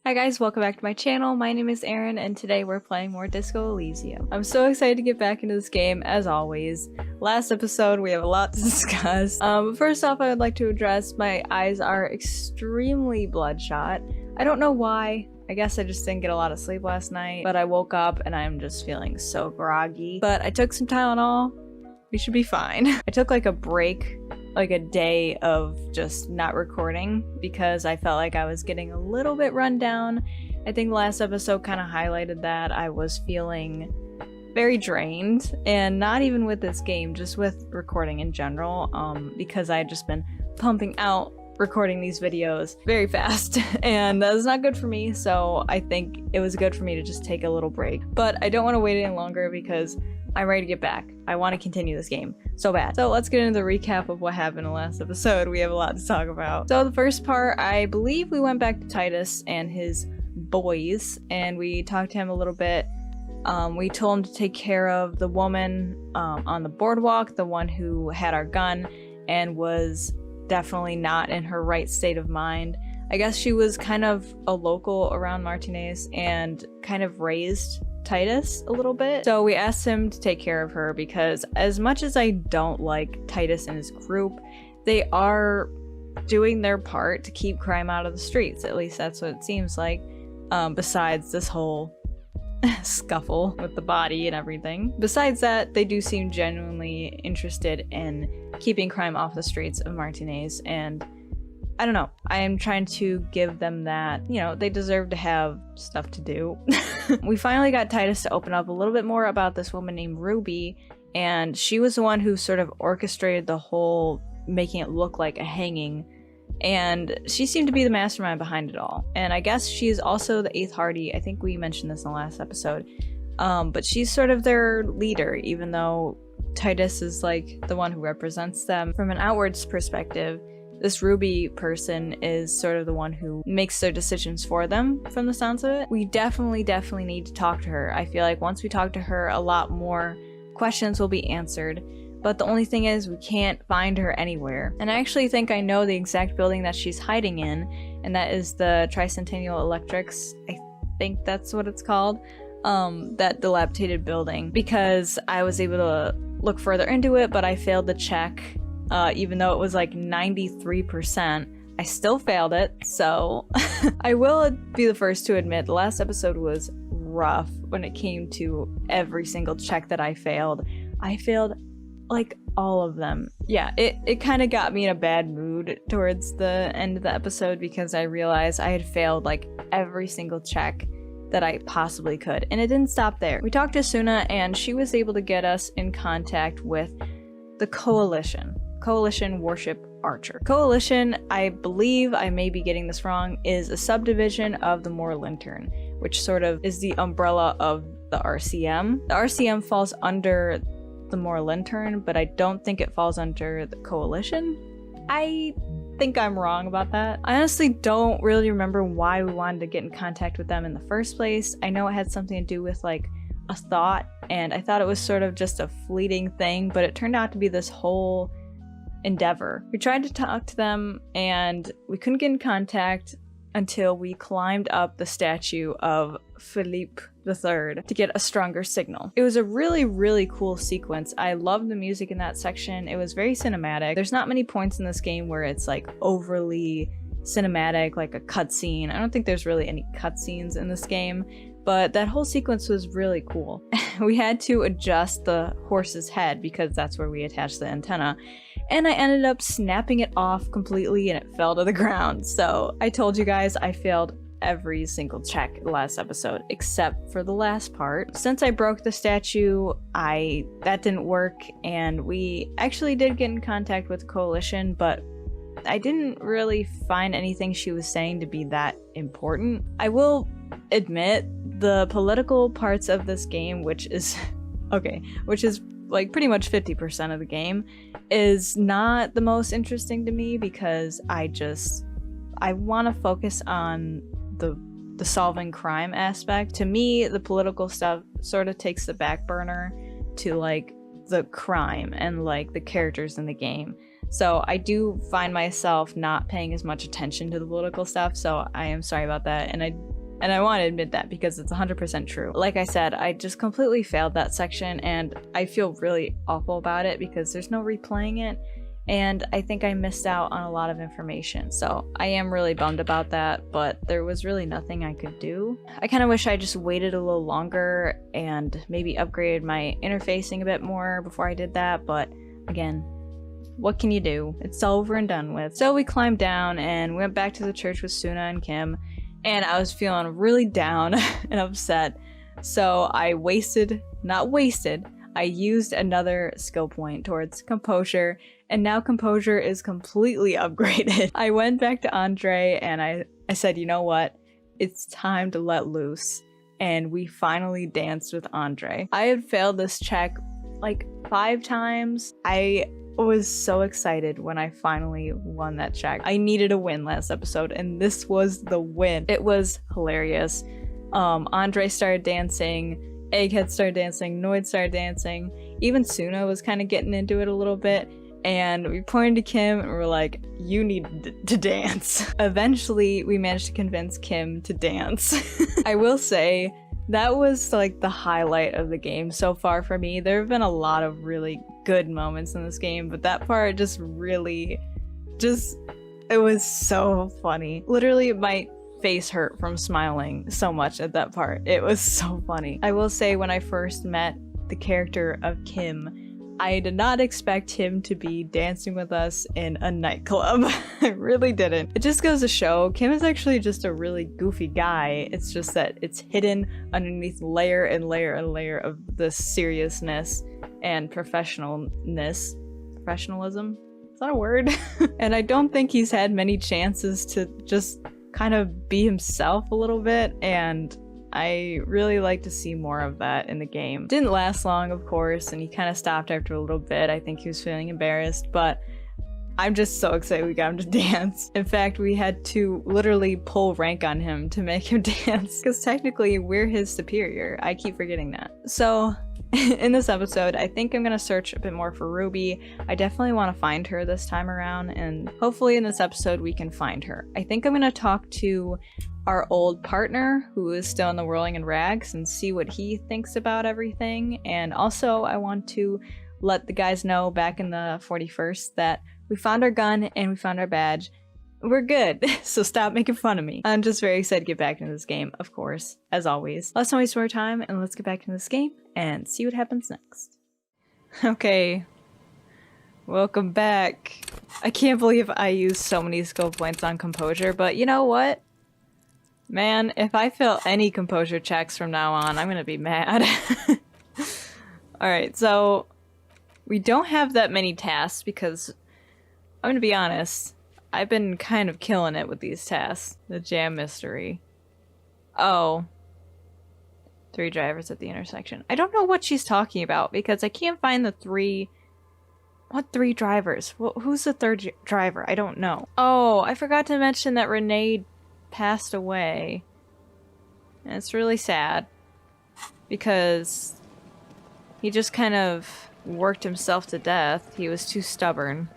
Hi guys, welcome back to my channel. My name is Erin and today we're playing more Disco Elysium. I'm so excited to get back into this game as always. Last episode we have a lot to discuss. But first off, I would like to address my eyes are extremely bloodshot. I don't know why. I guess I just didn't get a lot of sleep last night, but I woke up and I'm just feeling so groggy. But I took some Tylenol. We should be fine. I took like a break, like a day of just not recording because I felt like I was getting a little bit run down. I think the last episode kind of highlighted that I was feeling very drained, and not even with this game, just with recording in general, because I had just been pumping out recording these videos very fast and that was not good for me, so I think it was good for me to just take a little break. But I don't want to wait any longer because I'm ready to get back. I want to continue this game so bad. So let's get into the recap of what happened in the last episode. We have a lot to talk about. So the first part, I believe we went back to Titus and his boys and we talked to him a little bit. We told him to take care of the woman on the boardwalk, the one who had our gun and was definitely not in her right state of mind. I guess she was kind of a local around Martinez and kind of raised Titus a little bit. So we asked him to take care of her because as much as I don't like Titus and his group, they are doing their part to keep crime out of the streets. At least that's what it seems like, besides this whole scuffle with the body and everything. Besides that, they do seem genuinely interested in keeping crime off the streets of Martinez, and I don't know, I am trying to give them that, you know, they deserve to have stuff to do. We finally got Titus to open up a little bit more about this woman named Ruby, and she was the one who sort of orchestrated the whole making it look like a hanging, and she seemed to be the mastermind behind it all. And I guess she's also the 8th Hardy. I think we mentioned this in the last episode, but she's sort of their leader, even though Titus is like the one who represents them from an outwards perspective. This Ruby person is sort of the one who makes their decisions for them, from the sounds of it. We definitely need to talk to her. I feel like once we talk to her, a lot more questions will be answered. But the only thing is, we can't find her anywhere. And I actually think I know the exact building that she's hiding in, and that is the Tricentennial Electrics. I think that's what it's called. That dilapidated building. Because I was able to look further into it, but I failed to check. Even though it was like 93%, I still failed it, so I will be the first to admit the last episode was rough when it came to every single check that I failed. I failed like all of them. Yeah, it kind of got me in a bad mood towards the end of the episode because I realized I had failed like every single check that I possibly could, and it didn't stop there. We talked to Suna and she was able to get us in contact with the Coalition Warship Archer. Coalition, I believe, I may be getting this wrong, is a subdivision of the Moor Lantern, which sort of is the umbrella of the RCM. The RCM falls under the Moor Lantern, but I don't think it falls under the Coalition. I think I'm wrong about that. I honestly don't really remember why we wanted to get in contact with them in the first place. I know it had something to do with like a thought, and I thought it was sort of just a fleeting thing, but it turned out to be this whole endeavor. We tried to talk to them and we couldn't get in contact until we climbed up the statue of Philippe III to get a stronger signal. It was a really cool sequence. I loved the music in that section. It was very cinematic. There's not many points in this game where it's like overly cinematic, like a cutscene. I don't think there's really any cutscenes in this game, but that whole sequence was really cool. We had to adjust the horse's head because that's where we attached the antenna, and I ended up snapping it off completely and it fell to the ground. So I told you guys I failed every single check the last episode except for the last part. Since I broke the statue, that didn't work, and we actually did get in contact with the Coalition, but I didn't really find anything she was saying to be that important. I will admit the political parts of this game, which is like pretty much 50% of the game, is not the most interesting to me because I want to focus on the solving crime aspect. To me, the political stuff sort of takes the back burner to like the crime and like the characters in the game. So I do find myself not paying as much attention to the political stuff, so I am sorry about that. And I And I want to admit that because it's 100% true. Like I said, I just completely failed that section and I feel really awful about it because there's no replaying it. And I think I missed out on a lot of information. So I am really bummed about that, but there was really nothing I could do. I kind of wish I just waited a little longer and maybe upgraded my interfacing a bit more before I did that. But again, what can you do? It's over and done with. So we climbed down and went back to the church with Suna and Kim. And I was feeling really down and upset. So I I used another skill point towards composure, and now composure is completely upgraded. I went back to Andre and I said, you know what? It's time to let loose. And we finally danced with Andre. I had failed this check like 5 times. I was so excited when I finally won that check. I needed a win last episode, and this was the win. It was hilarious. Andre started dancing, Egghead started dancing, Noid started dancing, even Suna was kind of getting into it a little bit, and we pointed to Kim and we were like, you need to dance. Eventually, we managed to convince Kim to dance. I will say, that was like the highlight of the game so far for me. There have been a lot of really good moments in this game, but that part just really, it was so funny. Literally, my face hurt from smiling so much at that part. It was so funny. I will say, when I first met the character of Kim, I did not expect him to be dancing with us in a nightclub. I really didn't. It just goes to show, Kim is actually just a really goofy guy. It's just that it's hidden underneath layer and layer and layer of the seriousness and professionalness. Professionalism? Is that a word? And I don't think he's had many chances to just kind of be himself a little bit, and I really like to see more of that in the game. Didn't last long, of course, and he kind of stopped after a little bit. I think he was feeling embarrassed, but I'm just so excited we got him to dance. In fact, we had to literally pull rank on him to make him dance, because technically we're his superior. I keep forgetting that. So in this episode, I think I'm gonna search a bit more for Ruby. I definitely want to find her this time around, and hopefully in this episode we can find her. I think I'm gonna talk to our old partner, who is still in the Whirling in Rags, and see what he thinks about everything. And also, I want to let the guys know back in the 41st that we found our gun and we found our badge. We're good, so stop making fun of me. I'm just very excited to get back into this game, of course, as always. Let's not waste more time, and let's get back into this game and see what happens next. Okay, welcome back. I can't believe I used so many skill points on composure, but you know what? Man, if I fail any composure checks from now on, I'm gonna be mad. Alright, so we don't have that many tasks because, I'm gonna be honest, I've been kind of killing it with these tasks. The jam mystery. Oh. 3 drivers at the intersection. I don't know what she's talking about because I can't find the 3... What 3 drivers? Well, who's the 3rd driver? I don't know. Oh, I forgot to mention that Renee passed away. And it's really sad. Because he just kind of worked himself to death. He was too stubborn.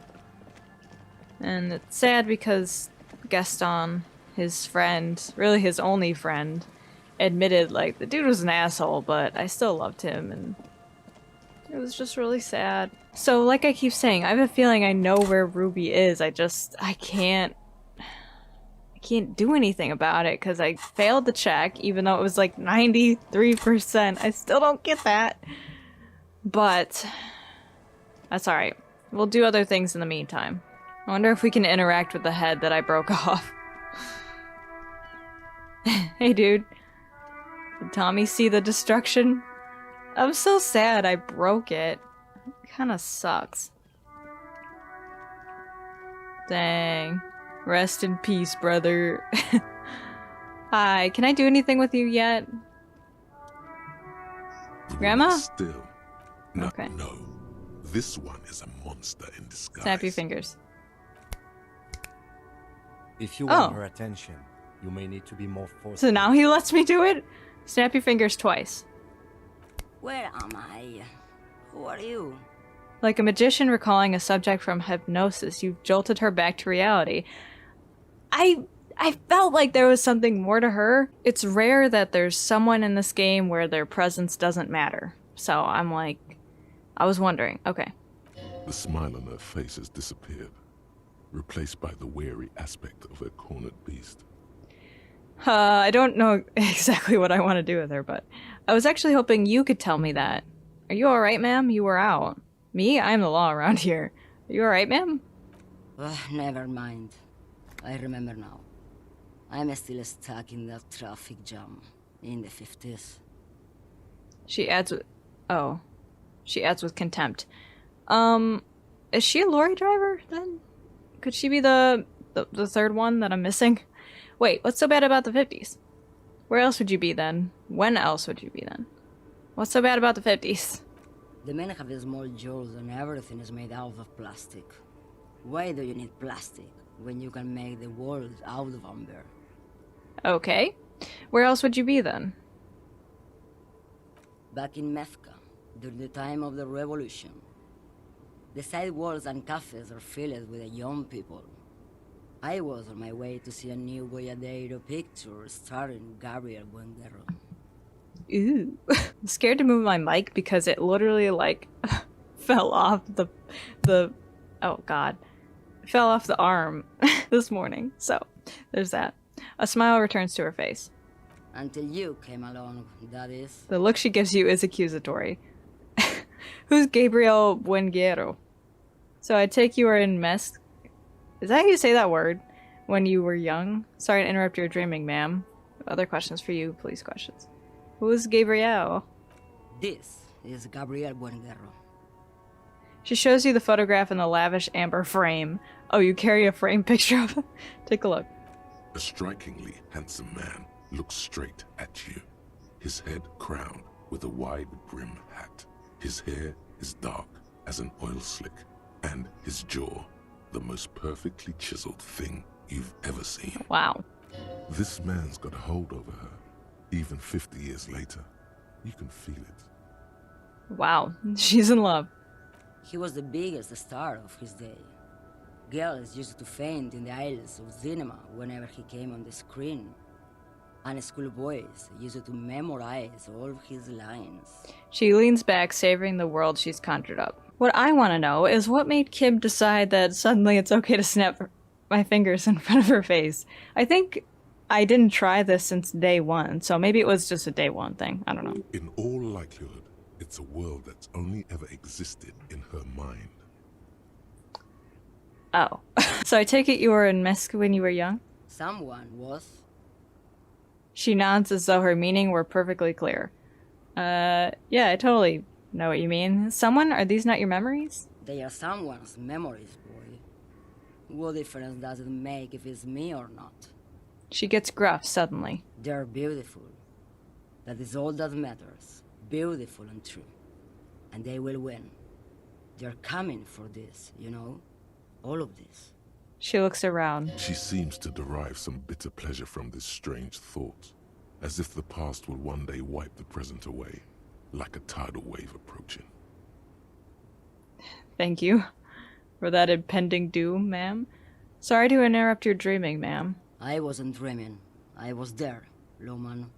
And it's sad because Gaston, his friend, really his only friend, admitted, like, the dude was an asshole, but I still loved him, and it was just really sad. So, like I keep saying, I have a feeling I know where Ruby is. I can't do anything about it because I failed the check, even though it was like 93%. I still don't get that. But that's alright. We'll do other things in the meantime. I wonder if we can interact with the head that I broke off. Hey, dude. Did Tommy see the destruction? I'm so sad I broke it. It kinda sucks. Dang. Rest in peace, brother. Hi, can I do anything with you yet? Grandma? Still. Not Okay. No. This one is a monster in disguise. Snap your fingers. If you want Oh. her attention, you may need to be more forceful. So now he lets me do it? Snap your fingers twice. Where am I? Who are you? Like a magician recalling a subject from hypnosis, you've jolted her back to reality. I felt like there was something more to her. It's rare that there's someone in this game where their presence doesn't matter. So I'm like, I was wondering. Okay. The smile on her face has disappeared, replaced by the wary aspect of a cornered beast. I don't know exactly what I want to do with her, but I was actually hoping you could tell me that. Are you alright, ma'am? You were out. Me? I'm the law around here. Are you alright, ma'am? Never mind. I remember now. I'm still stuck in that traffic jam in the 50s. She adds with... Oh. She adds with contempt. Is she a lorry driver, then? Could she be the third one that I'm missing? Wait, what's so bad about the 50s? Where else would you be then? When else would you be then? What's so bad about the 50s? The men have small jaws and everything is made out of plastic. Why do you need plastic when you can make the world out of amber? Okay. Where else would you be then? Back in Mecca, during the time of the revolution. The sidewalks and cafes are filled with young people. I was on my way to see a new Boyadero picture starring Gabriel Buendero. Ooh. I'm scared to move my mic because it literally, like, fell off the... Oh, God. It fell off the arm this morning. So, there's that. A smile returns to her face. Until you came along, that is. The look she gives you is accusatory. Who's Gabriel Buenguero? So I take you were in Mes... Is that how you say that word? When you were young? Sorry to interrupt your dreaming, ma'am. Other questions for you, police questions. Who's Gabriel? This is Gabriel Buendero. She shows you the photograph in the lavish amber frame. Oh, you carry a frame picture of it? Take a look. A strikingly handsome man looks straight at you, his head crowned with a wide brim hat. His hair is dark as an oil slick, and his jaw the most perfectly chiseled thing you've ever seen. Wow. This man's got a hold over her, even 50 years later. You can feel it. Wow. She's in love. He was the biggest star of his day. Girls used to faint in the aisles of cinema whenever he came on the screen. And schoolboys used to memorize all his lines. She leans back, savoring the world she's conjured up. What I want to know is what made Kim decide that suddenly it's okay to snap my fingers in front of her face. I think I didn't try this since day one, so maybe it was just a day one thing. I don't know. In all likelihood, it's a world that's only ever existed in her mind. Oh. So I take it you were in Mesk when you were young? Someone was. She nods as though her meaning were perfectly clear. Yeah, I totally know what you mean. Someone? Are these not your memories? They are someone's memories, boy. What difference does it make if it's me or not? She gets gruff suddenly. They're beautiful. That is all that matters. Beautiful and true. And they will win. They're coming for this, you know? All of this. She looks around. She seems to derive some bitter pleasure from this strange thought, as if the past will one day wipe the present away, like a tidal wave approaching. Thank you for that impending doom, ma'am. Sorry to interrupt your dreaming, ma'am. I wasn't dreaming. I was there, Lowman.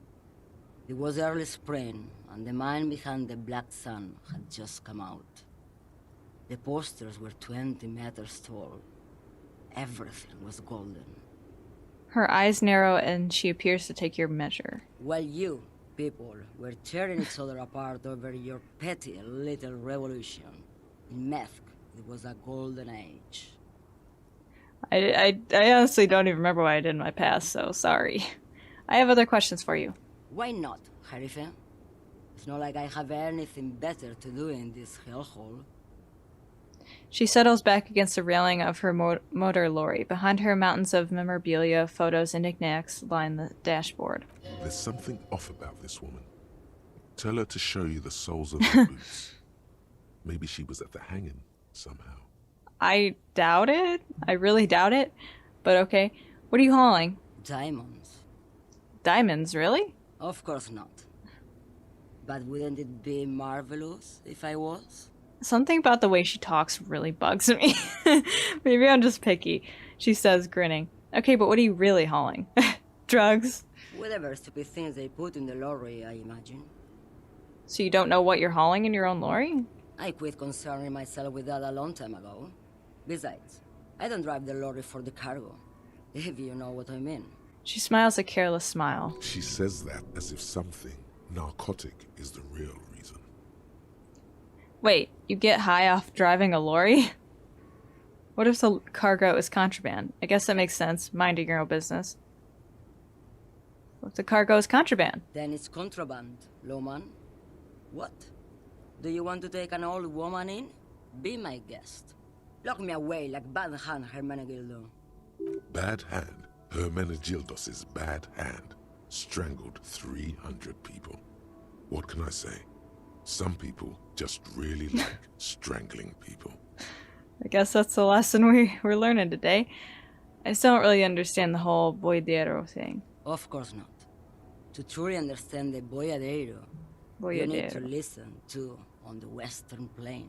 It was early spring, and the man behind the black sun had just come out. The posters were 20 meters tall. Everything was golden. Her eyes narrow and she appears to take your measure. While you, people, were tearing each other apart over your petty little revolution, in Meth, it was a golden age. I honestly don't even remember what I did in my past, so sorry. I have other questions for you. Why not, Harife? It's not like I have anything better to do in this hellhole. She settles back against the railing of her motor lorry. Behind her, mountains of memorabilia, photos, and knickknacks line the dashboard. There's something off about this woman. Tell her to show you the soles of her boots. Maybe she was at the hanging somehow. I doubt it. I really doubt it. But okay. What are you hauling? Diamonds. Diamonds, really? Of course not. But wouldn't it be marvelous if I was? Something about the way she talks really bugs me. Maybe I'm just picky, she says, grinning. Okay, but what are you really hauling? Drugs? Whatever stupid things they put in the lorry, I imagine. So you don't know what you're hauling in your own lorry? I quit concerning myself with that a long time ago. Besides, I don't drive the lorry for the cargo, if you know what I mean. She smiles a careless smile. She says that as if something narcotic is the real reason. Wait, you get high off driving a lorry? What if the cargo is contraband? I guess that makes sense, minding your own business. What if the cargo is contraband? Then it's contraband, Lowman. What? Do you want to take an old woman in? Be my guest. Lock me away like Bad Hand Hermenegildo. Bad Hand, Hermenegildos' bad hand, strangled 300 people. What can I say? Some people just really like strangling people. I guess that's the lesson we're learning today. I just don't really understand the whole boyadero thing. Of course not. To truly understand the boyadero, you need to Boyadero. listen to On the Western Plain.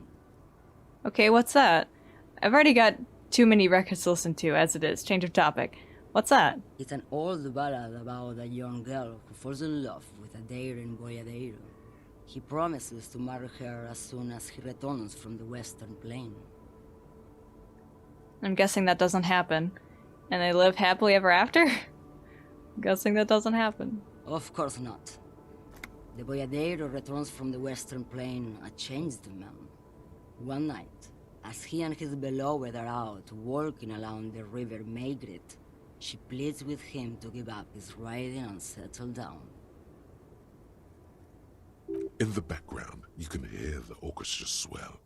Okay, what's that? I've already got too many records to listen to as it is. Change of topic. What's that? It's an old ballad about a young girl who falls in love with a daring boyadero. He promises to marry her as soon as he returns from the Western Plain. I'm guessing that doesn't happen. And they live happily ever after? I'm guessing that doesn't happen. Of course not. The boyadero returns from the Western Plain a changed man. One night, as he and his beloved are out walking along the river Maigret, she pleads with him to give up his riding and settle down. In the background, you can hear the orchestra swell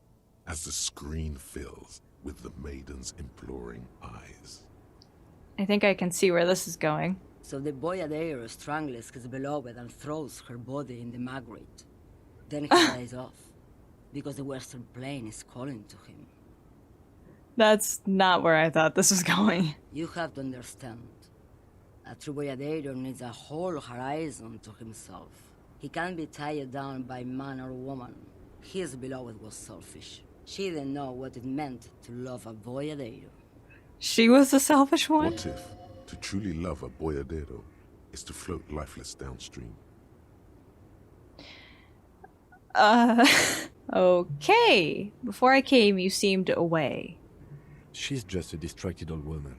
as the screen fills with the maiden's imploring eyes. I think I can see where this is going. So the boyadero strangles his beloved and throws her body in the Maigret. Then he dies off, because the Western Plain is calling to him. That's not where I thought this was going. You have to understand. A true boyadero needs a whole horizon to himself. He can't be tied down by man or woman. His beloved was selfish. She didn't know what it meant to love a boyadero. She was the selfish one? What if to truly love a boyadero is to float lifeless downstream? Okay. Before I came, you seemed away. She's just a distracted old woman.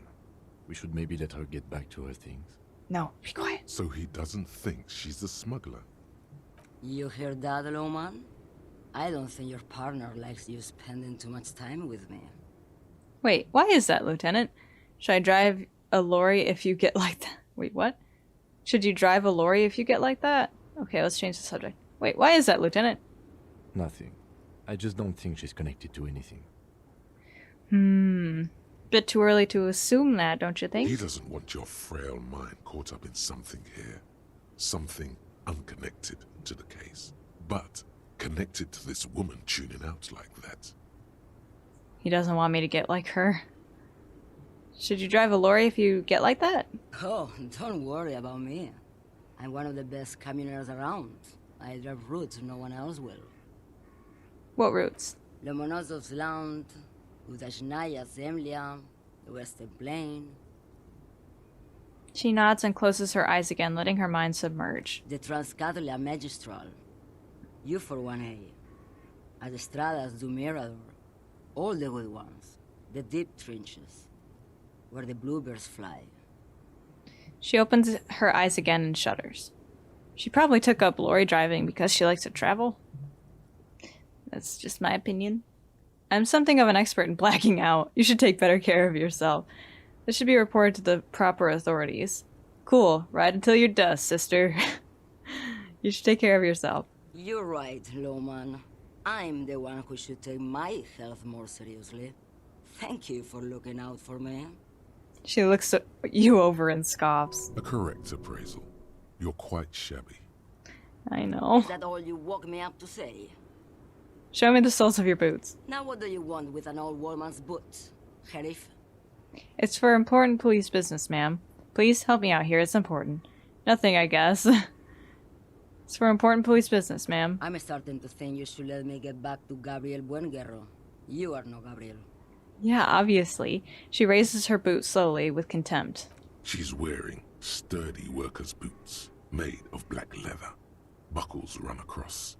We should maybe let her get back to her things. No, be quiet. So he doesn't think she's a smuggler. You hear that, Lowman? I don't think your partner likes you spending too much time with me. Wait, why is that, Lieutenant? Should I drive a lorry if you get like that? Wait, what? Should you drive a lorry if you get like that? Okay, let's change the subject. Wait, why is that, Lieutenant? Nothing. I just don't think she's connected to anything. Bit too early to assume that, don't you He think? doesn't want your frail mind caught up in something here. Something unconnected to the case. But connected to this woman tuning out like that. He doesn't want me to get like her. Should you drive a lorry if you get like that? Oh, don't worry about me. I'm one of the best camioners around. I drive routes no one else will. What routes? Lomonosov's Land, Udashnaya Zemlya, the Western Plain, She nods and closes her eyes again, letting her mind submerge. the Transcatolia Magistral. You for 1A. Adestradas du Mirador. All the good ones. The deep trenches. Where the bluebirds fly. She opens her eyes again and shudders. She probably took up lorry driving because she likes to travel. That's just my opinion. I'm something of an expert in blacking out. You should take better care of yourself. This should be reported to the proper authorities. Cool. Ride until you're dust, sister. You should take care of yourself. You're right, Lowman. I'm the one who should take my health more seriously. Thank you for looking out for me. She looks you over and scoffs. A correct appraisal. You're quite shabby. I know. Is that all you woke me up to say? Show me the soles of your boots. Now what do you want with an old woman's boots, Sheriff? It's for important police business, ma'am. Please help me out here. It's important. Nothing, I guess. It's for important police business, ma'am. I'm starting to think you should let me get back to Gabriel Buenguerro. You are no Gabriel. Yeah, obviously. She raises her boot slowly with contempt. She's wearing sturdy worker's boots made of black leather. Buckles run across.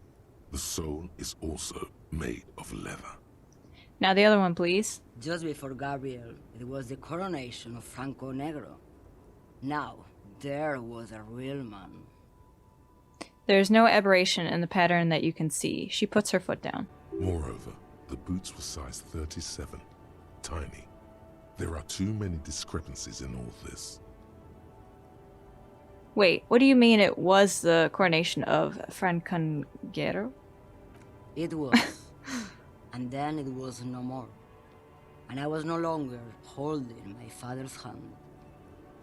The sole is also made of leather. Now the other one, please. Just before Gabriel, it was the coronation of Franco Negro. Now, there was a real man. There's no aberration in the pattern that you can see. She puts her foot down. Moreover, the boots were size 37. Tiny. There are too many discrepancies in all this. Wait, what do you mean it was the coronation of Franconguero? It was. And then it was no more. And I was no longer holding my father's hand.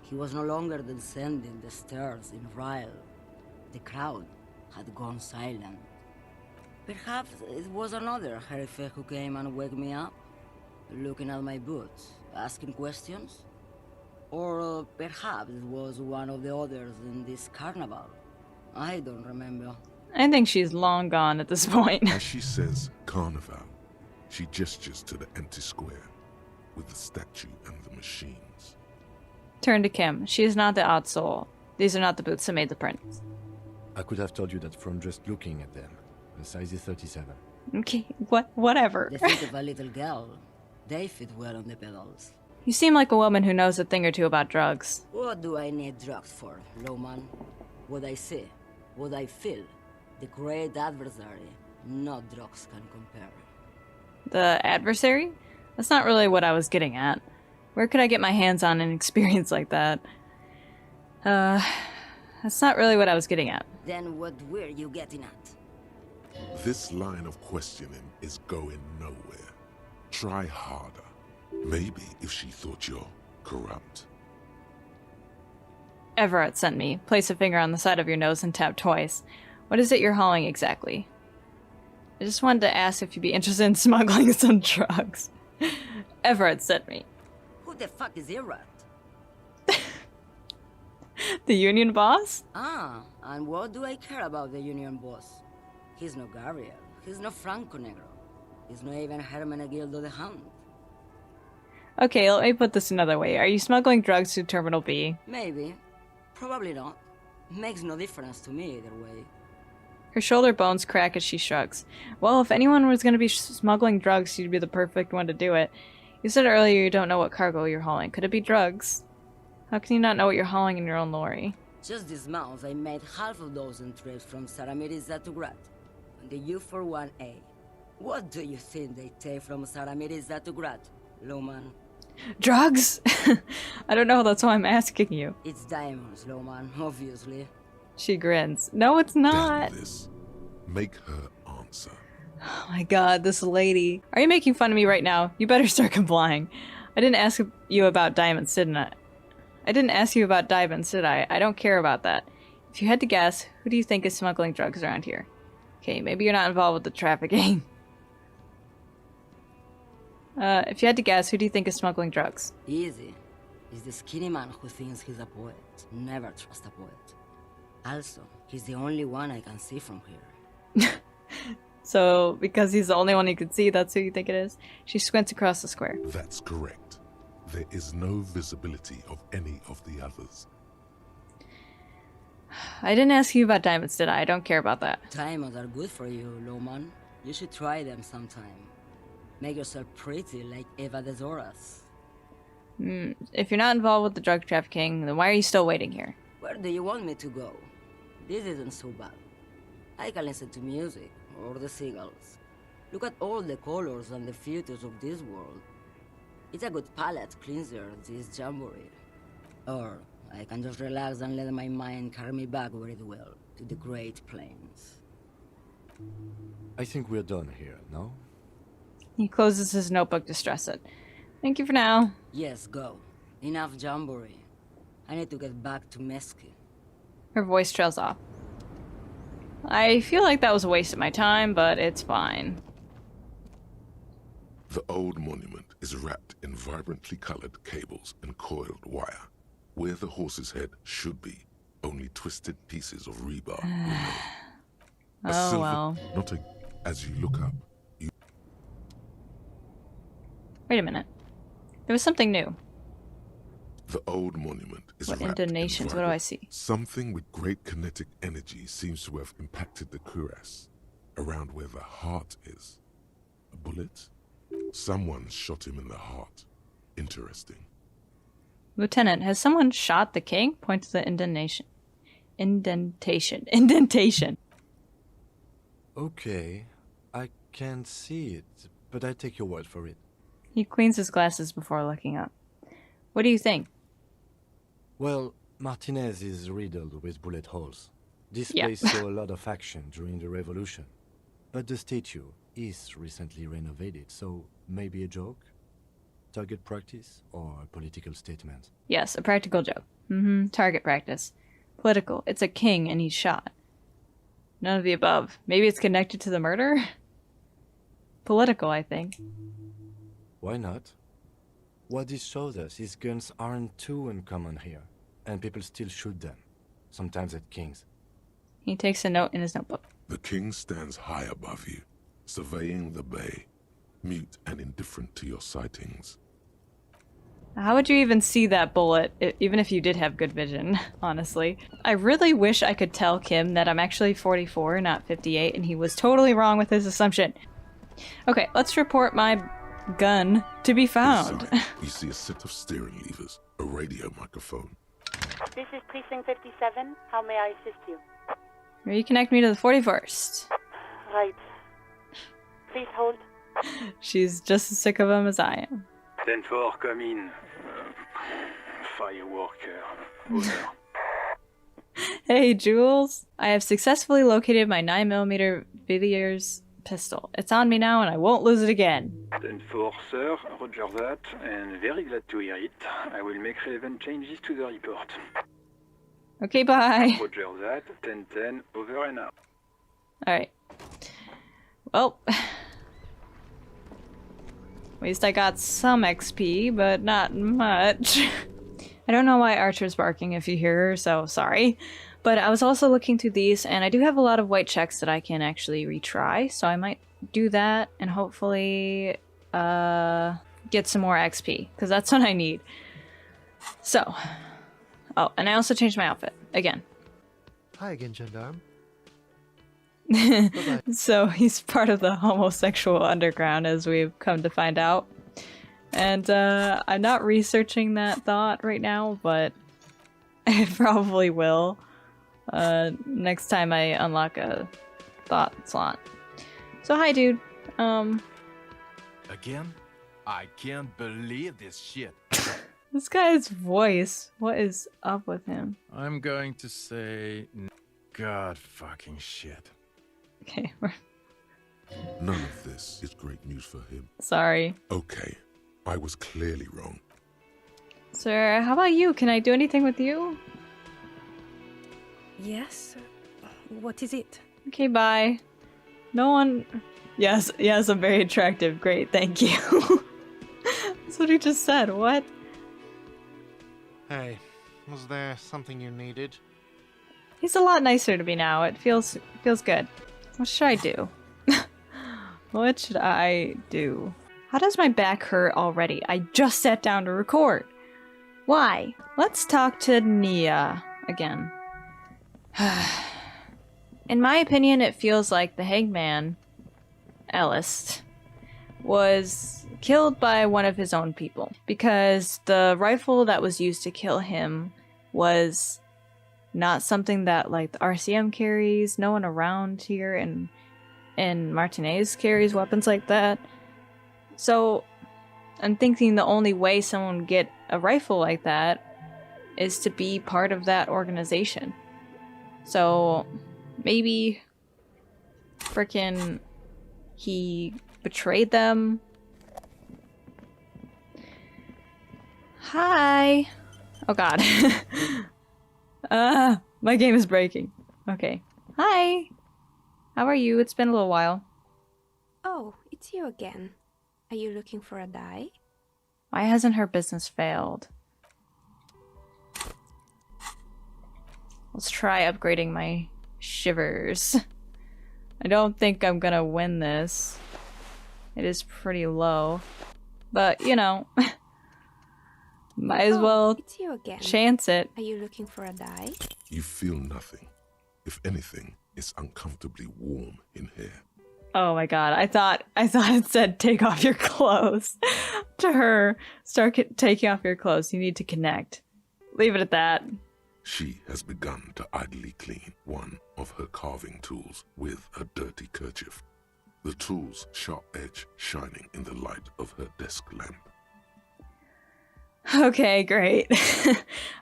He was no longer descending the stairs in Ryle. The crowd had gone silent. Perhaps it was another Jerife who came and woke me up, looking at my boots, asking questions. Or perhaps it was one of the others in this carnival. I don't remember. I think she's long gone at this point. As she says carnival, she gestures to the empty square with the statue and the machines. Turn to Kim. She is not the odd soul. These are not the boots that made the print. I could have told you that from just looking at them. The size is 37. Okay, whatever. The feet of a little girl. They fit well on the pedals. You seem like a woman who knows a thing or two about drugs. What do I need drugs for, Lowman? What I see, what I feel. The great adversary. No drugs can compare. The adversary? That's not really what I was getting at. Where could I get my hands on an experience like that? That's not really what I was getting at. Then what were you getting at? This line of questioning is going nowhere. Try harder. Maybe if she thought you're corrupt. Everett sent me. Place a finger on the side of your nose and tap twice. What is it you're hauling exactly? I just wanted to ask if you'd be interested in smuggling some drugs. Everett sent me. Who the fuck is Irrat? The union boss? Ah, and what do I care about the union boss? He's no Gabriel. He's no Franco Negro. He's not even Hermenegildo the Hound. Okay, let me put this another way. Are you smuggling drugs to Terminal B? Maybe. Probably not. Makes no difference to me either way. Her shoulder bones crack as she shrugs. Well, if anyone was going to be smuggling drugs, you'd be the perfect one to do it. You said earlier you don't know what cargo you're hauling. Could it be drugs? How can you not know what you're hauling in your own lorry? Just this month, I made half a dozen trips from Saramiris to Grat, on the U41A. What do you think they take from Saramiris to Grat, Lowman? Drugs? I don't know, that's why I'm asking you. It's diamonds, Lowman, obviously. She grins. No, it's not. Damn this. Make her answer. Oh my god, this lady. Are you making fun of me right now? You better start complying. I didn't ask you about diamonds, didn't I? I didn't ask you about diamonds, did I? I don't care about that. If you had to guess, who do you think is smuggling drugs around here? Okay, maybe you're not involved with the trafficking. If you had to guess, who do you think is smuggling drugs? Easy. It's the skinny man who thinks he's a poet. Never trust a poet. Also, he's the only one I can see from here. So, because he's the only one you can see, that's who you think it is? She squints across the square. That's correct. There is no visibility of any of the others. I didn't ask you about diamonds, did I? I don't care about that. Diamonds are good for you, Lowman. You should try them sometime. Make yourself pretty like Eva de Zoras. If you're not involved with the drug trafficking, then why are you still waiting here? Where do you want me to go? This isn't so bad. I can listen to music, or the seagulls. Look at all the colors and the features of this world. It's a good palate cleanser, this jamboree. Or I can just relax and let my mind carry me back where it will, to the Great Plains. I think we're done here, no? He closes his notebook to stress it. Thank you for now. Yes, go. Enough jamboree. I need to get back to Mesque. Her voice trails off. I feel like that was a waste of my time, but it's fine. The old monument is wrapped in vibrantly colored cables and coiled wire. Where the horse's head should be, only twisted pieces of rebar remain. Oh, well. Not a... As you look up, Wait a minute. There was something new. The old monument is What wrapped in intonations? What do vibrant- I see? Something with great kinetic energy seems to have impacted the cuirass, around where the heart is. A bullet? Someone shot him in the heart. Interesting. Lieutenant, has someone shot the king? Point to the indentation. Indentation. Okay, I can't see it, but I take your word for it. He cleans his glasses before looking up. What do you think? Well, Martinez is riddled with bullet holes. This Yeah. place saw a lot of action during the revolution. But the statue is recently renovated, so maybe a joke? Target practice or a political statement? Yes, a practical joke. Target practice. Political. It's a king and he's shot. None of the above. Maybe it's connected to the murder? Political, I think. Why not? What this shows us is guns aren't too uncommon here, and people still shoot them, sometimes at kings. He takes a note in his notebook. The king stands high above you, surveying the bay, mute and indifferent to your sightings. How would you even see that bullet, even if you did have good vision, honestly? I really wish I could tell Kim that I'm actually 44, not 58, and he was totally wrong with his assumption. Okay, let's report my gun to be found. Inside, you see a set of steering levers, a radio microphone. This is Precinct 57. How may I assist you? Reconnect me to the 41st. Right. Please hold. She's just as sick of him as I am. 10-4, come in. Fireworker. Owner. Hey, Jules. I have successfully located my 9mm Villiers pistol. It's on me now and I won't lose it again. 10-4, sir. Roger that. And very glad to hear it. I will make relevant changes to the report. Okay, bye. Roger that. 10-10, over and out. Alright. Well. At least I got some XP, but not much. I don't know why Archer's barking if you hear her, so sorry. But I was also looking through these, and I do have a lot of white checks that I can actually retry, so I might do that and hopefully get some more XP, because that's what I need. So. Oh, and I also changed my outfit. Again. Hi again, Gendarme. So he's part of the homosexual underground, as we've come to find out. And I'm not researching that thought right now, but I probably will next time I unlock a thought slot. So hi, dude. Again? I can't believe this shit. This guy's voice. What is up with him? I'm going to say God fucking shit. Okay, None of this is great news for him. sorry. Okay, I was clearly wrong. Sir, how about you? Can I do anything with you? Yes? What is it? Okay, bye. No one... Yes, I'm very attractive. Great, thank you. That's what he just said. What? Hey, was there something you needed? He's a lot nicer to me now. It feels good. What should I do? What should I do? How does my back hurt already? I just sat down to record. Why? Let's talk to Nia again. In my opinion, it feels like the hangman, Ellis, was killed by one of his own people. Because the rifle that was used to kill him was not something that, like, the RCM carries. No one around here and Martinez carries weapons like that. So I'm thinking the only way someone would get a rifle like that is to be part of that organization. So maybe frickin' he betrayed them. Hi. Oh god. My game is breaking. Okay. Hi. How are you? It's been a little while. Oh, it's you again. Are you looking for a die? Why hasn't her business failed? Let's try upgrading my shivers. I don't think I'm gonna win this. It is pretty low. But, you know, might as well It's you again. chance it. Are you looking for a die? You feel nothing. If anything, it's uncomfortably warm in here. Oh my god, I thought it said take off your clothes. To her, start taking off your clothes. You need to connect. Leave it at that. She has begun to idly clean one of her carving tools with a dirty kerchief. The tool's sharp edge shining in the light of her desk lamp. Okay, great.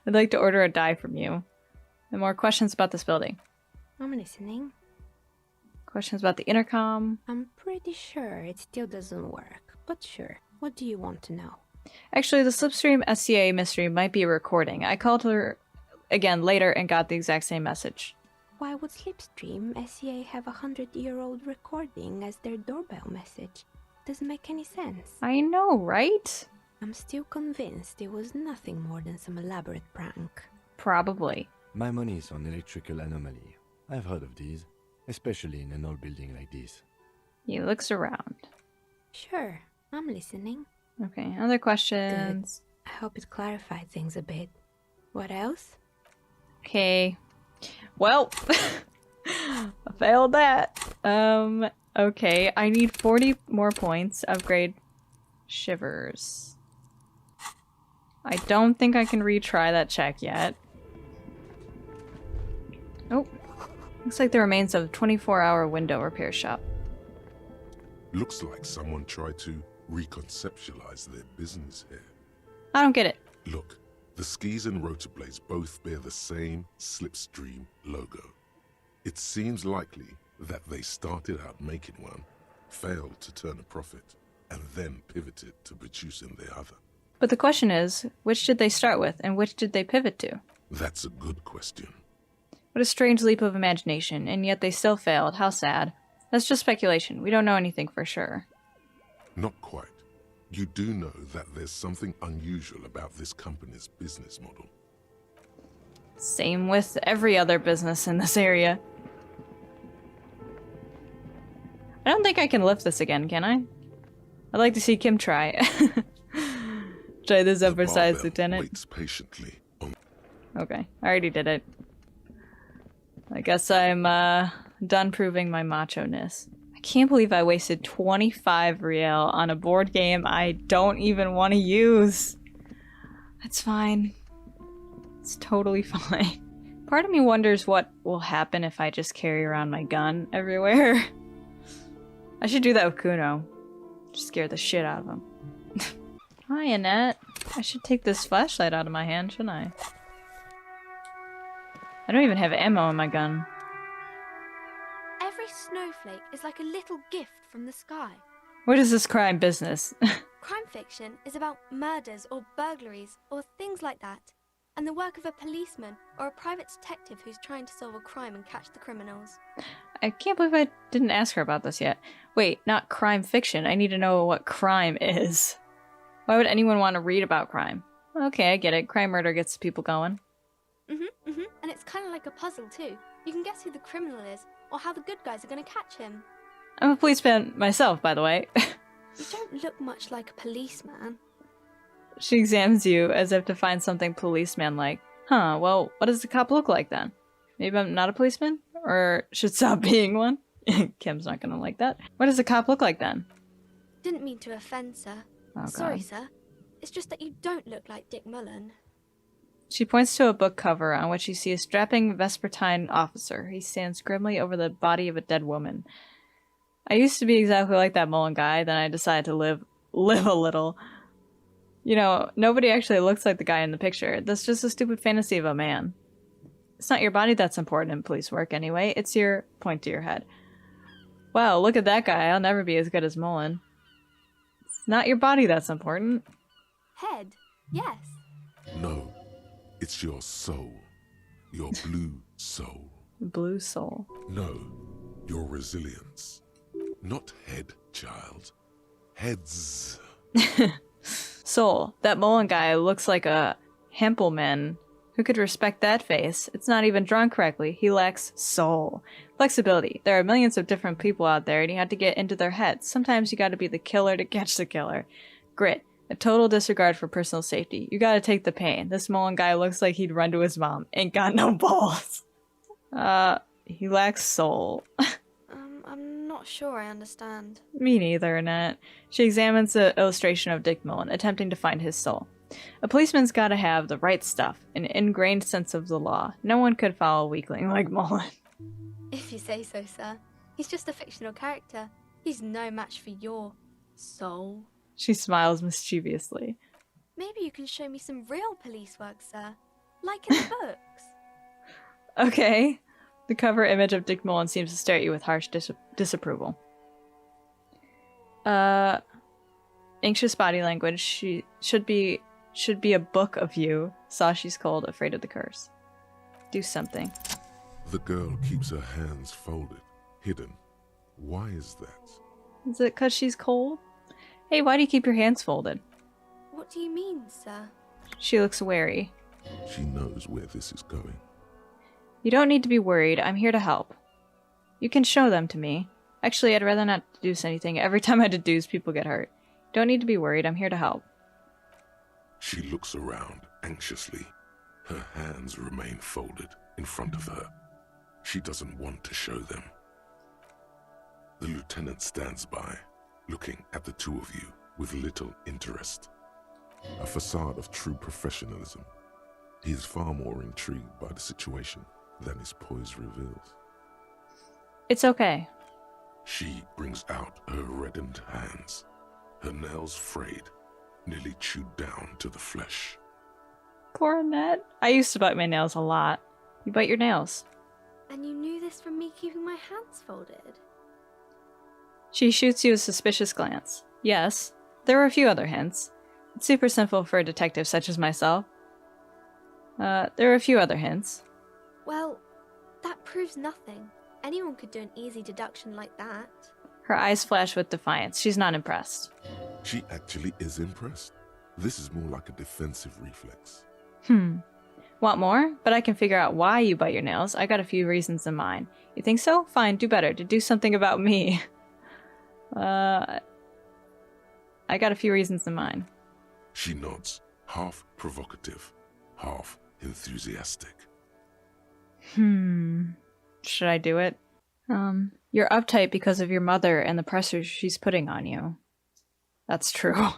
I'd like to order a die from you. And more questions about this building. I'm listening. Questions about the intercom. I'm pretty sure it still doesn't work, but sure. What do you want to know? Actually, the Slipstream SCA mystery might be a recording. I called her again later and got the exact same message. Why would Slipstream SCA have a 100-year-old recording as their doorbell message? Doesn't make any sense. I know, right? I'm still convinced it was nothing more than some elaborate prank. Probably. My money's on electrical anomaly. I've heard of these, especially in an old building like this. He looks around. Sure, I'm listening. Okay, other questions? Good. I hope it clarified things a bit. What else? Okay. Well, I failed that. Okay, I need 40 more points. Upgrade Shivers. I don't think I can retry that check yet. Oh, looks like the remains of a 24-hour window repair shop. Looks like someone tried to reconceptualize their business here. I don't get it. Look, the skis and rotor blades both bear the same Slipstream logo. It seems likely that they started out making one, failed to turn a profit, and then pivoted to producing the other. But the question is, which did they start with, and which did they pivot to? That's a good question. What a strange leap of imagination, and yet they still failed. How sad. That's just speculation. We don't know anything for sure. Not quite. You do know that there's something unusual about this company's business model. Same with every other business in this area. I don't think I can lift this again, can I? I'd like to see Kim try. Try this oversized lieutenant. Waits patiently on... Okay, I already did it. I guess I'm done proving my macho-ness. I can't believe I wasted 25 riel on a board game I don't even want to use. That's fine. It's totally fine. Part of me wonders what will happen if I just carry around my gun everywhere. I should do that with Kuno. Just scare the shit out of him. Hi, Annette. I should take this flashlight out of my hand, shouldn't I? I don't even have ammo in my gun. Every snowflake is like a little gift from the sky. What is this crime business? Crime fiction is about murders or burglaries or things like that, and the work of a policeman or a private detective who's trying to solve a crime and catch the criminals. I can't believe I didn't ask her about this yet. Wait, not crime fiction. I need to know what crime is. Why would anyone want to read about crime? Okay, I get it. Crime murder gets people going. And it's kind of like a puzzle too. You can guess who the criminal is, or how the good guys are going to catch him. I'm a policeman myself, by the way. You don't look much like a policeman. She examines you as if to find something policeman-like. Huh, well, what does the cop look like then? Maybe I'm not a policeman? Or should stop being one? Kim's not gonna like that. What does a cop look like then? Didn't mean to offend, sir. Oh, Sorry, God. sir. It's just that you don't look like Dick Mullen. She points to a book cover on which you see a strapping Vespertine officer. He stands grimly over the body of a dead woman. I used to be exactly like that Mullen guy, then I decided to live a little. You know, nobody actually looks like the guy in the picture. That's just a stupid fantasy of a man. It's not your body that's important in police work anyway. It's your point to your head. Wow, look at that guy. I'll never be as good as Mullen. It's not your body that's important. Head? Yes. No, it's your soul. Your blue soul. Blue soul. No, your resilience. Not head, child. Heads. Soul. That Mullen guy looks like a Hempelman. Who could respect that face? It's not even drawn correctly. He lacks soul. Flexibility. There are millions of different people out there and you have to get into their heads. Sometimes you gotta be the killer to catch the killer. Grit. A total disregard for personal safety. You gotta take the pain. This Mullen guy looks like he'd run to his mom. Ain't got no balls. He lacks soul. I'm not sure I understand. Me neither, Annette. She examines the illustration of Dick Mullen, attempting to find his soul. A policeman's gotta have the right stuff, an ingrained sense of the law. No one could follow a weakling like Mullen. If you say so, sir. He's just a fictional character. He's no match for your soul. She smiles mischievously. Maybe you can show me some real police work, sir. Like in the books. Okay. The cover image of Dick Mullen seems to stare at you with harsh disapproval. Anxious body language. She should be a book of you. Saw she's cold, afraid of the curse. Do something. The girl keeps her hands folded, hidden. Why is that? Is it 'cause she's cold? Hey, why do you keep your hands folded? What do you mean, sir? She looks wary. She knows where this is going. You don't need to be worried. I'm here to help. You can show them to me. Actually, I'd rather not deduce anything. Every time I deduce, people get hurt. Don't need to be worried. I'm here to help. She looks around anxiously. Her hands remain folded in front of her. She doesn't want to show them. The lieutenant stands by, looking at the two of you with little interest. A facade of true professionalism. He is far more intrigued by the situation than his poise reveals. It's okay. She brings out her reddened hands, her nails frayed, nearly chewed down to the flesh. Poor Annette. I used to bite my nails a lot. You bite your nails. And you knew this from me keeping my hands folded? She shoots you a suspicious glance. Yes, there were a few other hints. It's super simple for a detective such as myself. There are a few other hints. Well, that proves nothing. Anyone could do an easy deduction like that. Her eyes flash with defiance. She's not impressed. She actually is impressed. This is more like a defensive reflex. Want more? But I can figure out why you bite your nails. I got a few reasons in mind. You think so? Fine, do better. To do something about me. I got a few reasons in mind. She nods, half provocative, half enthusiastic. Should I do it? You're uptight because of your mother and the pressure she's putting on you. That's true.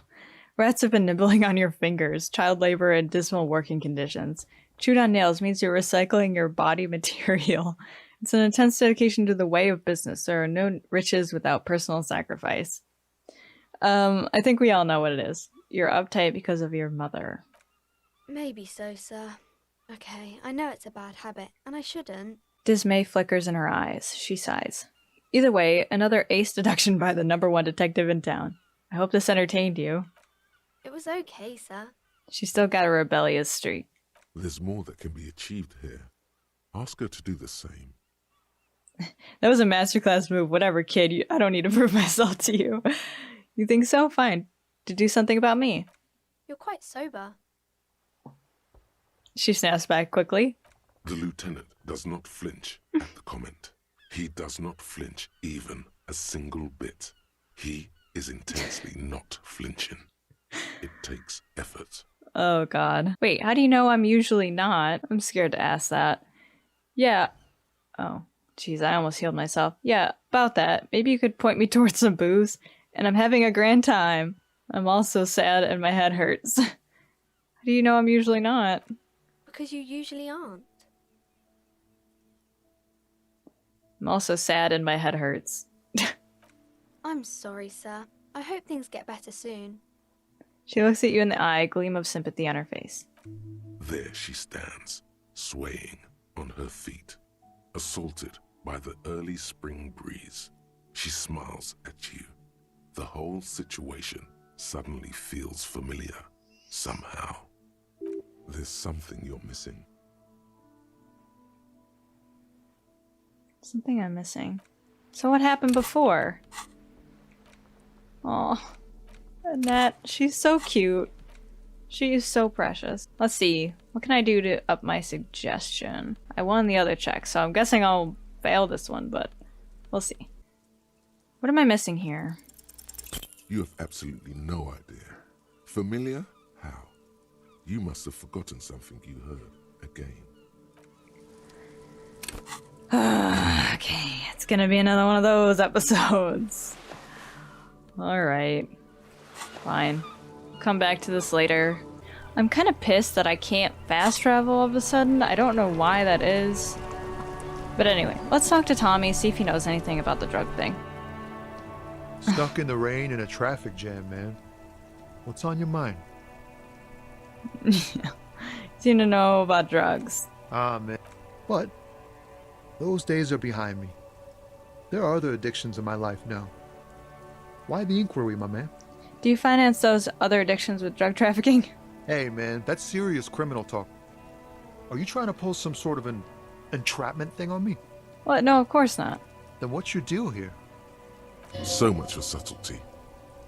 Rats have been nibbling on your fingers, child labor and dismal working conditions. Chewed on nails means you're recycling your body material. It's an intense dedication to the way of business. There are no riches without personal sacrifice. I think we all know what it is. You're uptight because of your mother. Maybe so, sir. Okay, I know it's a bad habit, and I shouldn't. Dismay flickers in her eyes. She sighs. Either way, another ace deduction by the #1 detective in town. I hope this entertained you. It was okay, sir. She's still got a rebellious streak. There's more that can be achieved here. Ask her to do the same. That was a masterclass move. Whatever, kid. I don't need to prove myself to you. You think so? Fine. To do something about me. You're quite sober. She snaps back quickly. The lieutenant does not flinch at the comment. He does not flinch even a single bit. He is intensely not flinching. It takes effort. Oh, God. Wait, how do you know I'm usually not? I'm scared to ask that. Yeah. Oh, jeez, I almost healed myself. Yeah, about that. Maybe you could point me towards some booze. And I'm having a grand time. I'm also sad and my head hurts. How do you know I'm usually not? Because you usually aren't. I'm also sad and my head hurts. I'm sorry, sir. I hope things get better soon. She looks at you in the eye, a gleam of sympathy on her face. There she stands, swaying on her feet, assaulted by the early spring breeze. She smiles at you. The whole situation suddenly feels familiar, somehow. There's something you're missing. Something I'm missing. So what happened before? Oh, Annette, she's so cute. She is so precious. Let's see. What can I do to up my suggestion? I won the other check, so I'm guessing I'll fail this one, but we'll see. What am I missing here? You have absolutely no idea. Familiar? How? You must have forgotten something you heard again. Okay, it's gonna be another one of those episodes. Alright. Fine. Come back to this later. I'm kind of pissed that I can't fast travel all of a sudden. I don't know why that is. But anyway, let's talk to Tommy, see if he knows anything about the drug thing. Stuck in the rain in a traffic jam, man. What's on your mind? Seem to know about drugs. Ah, man. But those days are behind me. There are other addictions in my life now. Why the inquiry, my man? Do you finance those other addictions with drug trafficking? Hey, man, that's serious criminal talk. Are you trying to pull some sort of an entrapment thing on me? What? No, of course not. Then what's your deal here? So much for subtlety.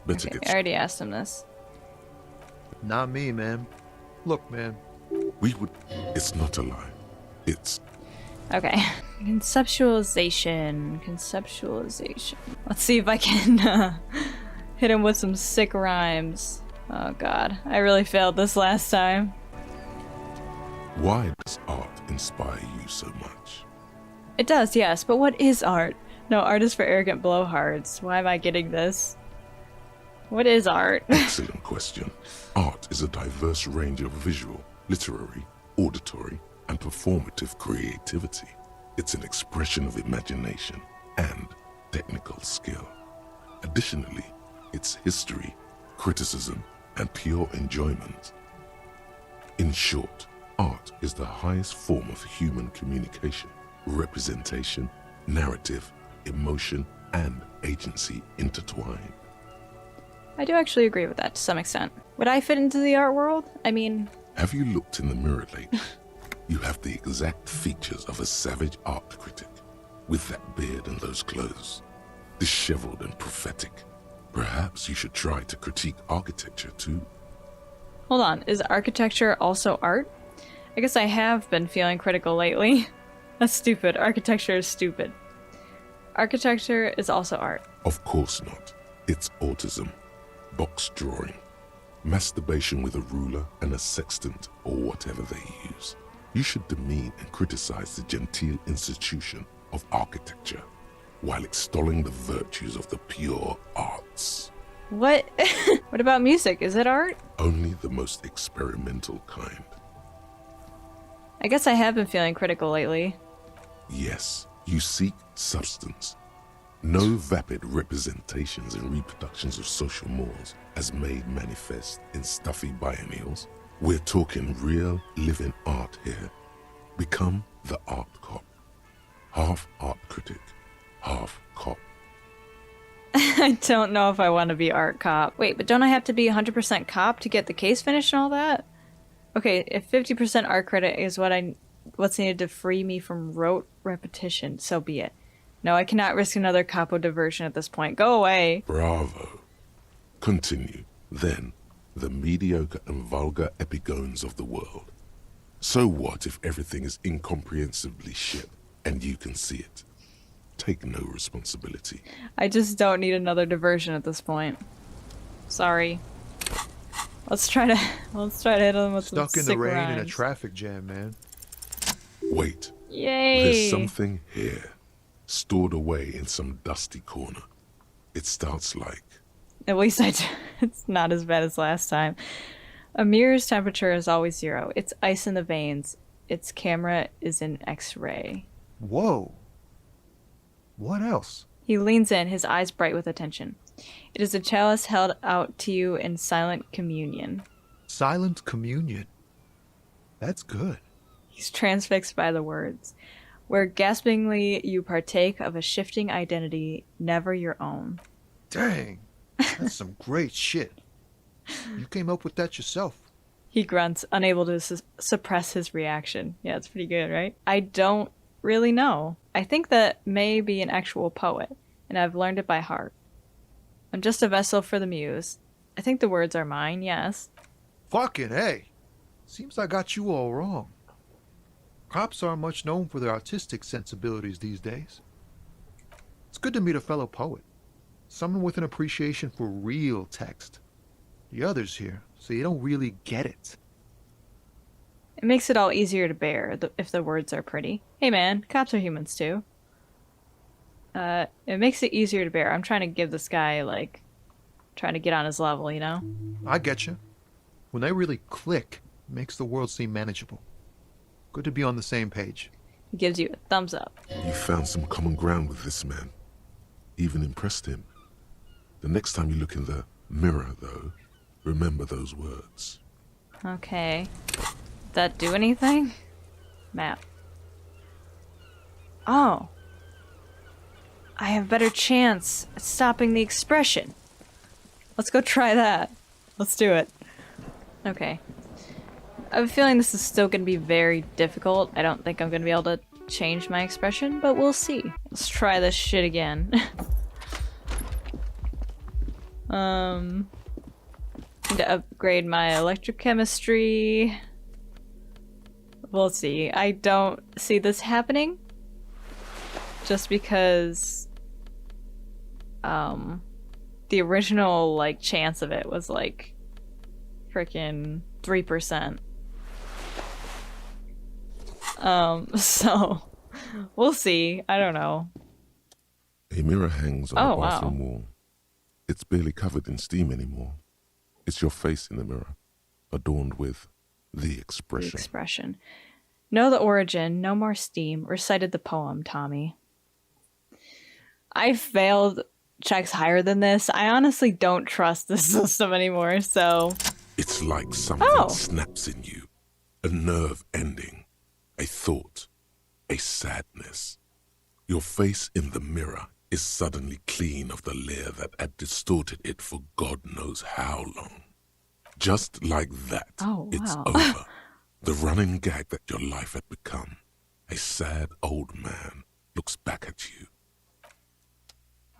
Better Okay, get... I already asked him this. Not me, man. Look, man. We would... It's not a lie. It's... Okay. Conceptualization. Conceptualization. Let's see if I can hit him with some sick rhymes. Oh god. I really failed this last time. Why does art inspire you so much? It does, yes, but what is art? No, art is for arrogant blowhards. Why am I getting this? What is art? Excellent question. Art is a diverse range of visual, literary, auditory, and performative creativity. It's an expression of imagination and technical skill. Additionally, it's history, criticism, and pure enjoyment. In short, art is the highest form of human communication, representation, narrative, emotion, and agency intertwined. I do actually agree with that to some extent. Would I fit into the art world? I mean... Have you looked in the mirror lately? You have the exact features of a savage art critic, with that beard and those clothes. Disheveled and prophetic. Perhaps you should try to critique architecture too. Hold on, is architecture also art? I guess I have been feeling critical lately. That's stupid. Architecture is stupid. Architecture is also art. Of course not. It's autism, box drawing, masturbation with a ruler and a sextant or whatever they use. You should demean and criticize the genteel institution of architecture while extolling the virtues of the pure arts. What? What about music? Is it art? Only the most experimental kind. I guess I have been feeling critical lately. Yes, you seek substance. No vapid representations and reproductions of social mores as made manifest in stuffy biennials. We're talking real, living art here. Become the art cop. Half art critic, half cop. I don't know if I want to be art cop. Wait, but don't I have to be 100% cop to get the case finished and all that? Okay, if 50% art critic is what's needed to free me from rote repetition, so be it. No, I cannot risk another capo diversion at this point. Go away. Bravo. Continue, then, the mediocre and vulgar epigones of the world. So what if everything is incomprehensibly shit and you can see it? Take no responsibility. I just don't need another diversion at this point. Sorry. Let's try to hit them with some Stuck in sick the rain in a rhymes. traffic jam, man. Wait. Yay! There's something here, stored away in some dusty corner. It starts like... At least it's not as bad as last time. A mirror's temperature is always 0. It's ice in the veins. Its camera is an X-ray. Whoa. What else? He leans in, his eyes bright with attention. It is a chalice held out to you in silent communion. Silent communion. That's good. He's transfixed by the words. Where gaspingly you partake of a shifting identity, never your own. Dang. That's some great shit. You came up with that yourself. He grunts, unable to suppress his reaction. Yeah, it's pretty good, right? I don't really know. I think that may be an actual poet, and I've learned it by heart. I'm just a vessel for the muse. I think the words are mine, yes. Fucking hey. Seems I got you all wrong. Cops aren't much known for their artistic sensibilities these days. It's good to meet a fellow poet. Someone with an appreciation for real text. The others here so you don't really get it. It makes it all easier to bear if the words are pretty. Hey man, cops are humans too. It makes it easier to bear. I'm trying to give this guy, like, trying to get on his level, you know? I get you. When they really click, it makes the world seem manageable. Good to be on the same page. He gives you a thumbs up. You found some common ground with this man. Even impressed him. The next time you look in the mirror, though, remember those words. Okay. Did that do anything? Map. Oh. I have a better chance at stopping the expression. Let's go try that. Let's do it. Okay. I have a feeling this is still going to be very difficult. I don't think I'm going to be able to change my expression, but we'll see. Let's try this shit again. Need to upgrade my electrochemistry. We'll see. I don't see this happening. Just because the original like chance of it was like freaking 3%. So we'll see. I don't know. A mirror hangs on the bathroom wall. It's barely covered in steam anymore. It's your face in the mirror, adorned with the expression. The expression. Know the origin, no more steam. Recited the poem, Tommy. I failed checks higher than this. I honestly don't trust this system anymore, so... It's like something snaps in you. A nerve ending. A thought. A sadness. Your face in the mirror is suddenly clean of the layer that had distorted it for God knows how long. Just like that, it's over. The running gag that your life had become. A sad old man looks back at you.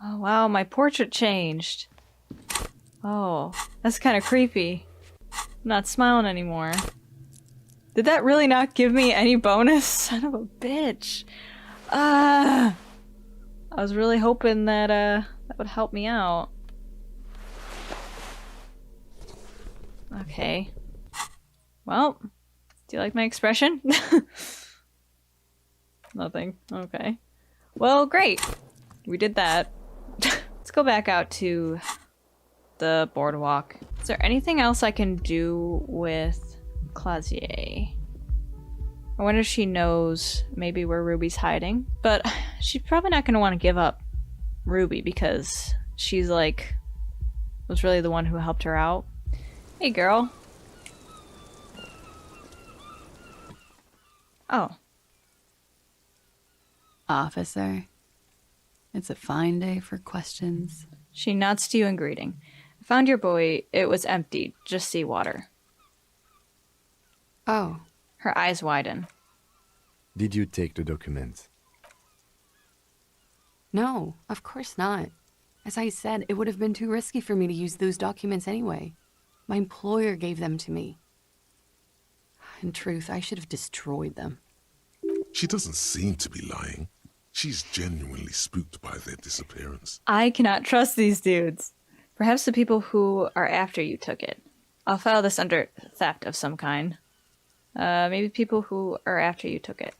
Oh wow, my portrait changed. Oh, that's kind of creepy. I'm not smiling anymore. Did that really not give me any bonus? Son of a bitch. I was really hoping that that would help me out. Okay. Well, do you like my expression? Nothing. Okay. Well, great. We did that. Let's go back out to the boardwalk. Is there anything else I can do with Clausier? I wonder if she knows maybe where Ruby's hiding. But she's probably not going to want to give up Ruby because she's like, was really the one who helped her out. Hey, girl. Oh. Officer, it's a fine day for questions. She nods to you in greeting. I found your buoy. It was empty, just seawater. Oh. Her eyes widen. Did you take the documents? No, of course not. As I said, it would have been too risky for me to use those documents anyway. My employer gave them to me. In truth, I should have destroyed them. She doesn't seem to be lying. She's genuinely spooked by their disappearance. I cannot trust these dudes. Perhaps the people who are after you took it. I'll file this under theft of some kind. Maybe people who are after you took it.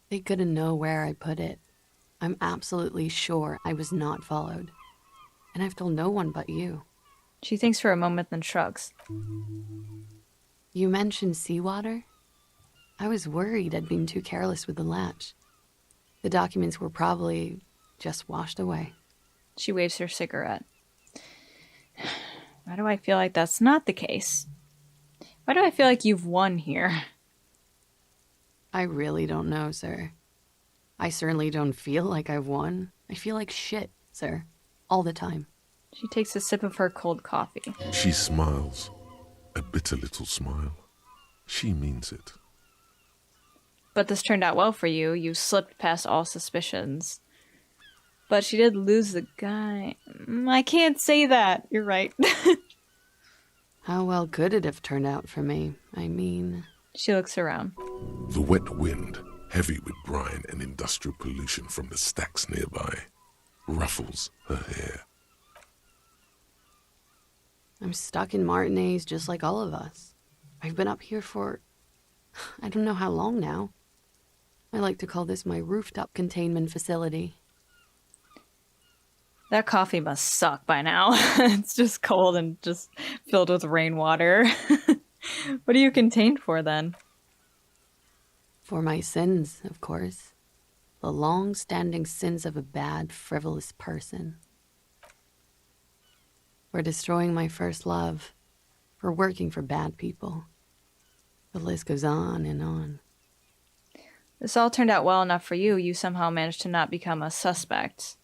They couldn't know where I put it. I'm absolutely sure I was not followed. And I've told no one but you. She thinks for a moment, then shrugs. You mentioned seawater? I was worried I'd been too careless with the latch. The documents were probably just washed away. She waves her cigarette. Why do I feel like that's not the case? Why do I feel like you've won here? I really don't know, sir. I certainly don't feel like I've won. I feel like shit, sir. All the time. She takes a sip of her cold coffee. She smiles. A bitter little smile. She means it. But this turned out well for you. You slipped past all suspicions. But she did lose the guy. I can't say that. You're right. How well could it have turned out for me? I mean... She looks around. The wet wind, heavy with brine and industrial pollution from the stacks nearby, ruffles her hair. I'm stuck in Martinez just like all of us. I've been up here for... I don't know how long now. I like to call this my rooftop containment facility. That coffee must suck by now. It's just cold and just filled with rainwater. What are you contained for then? For my sins, of course. The long-standing sins of a bad, frivolous person. For destroying my first love. For working for bad people. The list goes on and on. This all turned out well enough for you. You somehow managed to not become a suspect.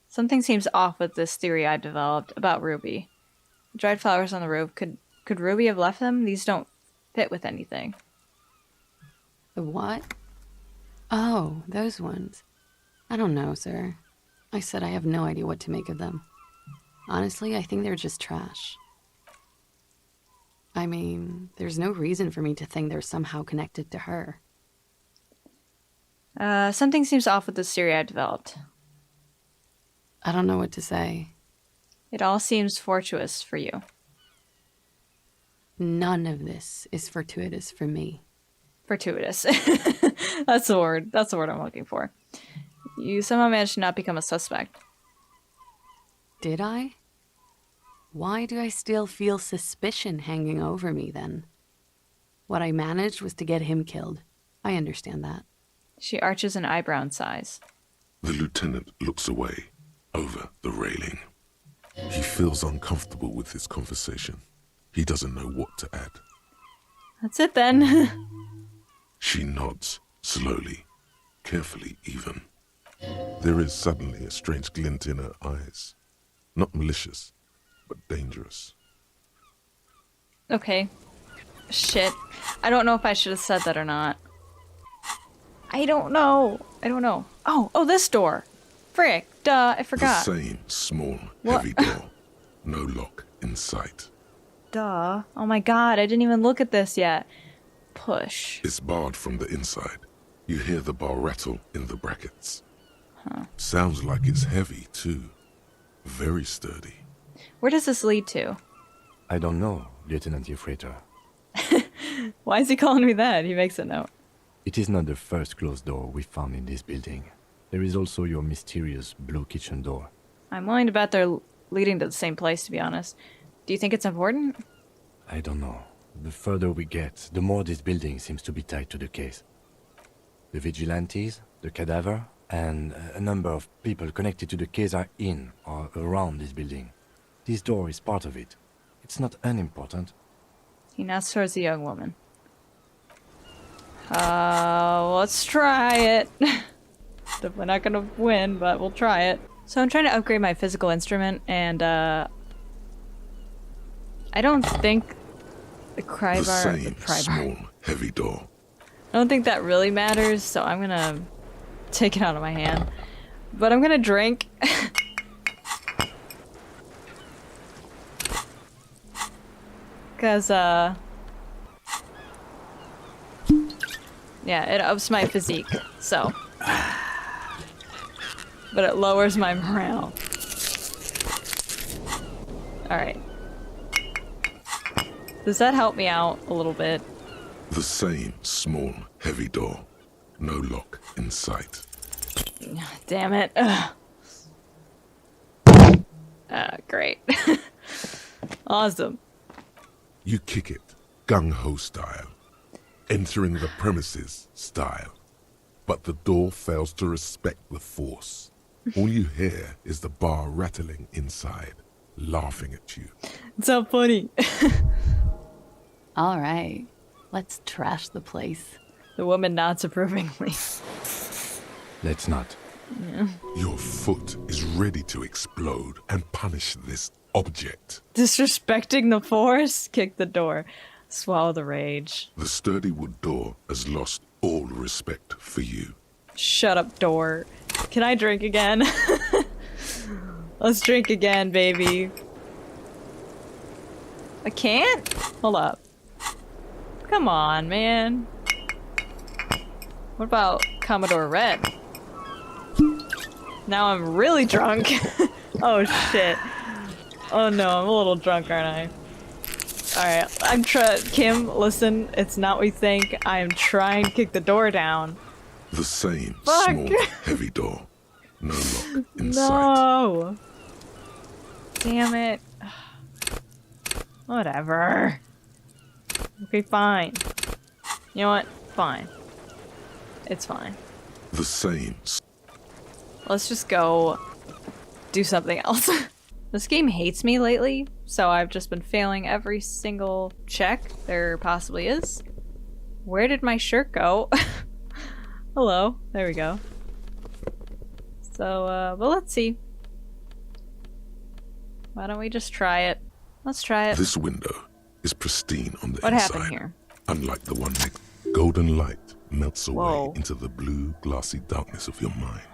Something seems off with this theory I've developed about Ruby. Dried flowers on the roof. Could Ruby have left them? These don't fit with anything. The what? Oh, those ones. I don't know, sir. I said I have no idea what to make of them. Honestly, I think they're just trash. I mean, there's no reason for me to think they're somehow connected to her. Something seems off with this theory I developed. I don't know what to say. It all seems fortuitous for you. None of this is fortuitous for me. Fortuitous. That's the word. That's the word I'm looking for. You somehow managed to not become a suspect. Did I? Why do I still feel suspicion hanging over me then? What I managed was to get him killed. I understand that. She arches an eyebrow in size. The lieutenant looks away, over the railing. He feels uncomfortable with this conversation. He doesn't know what to add. That's it then. She nods, slowly, carefully even. There is suddenly a strange glint in her eyes. Not malicious, but dangerous. Okay. Shit. I don't know if I should have said that or not. I don't know. Oh, this door. Frick. Duh, I forgot. The same small, heavy door. No lock in sight. Duh. Oh my god, I didn't even look at this yet. Push. It's barred from the inside. You hear the bar rattle in the brackets. Huh. Sounds like it's heavy, too. Very sturdy. Where does this lead to? I don't know, Lieutenant Freighter. Why is he calling me that? He makes a note. It is not the first closed door we found in this building. There is also your mysterious blue kitchen door. I'm willing to bet they're leading to the same place, to be honest. Do you think it's important? I don't know. The further we get, the more this building seems to be tied to the case. The vigilantes, the cadaver, and a number of people connected to the case are in or around this building. This door is part of it. It's not unimportant. He nods towards the young woman. Let's try it. Definitely not gonna win, but we'll try it. So I'm trying to upgrade my physical instrument, and I don't think the small, heavy door. I don't think that really matters, so I'm gonna take it out of my hand. But I'm gonna drink. Cause yeah, it ups my physique, so. But it lowers my morale. Alright. Does that help me out a little bit? The same small, heavy door. No lock in sight. Damn it. Great. Awesome. You kick it, gung-ho style. Entering the premises style. But the door fails to respect the force. All you hear is the bar rattling inside, laughing at you. It's so funny. All right, let's trash the place. The woman nods approvingly. Let's not. Yeah. Your foot is ready to explode and punish this object. Disrespecting the force? Kick the door. Swallow the rage. The sturdy wood door has lost all respect for you. Shut up, door. Can I drink again? Let's drink again, baby. I can't? Hold up. Come on, man. What about Commodore Red? Now I'm really drunk. Oh, shit. Oh no, I'm a little drunk, aren't I? Alright, Kim, listen, it's not what you think. I am trying to kick the door down. The same Fuck. small, heavy door. No lock in sight. No! Damn it. Whatever. Okay, fine. You know what? Fine. It's fine. The same. Let's just go do something else. This game hates me lately, so I've just been failing every single check there possibly is. Where did my shirt go? Hello. There we go. So, but let's see. Why don't we just try it? Let's try it. This window is pristine on the What inside. happened here? Unlike the one next, golden light melts away Whoa. into the blue, glassy darkness of your mind.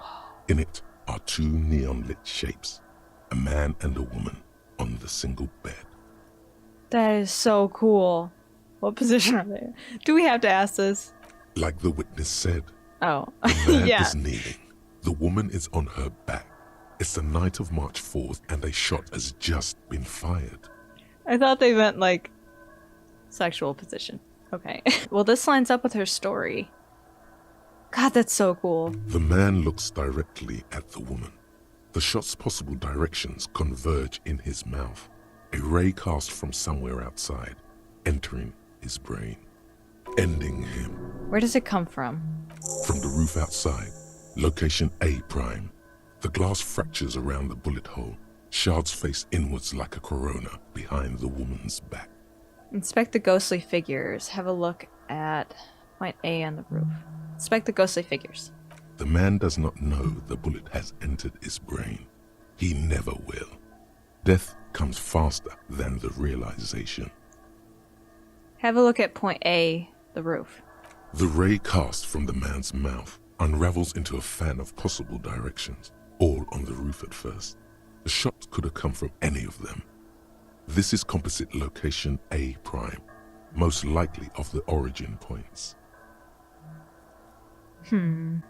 In it are two neon-lit shapes, a man and a woman on the single bed. That is so cool. What position are they? Do we have to ask this? Like the witness said, Oh, the man yeah. is kneeling. The woman is on her back. It's the night of March 4th and a shot has just been fired. I thought they meant like sexual position. Okay. Well, this lines up with her story. God, that's so cool. The man looks directly at the woman. The shot's possible directions converge in his mouth. A ray cast from somewhere outside, entering his brain, ending him. Where does it come from? From the roof outside, location A prime. The glass fractures around the bullet hole. Shards face inwards like a corona behind the woman's back. Inspect the ghostly figures. Have a look at point A on the roof. Inspect the ghostly figures. The man does not know the bullet has entered his brain. He never will. Death comes faster than the realization. Have a look at point A, the roof. The ray cast from the man's mouth unravels into a fan of possible directions, all on the roof at first. The shot could have come from any of them. This is composite location A prime, most likely of the origin points.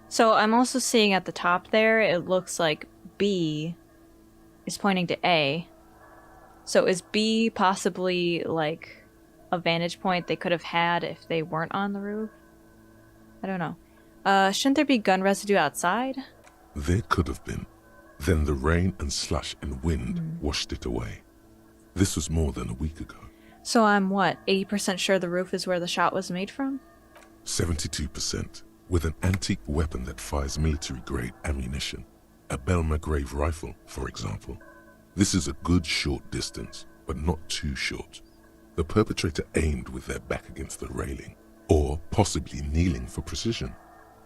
So I'm also seeing at the top there, it looks like B is pointing to A. So is B possibly like a vantage point they could have had if they weren't on the roof? I don't know. Shouldn't there be gun residue outside? There could have been. Then the rain and slush and wind washed it away. This was more than a week ago. So I'm what, 80% sure the roof is where the shot was made from? 72%. With an antique weapon that fires military-grade ammunition. A Belmagrave rifle, for example. This is a good short distance, but not too short. The perpetrator aimed with their back against the railing, or possibly kneeling for precision.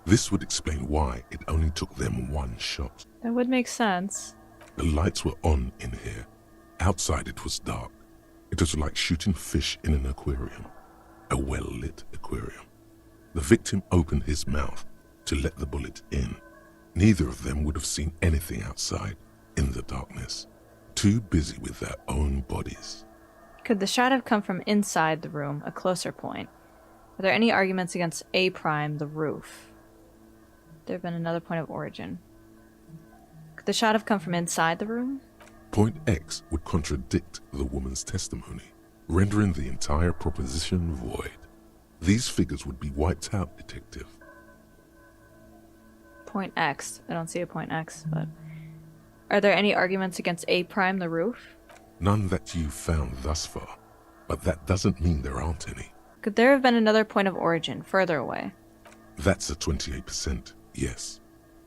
This would explain why it only took them one shot. That would make sense. The lights were on in here. Outside it was dark. It was like shooting fish in an aquarium. A well-lit aquarium. The victim opened his mouth to let the bullet in. Neither of them would have seen anything outside, in the darkness. Too busy with their own bodies. Could the shot have come from inside the room, a closer point? Are there any arguments against A prime, the roof? There have been another point of origin. Could the shot have come from inside the room? Point X would contradict the woman's testimony, rendering the entire proposition void. These figures would be wiped out, detective. Point X. I don't see a point X, but... Are there any arguments against A prime, the roof? None that you've found thus far, but that doesn't mean there aren't any. Could there have been another point of origin, further away? That's a 28%, yes.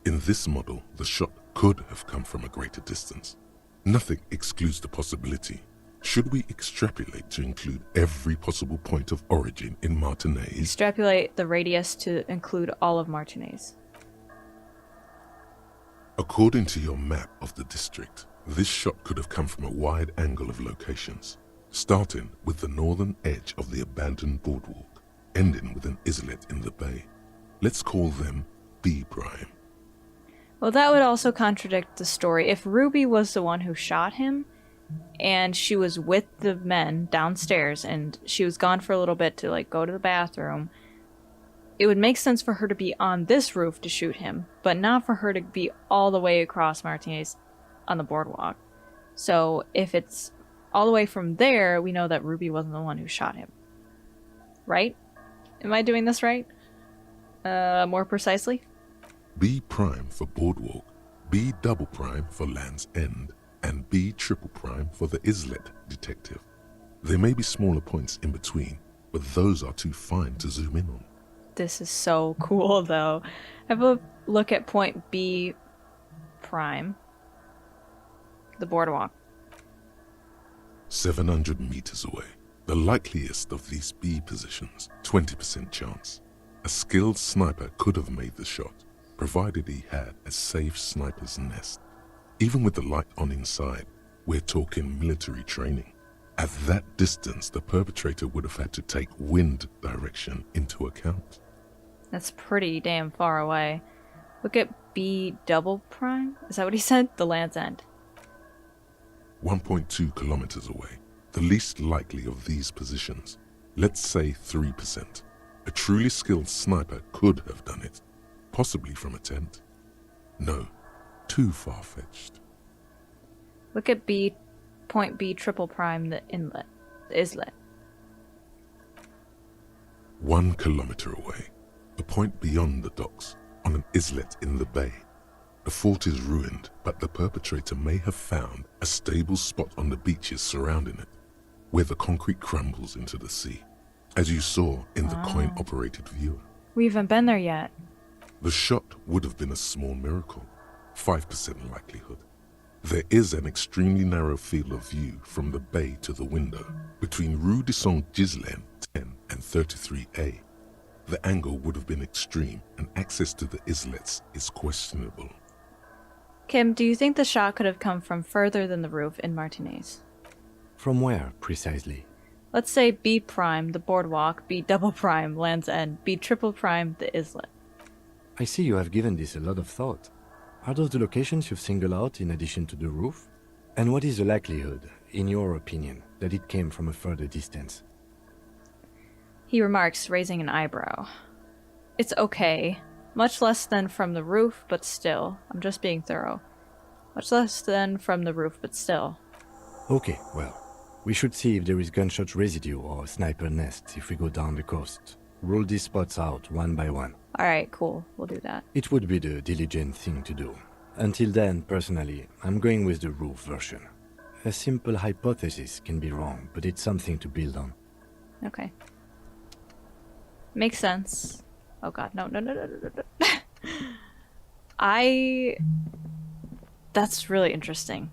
In this model, the shot could have come from a greater distance. Nothing excludes the possibility. Should we extrapolate to include every possible point of origin in Martinez? Extrapolate the radius to include all of Martinez. According to your map of the district, this shot could have come from a wide angle of locations, starting with the northern edge of the abandoned boardwalk, ending with an islet in the bay. Let's call them B prime. Well, that would also contradict the story. If Ruby was the one who shot him, and she was with the men downstairs, and she was gone for a little bit to, like, go to the bathroom, it would make sense for her to be on this roof to shoot him, but not for her to be all the way across Martinez on the boardwalk. So if it's all the way from there, we know that Ruby wasn't the one who shot him. Right? Am I doing this right? More precisely? B prime for boardwalk, B double prime for Land's End, and B triple prime for the islet detective. There may be smaller points in between, but those are too fine to zoom in on. This is so cool, though. Have a look at point B prime. The boardwalk. 700 meters away. The likeliest of these B positions, 20% chance. A skilled sniper could have made the shot, provided he had a safe sniper's nest. Even with the light on inside, we're talking military training. At that distance, the perpetrator would have had to take wind direction into account. That's pretty damn far away. Look at B double prime? Is that what he said? The Land's End. 1.2 kilometers away. The least likely of these positions. Let's say 3%. A truly skilled sniper could have done it. Possibly from a tent. No, too far-fetched. Look at B, point B triple prime, the inlet, the islet. 1 kilometer away. A point beyond the docks, on an islet in the bay. The fort is ruined, but the perpetrator may have found a stable spot on the beaches surrounding it, where the concrete crumbles into the sea, as you saw in the coin-operated viewer. We haven't been there yet. The shot would have been a small miracle, 5% likelihood. There is an extremely narrow field of view from the bay to the window, between Rue de Saint-Ghislain 10 and 33A. The angle would have been extreme, and access to the islets is questionable. Kim, do you think the shot could have come from further than the roof in Martinez? From where, precisely? Let's say B prime, the boardwalk, B double prime, Land's End, B triple prime, the islet. I see you have given this a lot of thought. Are those the locations you've singled out in addition to the roof? And what is the likelihood, in your opinion, that it came from a further distance? He remarks, raising an eyebrow. It's okay. Much less than from the roof, but still. I'm just being thorough. Much less than from the roof, but still. Okay, well, we should see if there is gunshot residue or sniper nest if we go down the coast. Rule these spots out one by one. Alright, cool. We'll do that. It would be the diligent thing to do. Until then, personally, I'm going with the roof version. A simple hypothesis can be wrong, but it's something to build on. Okay. Makes sense. Oh god, no. That's really interesting.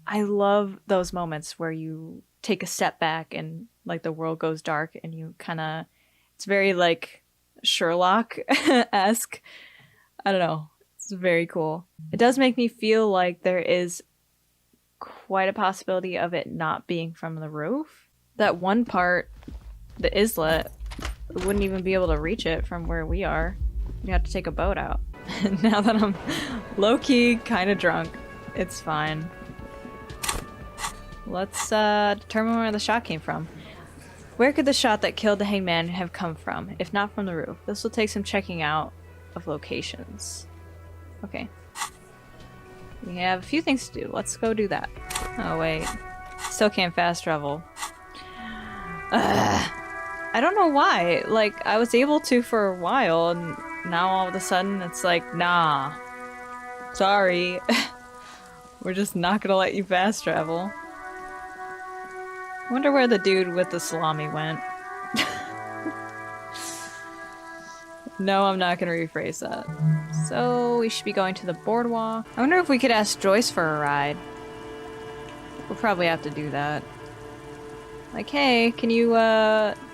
I love those moments where you take a step back and like the world goes dark and you kinda, it's very like Sherlock-esque. I don't know. It's very cool. It does make me feel like there is quite a possibility of it not being from the roof. That one part, the islet, we wouldn't even be able to reach it from where we are. You have to take a boat out. Now that I'm low-key kind of drunk, it's fine. Let's determine where the shot came from. Where could the shot that killed the hangman have come from, if not from the roof? This will take some checking out of locations. Okay. We have a few things to do. Let's go do that. Oh wait. Still can't fast travel. I don't know why. Like, I was able to for a while, and now all of a sudden it's like, nah. Sorry. We're just not gonna let you fast travel. I wonder where the dude with the salami went. No, I'm not gonna rephrase that. So, we should be going to the boardwalk. I wonder if we could ask Joyce for a ride. We'll probably have to do that. Like, hey, can you,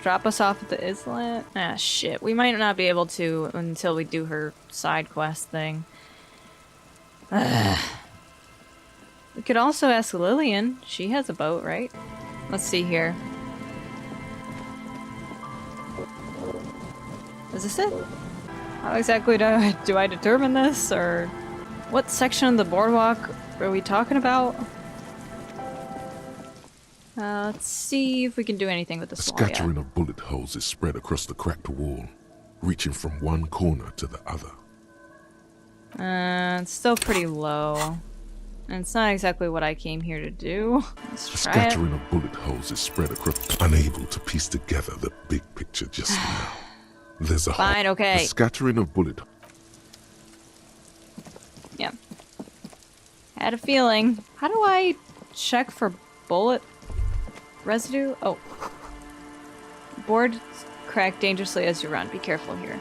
drop us off at the islet? Ah, shit. We might not be able to until we do her side quest thing. We could also ask Lillian. She has a boat, right? Let's see here. Is this it? How exactly do I determine this, or what section of the boardwalk are we talking about? Let's see if we can do anything with this A wall yet. scattering of bullet holes is spread across the cracked wall, reaching from one corner to the other. It's still pretty low. And it's not exactly what I came here to do. Let's A try it. scattering of bullet holes is spread across, unable to piece together the big picture just now. There's a Fine, okay. A scattering of bullet. Yeah. Had a feeling. How do I check for bullet residue? Oh. Board crack dangerously as you run. Be careful here.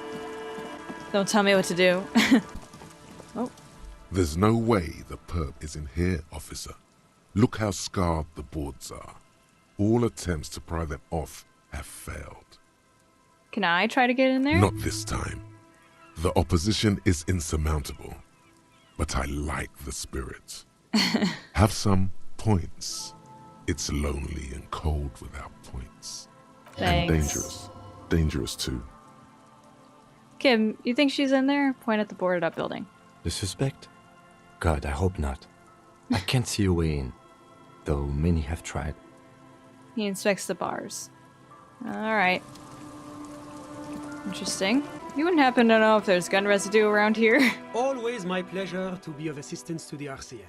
Don't tell me what to do. Oh. There's no way the perp is in here, officer. Look how scarred the boards are. All attempts to pry them off have failed. Can I try to get in there? Not this time. The opposition is insurmountable. But I like the spirit. Have some points. It's lonely and cold without points. Thanks. And dangerous. Dangerous too. Kim, you think she's in there? Point at the boarded up building. The suspect? God, I hope not. I can't see a way in, though many have tried. He inspects the bars. Alright. Interesting. You wouldn't happen to know if there's gun residue around here? Always my pleasure to be of assistance to the RCM.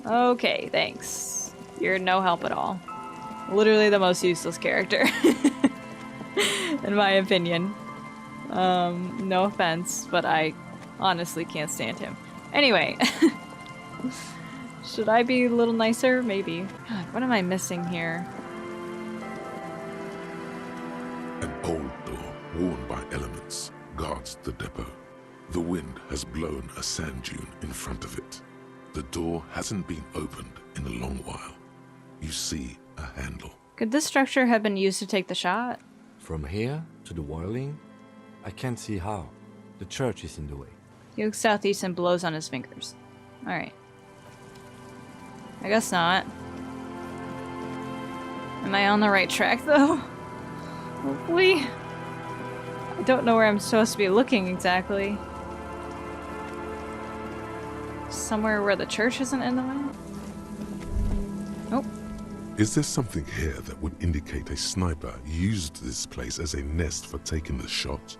Okay, thanks. You're no help at all. Literally the most useless character. In my opinion. No offense, but I honestly can't stand him. Anyway. Should I be a little nicer? Maybe. God, what am I missing here? An old door, worn by elements, guards the depot. The wind has blown a sand dune in front of it. The door hasn't been opened in a long while. You see a handle. Could this structure have been used to take the shot? From here to the whirling? I can't see how. The church is in the way. He looks southeast and blows on his fingers. Alright. I guess not. Am I on the right track, though? Hopefully. I don't know where I'm supposed to be looking exactly. Somewhere where the church isn't in the way? Nope. Is there something here that would indicate a sniper used this place as a nest for taking the shot?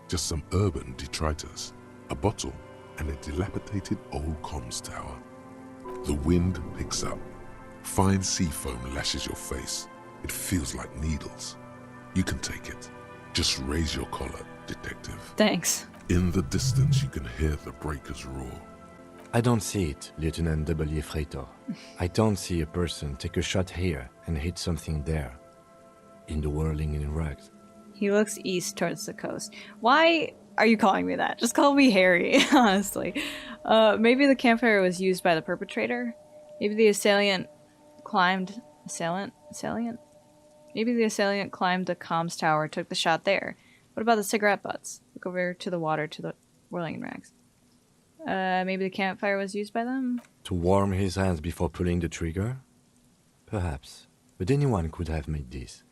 Just some urban detritus, a bottle, and a dilapidated old comms tower. The wind picks up. Fine sea foam lashes your face. It feels like needles. You can take it. Just raise your collar, detective. Thanks. In the distance, you can hear the breakers roar. I don't see it, Lieutenant W. Freitor. I don't see a person take a shot here and hit something there. In the whirling in rags. He looks east towards the coast. Why are you calling me that? Just call me Harry, honestly. Maybe the campfire was used by the perpetrator? Maybe the assailant climbed... Assailant? Maybe the assailant climbed the comms tower, took the shot there. What about the cigarette butts? Look over to the water, to the whirling in rags. Maybe the campfire was used by them? To warm his hands before pulling the trigger? Perhaps. But anyone could have made this.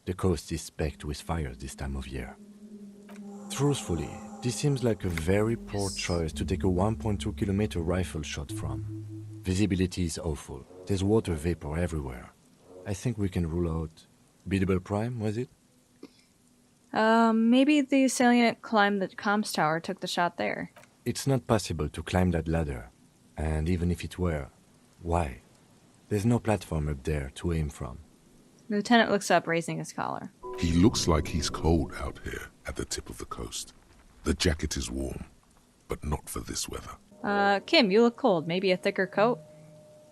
The coast is specked with fires this time of year. Truthfully, this seems like a very poor choice to take a 1.2 kilometer rifle shot from. Visibility is awful. There's water vapor everywhere. I think we can rule out... Biddable Prime, was it? Maybe the assailant climbed the comms tower, took the shot there. It's not possible to climb that ladder. And even if it were, why? There's no platform up there to aim from. The lieutenant looks up, raising his collar. He looks like he's cold out here at the tip of the coast. The jacket is warm, but not for this weather. Kim, you look cold. Maybe a thicker coat?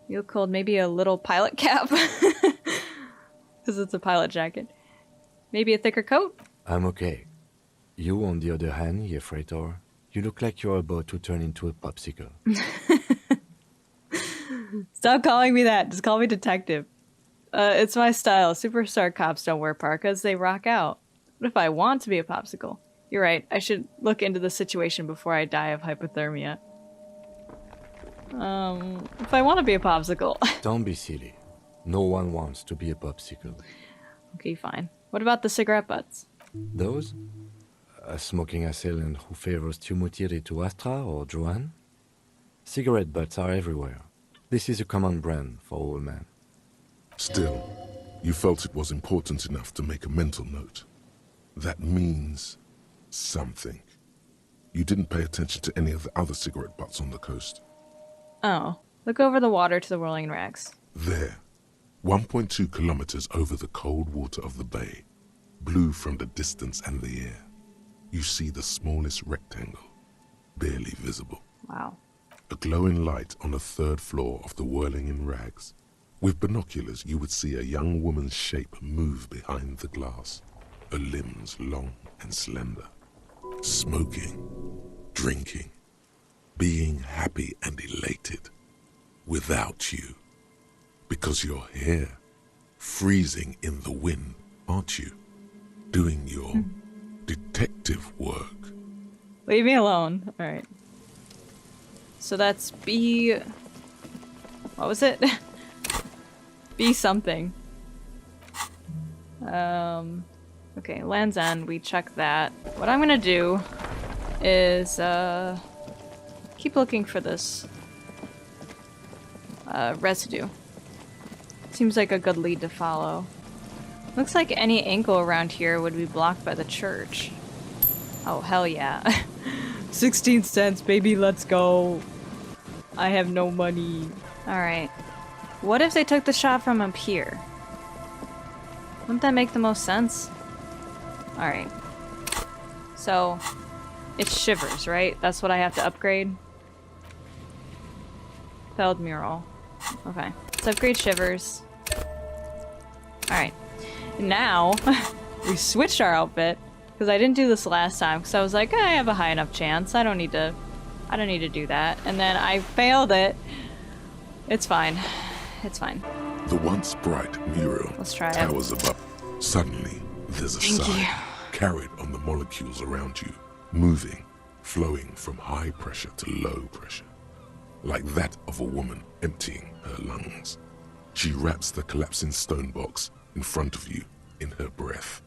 You look cold. Maybe a little pilot cap? Because it's a pilot jacket. Maybe a thicker coat? I'm okay. You, on the other hand, Freitor, you look like you're about to turn into a popsicle. Stop calling me that. Just call me detective. It's my style. Superstar cops don't wear parkas. They rock out. What if I want to be a popsicle? You're right. I should look into the situation before I die of hypothermia. If I want to be a popsicle. Don't be silly. No one wants to be a popsicle. Okay, fine. What about the cigarette butts? Those? A smoking assailant who favors Tumutiri to Astra or Joanne? Cigarette butts are everywhere. This is a common brand for all men. Still, you felt it was important enough to make a mental note. That means something. You didn't pay attention to any of the other cigarette butts on the coast. Oh, look over the water to the whirling rags. There, 1.2 kilometers over the cold water of the bay, blue from the distance and the air, you see the smallest rectangle, barely visible. Wow. A glowing light on the third floor of the whirling in rags. With binoculars, you would see a young woman's shape move behind the glass, her limbs long and slender, smoking, drinking, being happy and elated, without you, because you're here, freezing in the wind, aren't you? Doing your detective work. Leave me alone. All right. So that's B... What was it? B something. Okay, Land's End, we check that. What I'm gonna do is, keep looking for this, residue. Seems like a good lead to follow. Looks like any angle around here would be blocked by the church. Oh, hell yeah. 16 cents, baby, let's go. I have no money. Alright. What if they took the shot from up here? Wouldn't that make the most sense? Alright. So, it's shivers, right? That's what I have to upgrade? Failed mural. Okay. Let's upgrade shivers. Alright. Now, we switched our outfit. Because I didn't do this last time. Because I was like, I have a high enough chance. I don't need to do that. And then I failed it. It's fine. It's fine. The once bright mural Let's try it. towers above. Suddenly, there's a Thank sigh you. carried on the molecules around you, moving, flowing from high pressure to low pressure, like that of a woman emptying her lungs. She wraps the collapsing stone box in front of you in her breath,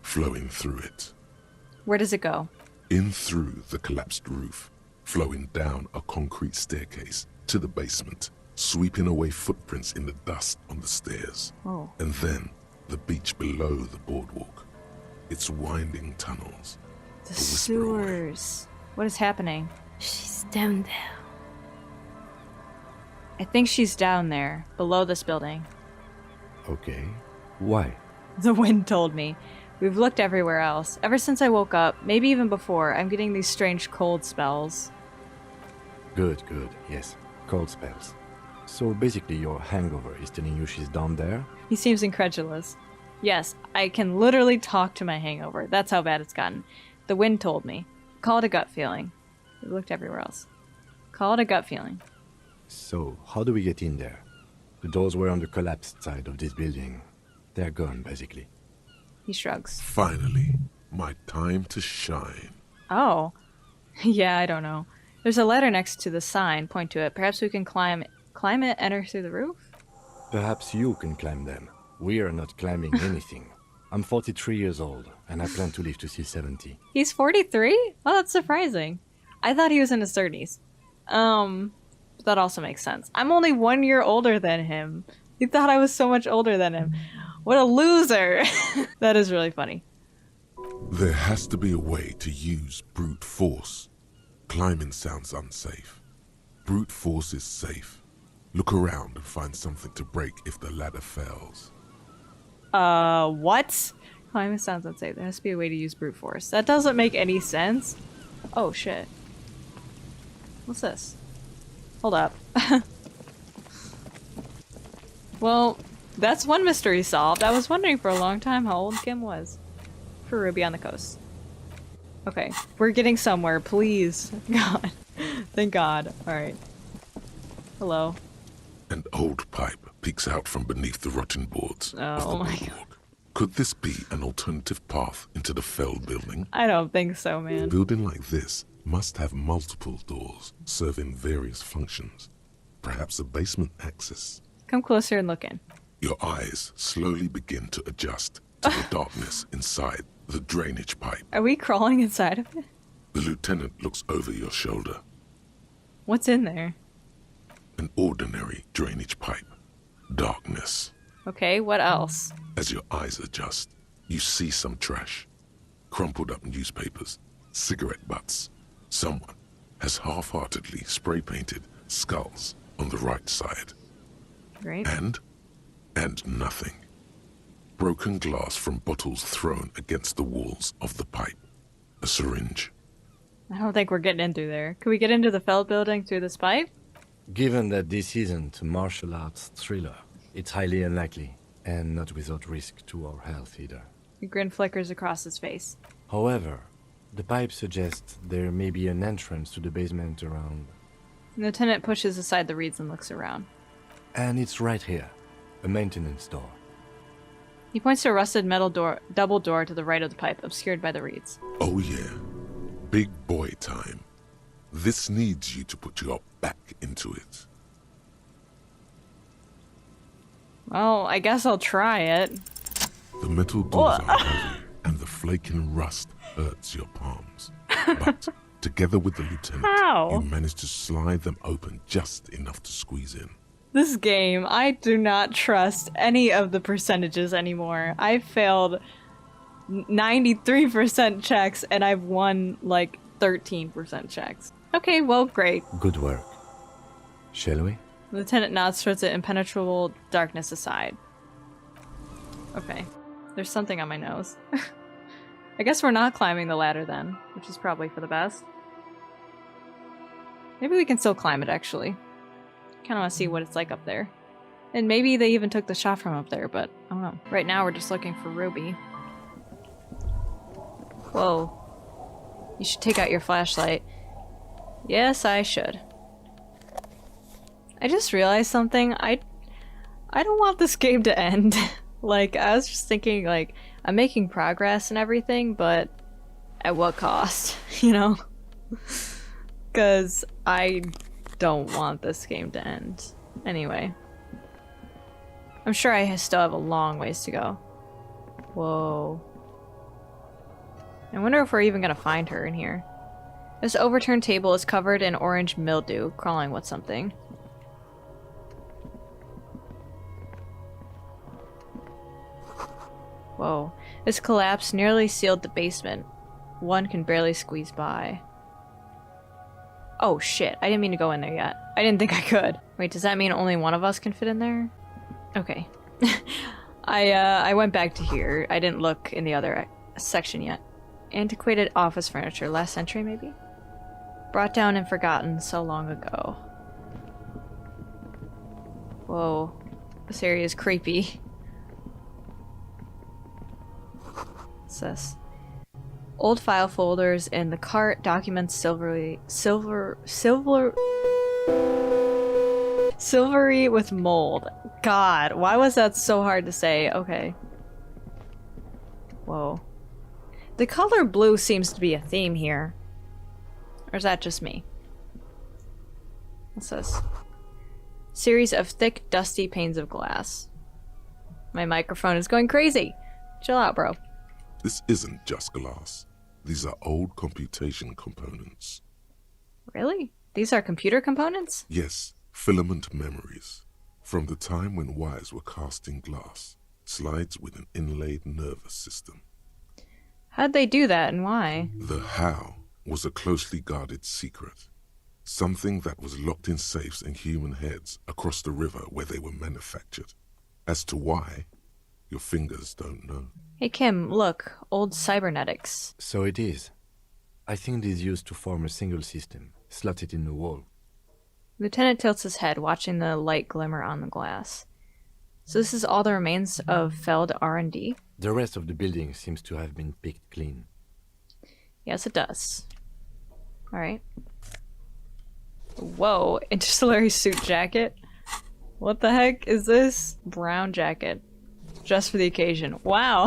flowing through it. Where does it go? In through the collapsed roof, flowing down a concrete staircase to the basement, sweeping away footprints in the dust on the stairs. Oh. And then the beach below the boardwalk, its winding tunnels. The sewers. What is happening? She's down there. I think she's down there, below this building. Okay. Why? The wind told me. We've looked everywhere else. Ever since I woke up, maybe even before, I'm getting these strange cold spells. Good, good. Yes. Cold spells. So basically your hangover is telling you she's down there? He seems incredulous. Yes, I can literally talk to my hangover. That's how bad it's gotten. The wind told me. Call it a gut feeling. We looked everywhere else. Call it a gut feeling. So, how do we get in there? The doors were on the collapsed side of this building. They're gone, basically. He shrugs. Finally, my time to shine. Oh. Yeah, I don't know. There's a ladder next to the sign. Point to it. Perhaps we can climb it, enter through the roof? Perhaps you can climb them. We are not climbing anything. I'm 43 years old, and I plan to live to see 70. He's 43? Oh, that's surprising. I thought he was in his 30s. That also makes sense. I'm only 1 year older than him. He thought I was so much older than him. What a loser! That is really funny. There has to be a way to use brute force. Climbing sounds unsafe. Brute force is safe. Look around and find something to break if the ladder fails. What? Climbing sounds unsafe. There has to be a way to use brute force. That doesn't make any sense. Oh, shit. What's this? Hold up. Well, that's one mystery solved. I was wondering for a long time how old Kim was. For Ruby on the Coast. Okay, we're getting somewhere, please. God. Thank God. Alright. Hello. An old pipe peeks out from beneath the rotten boards of the Oh my boardwalk. Could this be an alternative path into the felled building? I don't think so, man. A building like this must have multiple doors serving various functions. Perhaps a basement access. Come closer and look in. Your eyes slowly begin to adjust to the darkness inside the drainage pipe. Are we crawling inside of it? The lieutenant looks over your shoulder. What's in there? An ordinary drainage pipe. Darkness. Okay, what else? As your eyes adjust, you see some trash. Crumpled up newspapers, cigarette butts. Someone has half-heartedly spray-painted skulls on the right side. Great. And nothing. Broken glass from bottles thrown against the walls of the pipe. A syringe. I don't think we're getting in through there. Can we get into the Feld building through this pipe? Given that this isn't a martial arts thriller, it's highly unlikely, and not without risk to our health either. A grin flickers across his face. However, the pipe suggests there may be an entrance to the basement around. The lieutenant pushes aside the reeds and looks around. And it's right here, a maintenance door. He points to a rusted metal door, double door to the right of the pipe, obscured by the reeds. Oh yeah, big boy time. This needs you to put your back into it. Well, I guess I'll try it. The metal doors are heavy, and the flaking rust hurts your palms. But together with the lieutenant, you manage to slide them open just enough to squeeze in. This game, I do not trust any of the percentages anymore. I failed 93% checks, and I've won like 13% checks. Okay, well, great. Good work. Shall we? The lieutenant nods towards the impenetrable darkness aside. Okay. There's something on my nose. I guess we're not climbing the ladder then, which is probably for the best. Maybe we can still climb it, actually. Kinda wanna see what it's like up there. And maybe they even took the shot from up there, but I don't know. Right now we're just looking for Ruby. Whoa. You should take out your flashlight. Yes, I should. I just realized something. I don't want this game to end. Like, I was just thinking, like, I'm making progress and everything, but at what cost, you know? Because I don't want this game to end. Anyway. I'm sure I still have a long ways to go. Whoa. I wonder if we're even gonna find her in here. This overturned table is covered in orange mildew, crawling with something. Whoa. This collapse nearly sealed the basement. One can barely squeeze by. Oh shit, I didn't mean to go in there yet. I didn't think I could. Wait, does that mean only one of us can fit in there? Okay. I went back to here. I didn't look in the other section yet. Antiquated office furniture, last century maybe? Brought down and forgotten so long ago. Whoa. This area is creepy. What's this? Old file folders in the cart, documents silvery with mold. God, why was that so hard to say? Okay. Whoa. The color blue seems to be a theme here. Or is that just me? What's this? Series of thick, dusty panes of glass. My microphone is going crazy. Chill out, bro. This isn't just glass. These are old computation components. Really? These are computer components? Yes, filament memories. From the time when wires were cast in glass. Slides with an inlaid nervous system. How'd they do that and why? The how was a closely guarded secret. Something that was locked in safes in human heads across the river where they were manufactured. As to why, your fingers don't know. Hey Kim, look. Old cybernetics. So it is. I think it is used to form a single system, slotted in the wall. Lieutenant tilts his head, watching the light glimmer on the glass. So this is all the remains of Feld R&D? The rest of the building seems to have been picked clean. Yes, it does. Alright. Whoa, interstellary suit jacket? What the heck is this? Brown jacket. Just for the occasion. Wow!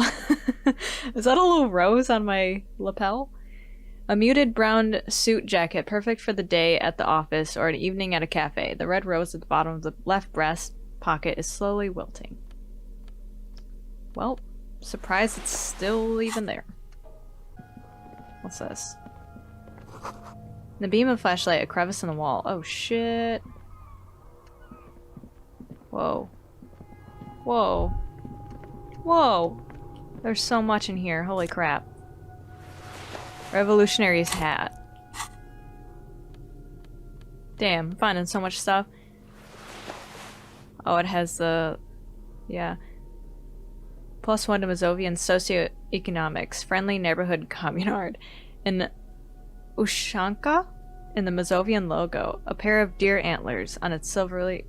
Is that a little rose on my lapel? A muted brown suit jacket, perfect for the day at the office or an evening at a cafe. The red rose at the bottom of the left breast pocket is slowly wilting. Well, surprised it's still even there. What's this? In the beam of flashlight, a crevice in the wall. Oh shit. Whoa. Whoa. Whoa! There's so much in here, holy crap. Revolutionary's hat. Damn, I'm finding so much stuff. Oh, it has the... yeah. +1 to Mazovian socioeconomics. Friendly neighborhood communard. In Ushanka? In the Mazovian logo. A pair of deer antlers on its silvery...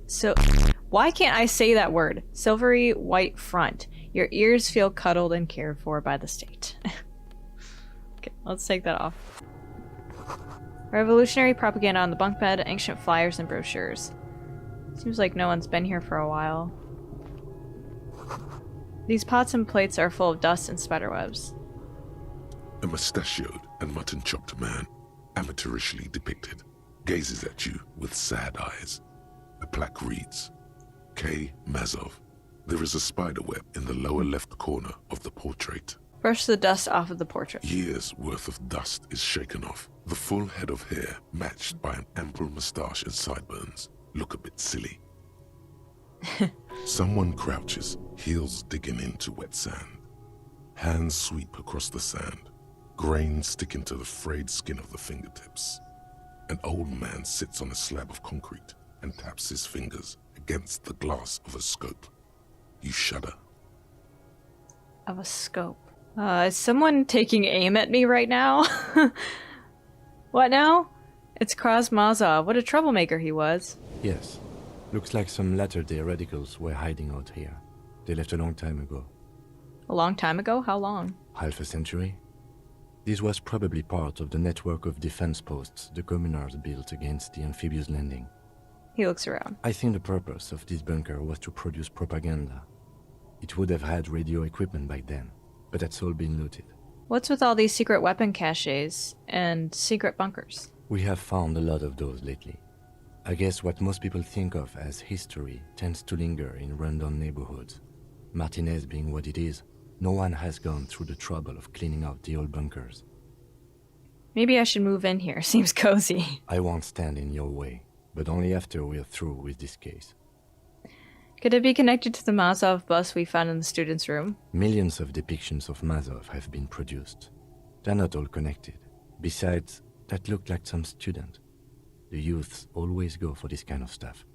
Why can't I say that word? Silvery white front. Your ears feel cuddled and cared for by the state. Okay, let's take that off. Revolutionary propaganda on the bunk bed, ancient flyers and brochures. Seems like no one's been here for a while. These pots and plates are full of dust and spiderwebs. A mustachioed and mutton-chopped man, amateurishly depicted, gazes at you with sad eyes. A plaque reads, K. Mazov. There is a spiderweb in the lower left corner of the portrait. Brush the dust off of the portrait. Years' worth of dust is shaken off. The full head of hair, matched by an ample moustache and sideburns, look a bit silly. Someone crouches, heels digging into wet sand. Hands sweep across the sand. Grains sticking to the frayed skin of the fingertips. An old man sits on a slab of concrete and taps his fingers against the glass of a scope. You shudder. Of a scope. Is someone taking aim at me right now? What now? It's Krasmazov. What a troublemaker he was. Yes. Looks like some latter-day radicals were hiding out here. They left a long time ago. A long time ago? How long? Half a century. This was probably part of the network of defense posts the communards built against the amphibious landing. He looks around. I think the purpose of this bunker was to produce propaganda. It would have had radio equipment back then, but that's all been looted. What's with all these secret weapon caches and secret bunkers? We have found a lot of those lately. I guess what most people think of as history tends to linger in rundown neighborhoods. Martinez being what it is, no one has gone through the trouble of cleaning out the old bunkers. Maybe I should move in here. Seems cozy. I won't stand in your way, but only after we're through with this case. Could it be connected to the Mazov bus we found in the student's room? Millions of depictions of Mazov have been produced. They're not all connected. Besides, that looked like some student. The youths always go for this kind of stuff.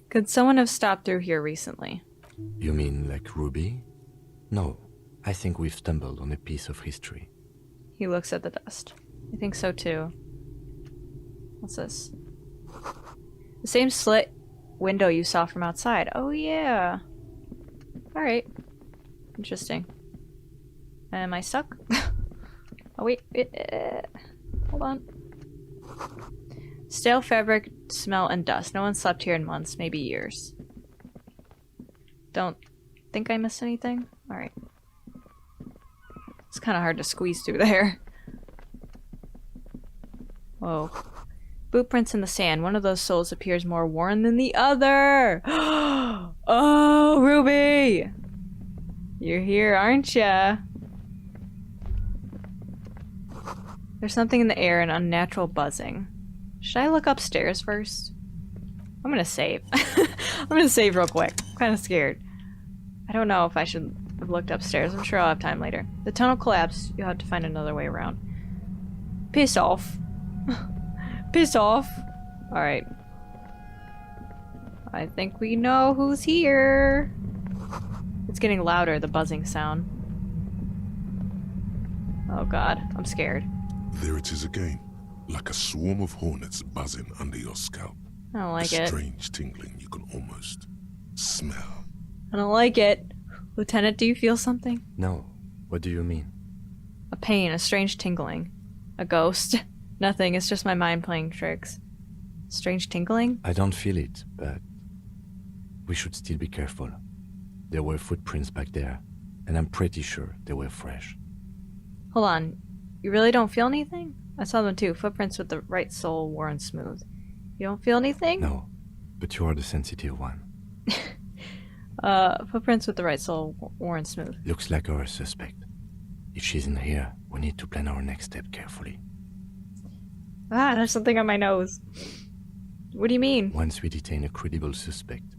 Could someone have stopped through here recently? You mean like Ruby? No, I think we've stumbled on a piece of history. He looks at the dust. I think so too. What's this? The same slit window you saw from outside. Oh yeah. Alright. Interesting. Am I stuck? Oh wait. Hold on. Stale fabric, smell, and dust. No one slept here in months, maybe years. Don't think I missed anything? Alright. It's kind of hard to squeeze through there. Whoa. Boot prints in the sand. One of those soles appears more worn than the other. Oh, Ruby! You're here, aren't ya? There's something in the air, an unnatural buzzing. Should I look upstairs first? I'm gonna save. I'm gonna save real quick. I'm kind of scared. I don't know if I should have looked upstairs. I'm sure I'll have time later. The tunnel collapsed. You'll have to find another way around. Piss off. Piss off. Alright. I think we know who's here. It's getting louder, the buzzing sound. Oh god, I'm scared. There it is again, like a swarm of hornets buzzing under your scalp. I don't like a it. Strange tingling you can almost smell. I don't like it. Lieutenant, do you feel something? No. What do you mean? A pain, a strange tingling. A ghost. Nothing, it's just my mind playing tricks. Strange tingling? I don't feel it, but we should still be careful. There were footprints back there, and I'm pretty sure they were fresh. Hold on. You really don't feel anything? I saw them too. Footprints with the right sole worn smooth. You don't feel anything? No, but you are the sensitive one. Footprints with the right sole worn smooth. Looks like our suspect. If she's in here, we need to plan our next step carefully. Ah, there's something on my nose. What do you mean? Once we detain a credible suspect,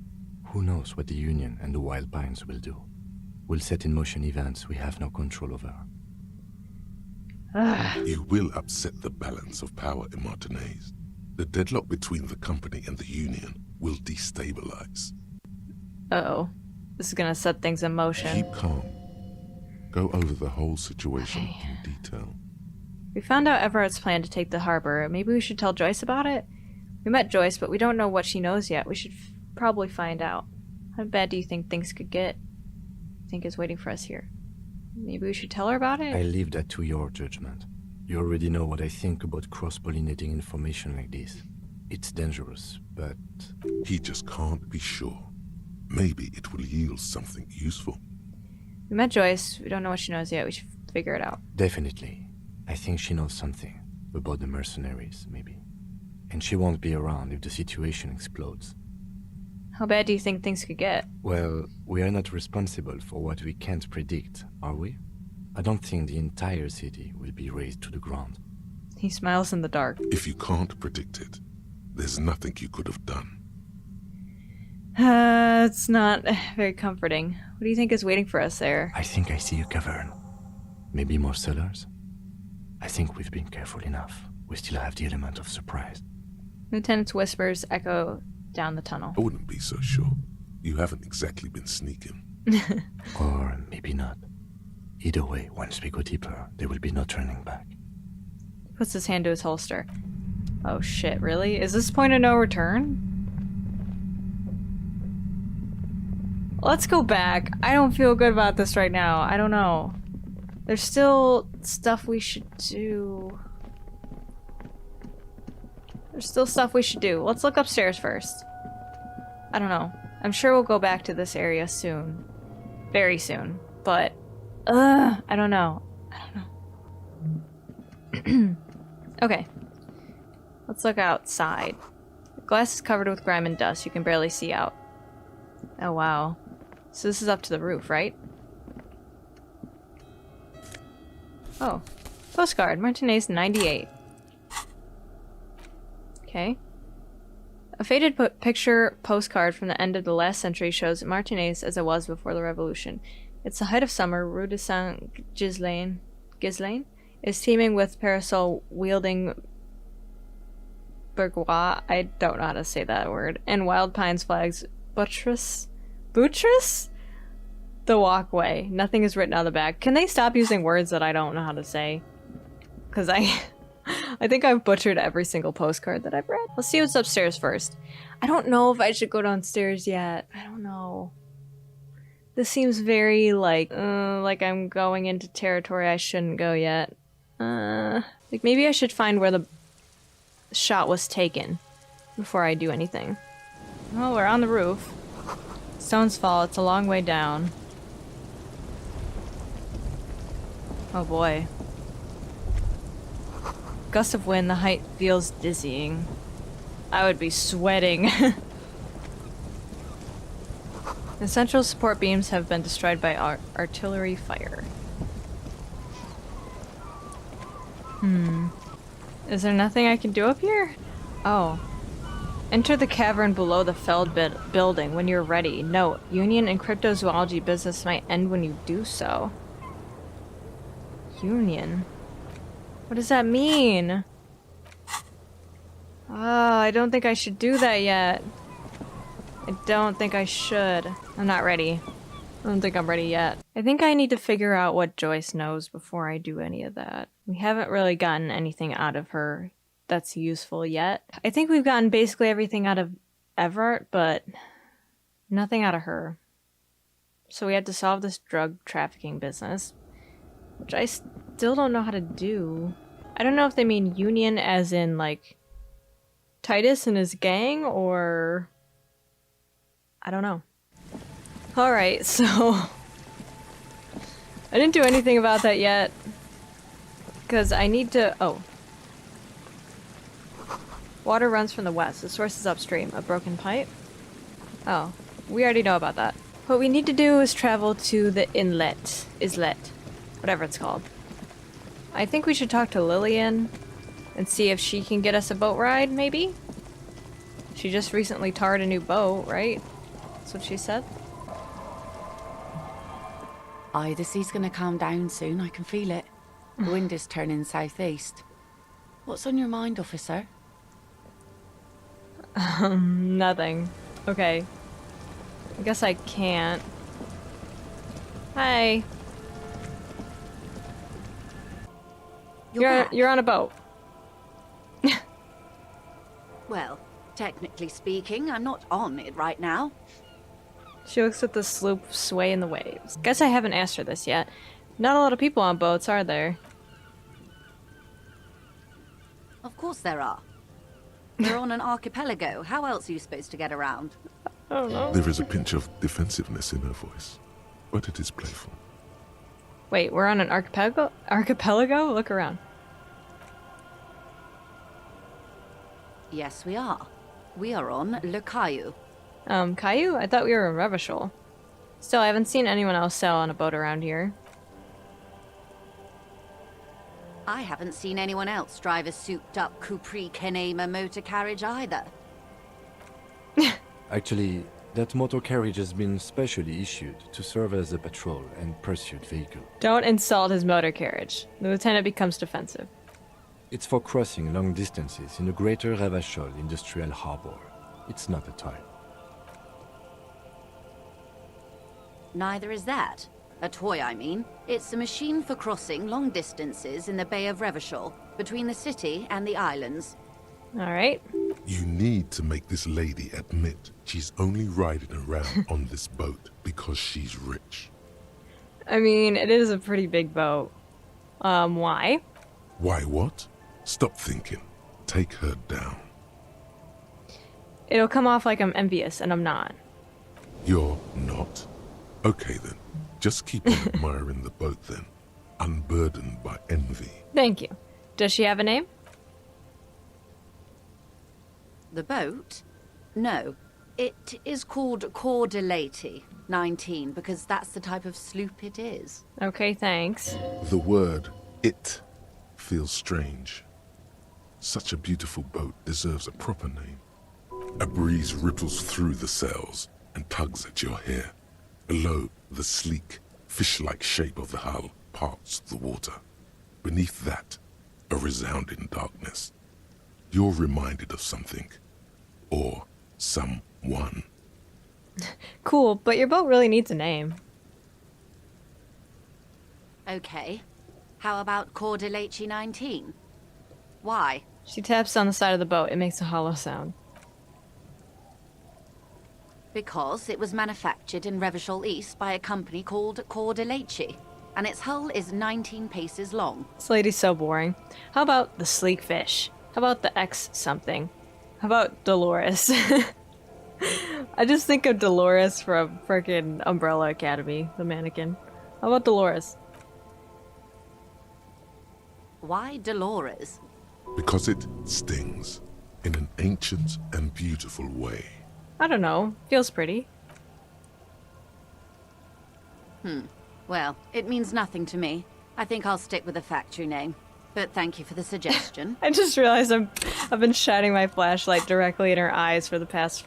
who knows what the Union and the Wild Pines will do? We'll set in motion events we have no control over. You will upset the balance of power in Martinez. The deadlock between the company and the Union will destabilize. Uh-oh. This is gonna set things in motion. Keep calm. Go over the whole situation in detail. We found out Everett's plan to take the harbor. Maybe we should tell Joyce about it? We met Joyce, but we don't know what she knows yet. We should probably find out. How bad do you think things could get? Think is waiting for us here. Maybe we should tell her about it? I leave that to your judgment. You already know what I think about cross-pollinating information like this. It's dangerous, but... He just can't be sure. Maybe it will yield something useful. We met Joyce. We don't know what she knows yet. We should figure it out. Definitely. I think she knows something. About the mercenaries, maybe. And she won't be around if the situation explodes. How bad do you think things could get? Well, we are not responsible for what we can't predict, are we? I don't think the entire city will be razed to the ground. He smiles in the dark. If you can't predict it, there's nothing you could have done. It's not very comforting. What do you think is waiting for us there? I think I see a cavern. Maybe more cellars? I think we've been careful enough. We still have the element of surprise. Lieutenant's whispers echo down the tunnel. I wouldn't be so sure. You haven't exactly been sneaking. Or maybe not. Either way, once we go deeper, there will be no turning back. He puts his hand to his holster. Oh shit, really? Is this point of no return? Let's go back. I don't feel good about this right now. I don't know. There's still stuff we should do. There's still stuff we should do. Let's look upstairs first. I don't know. I'm sure we'll go back to this area soon. Very soon. But, I don't know. I don't know. Okay. Let's look outside. The glass is covered with grime and dust. You can barely see out. Oh, wow. So this is up to the roof, right? Oh. Postcard. Martinez 98. Okay. A faded picture postcard from the end of the last century shows Martinez as it was before the revolution. It's the height of summer. Rue de Saint-Ghislain is teeming with parasol-wielding bourgeois, I don't know how to say that word, and wild pines flags buttress the walkway. Nothing is written on the back. Can they stop using words that I don't know how to say? Because I think I've butchered every single postcard that I've read. Let's see what's upstairs first. I don't know if I should go downstairs yet. I don't know. This seems very like I'm going into territory I shouldn't go yet. Like maybe I should find where the shot was taken before I do anything. Well, we're on the roof. Stones fall. It's a long way down. Oh boy. Gust of wind, the height feels dizzying. I would be sweating. The central support beams have been destroyed by artillery fire. Is there nothing I can do up here? Oh. Enter the cavern below the felled building when you're ready. Note, Union and cryptozoology business might end when you do so. Union? What does that mean? Oh, I don't think I should do that yet. I don't think I should. I'm not ready. I don't think I'm ready yet. I think I need to figure out what Joyce knows before I do any of that. We haven't really gotten anything out of her that's useful yet. I think we've gotten basically everything out of Everett, but nothing out of her. So we had to solve this drug trafficking business, which I still don't know how to do. I don't know if they mean Union as in, like, Titus and his gang, or... I don't know. Alright, so... I didn't do anything about that yet. Because I need to... Oh. Water runs from the west. The source is upstream. A broken pipe? Oh. We already know about that. What we need to do is travel to the inlet. Islet. Whatever it's called. I think we should talk to Lillian and see if she can get us a boat ride, maybe? She just recently tarred a new boat, right? That's what she said. Aye, the sea's gonna calm down soon. I can feel it. The wind is turning southeast. What's on your mind, officer? Nothing. Okay. I guess I can't. Hi. You're on a boat. Well, technically speaking, I'm not on it right now. She looks at the sloop sway in the waves. Guess I haven't asked her this yet. Not a lot of people on boats, are there? Of course there are. We're on an archipelago. How else are you supposed to get around? I don't know. There is a pinch of defensiveness in her voice, but it is playful. Wait, we're on an archipelago? Archipelago? Look around. Yes, we are. We are on Le Caillou. Caillou? I thought we were in Revachol. Still, I haven't seen anyone else sail on a boat around here. I haven't seen anyone else drive a souped-up Capri Kenema motor carriage either. Actually, that motor carriage has been specially issued to serve as a patrol and pursuit vehicle. Don't insult his motor carriage. The lieutenant becomes defensive. It's for crossing long distances in the greater Revachol industrial harbor. It's not a toy. Neither is that. A toy, I mean. It's a machine for crossing long distances in the Bay of Revachol, between the city and the islands. Alright. You need to make this lady admit she's only riding around on this boat because she's rich. I mean, it is a pretty big boat. Why? Why what? Stop thinking. Take her down. It'll come off like I'm envious, and I'm not. You're not? Okay then. Just keep on admiring the boat then, unburdened by envy. Thank you. Does she have a name? The boat? No. It is called Cordillati 19 because that's the type of sloop it is. Okay, thanks. The word "it" feels strange. Such a beautiful boat deserves a proper name. A breeze ripples through the sails and tugs at your hair. Below, the sleek, fish-like shape of the hull parts the water. Beneath that, a resounding darkness. You're reminded of something. Or someone. Cool, but your boat really needs a name. Okay. How about Cordillati 19? Why? She taps on the side of the boat. It makes a hollow sound. Because it was manufactured in Revachol East by a company called Cordillati, and its hull is 19 paces long. This lady's so boring. How about the sleek fish? How about the X something? How about Dolores? I just think of Dolores from frickin' Umbrella Academy, the mannequin. How about Dolores? Why Dolores? Because it stings in an ancient and beautiful way. I don't know. Feels pretty. Well, it means nothing to me. I think I'll stick with the factory name. But thank you for the suggestion. I just realized I've been shining my flashlight directly in her eyes for the past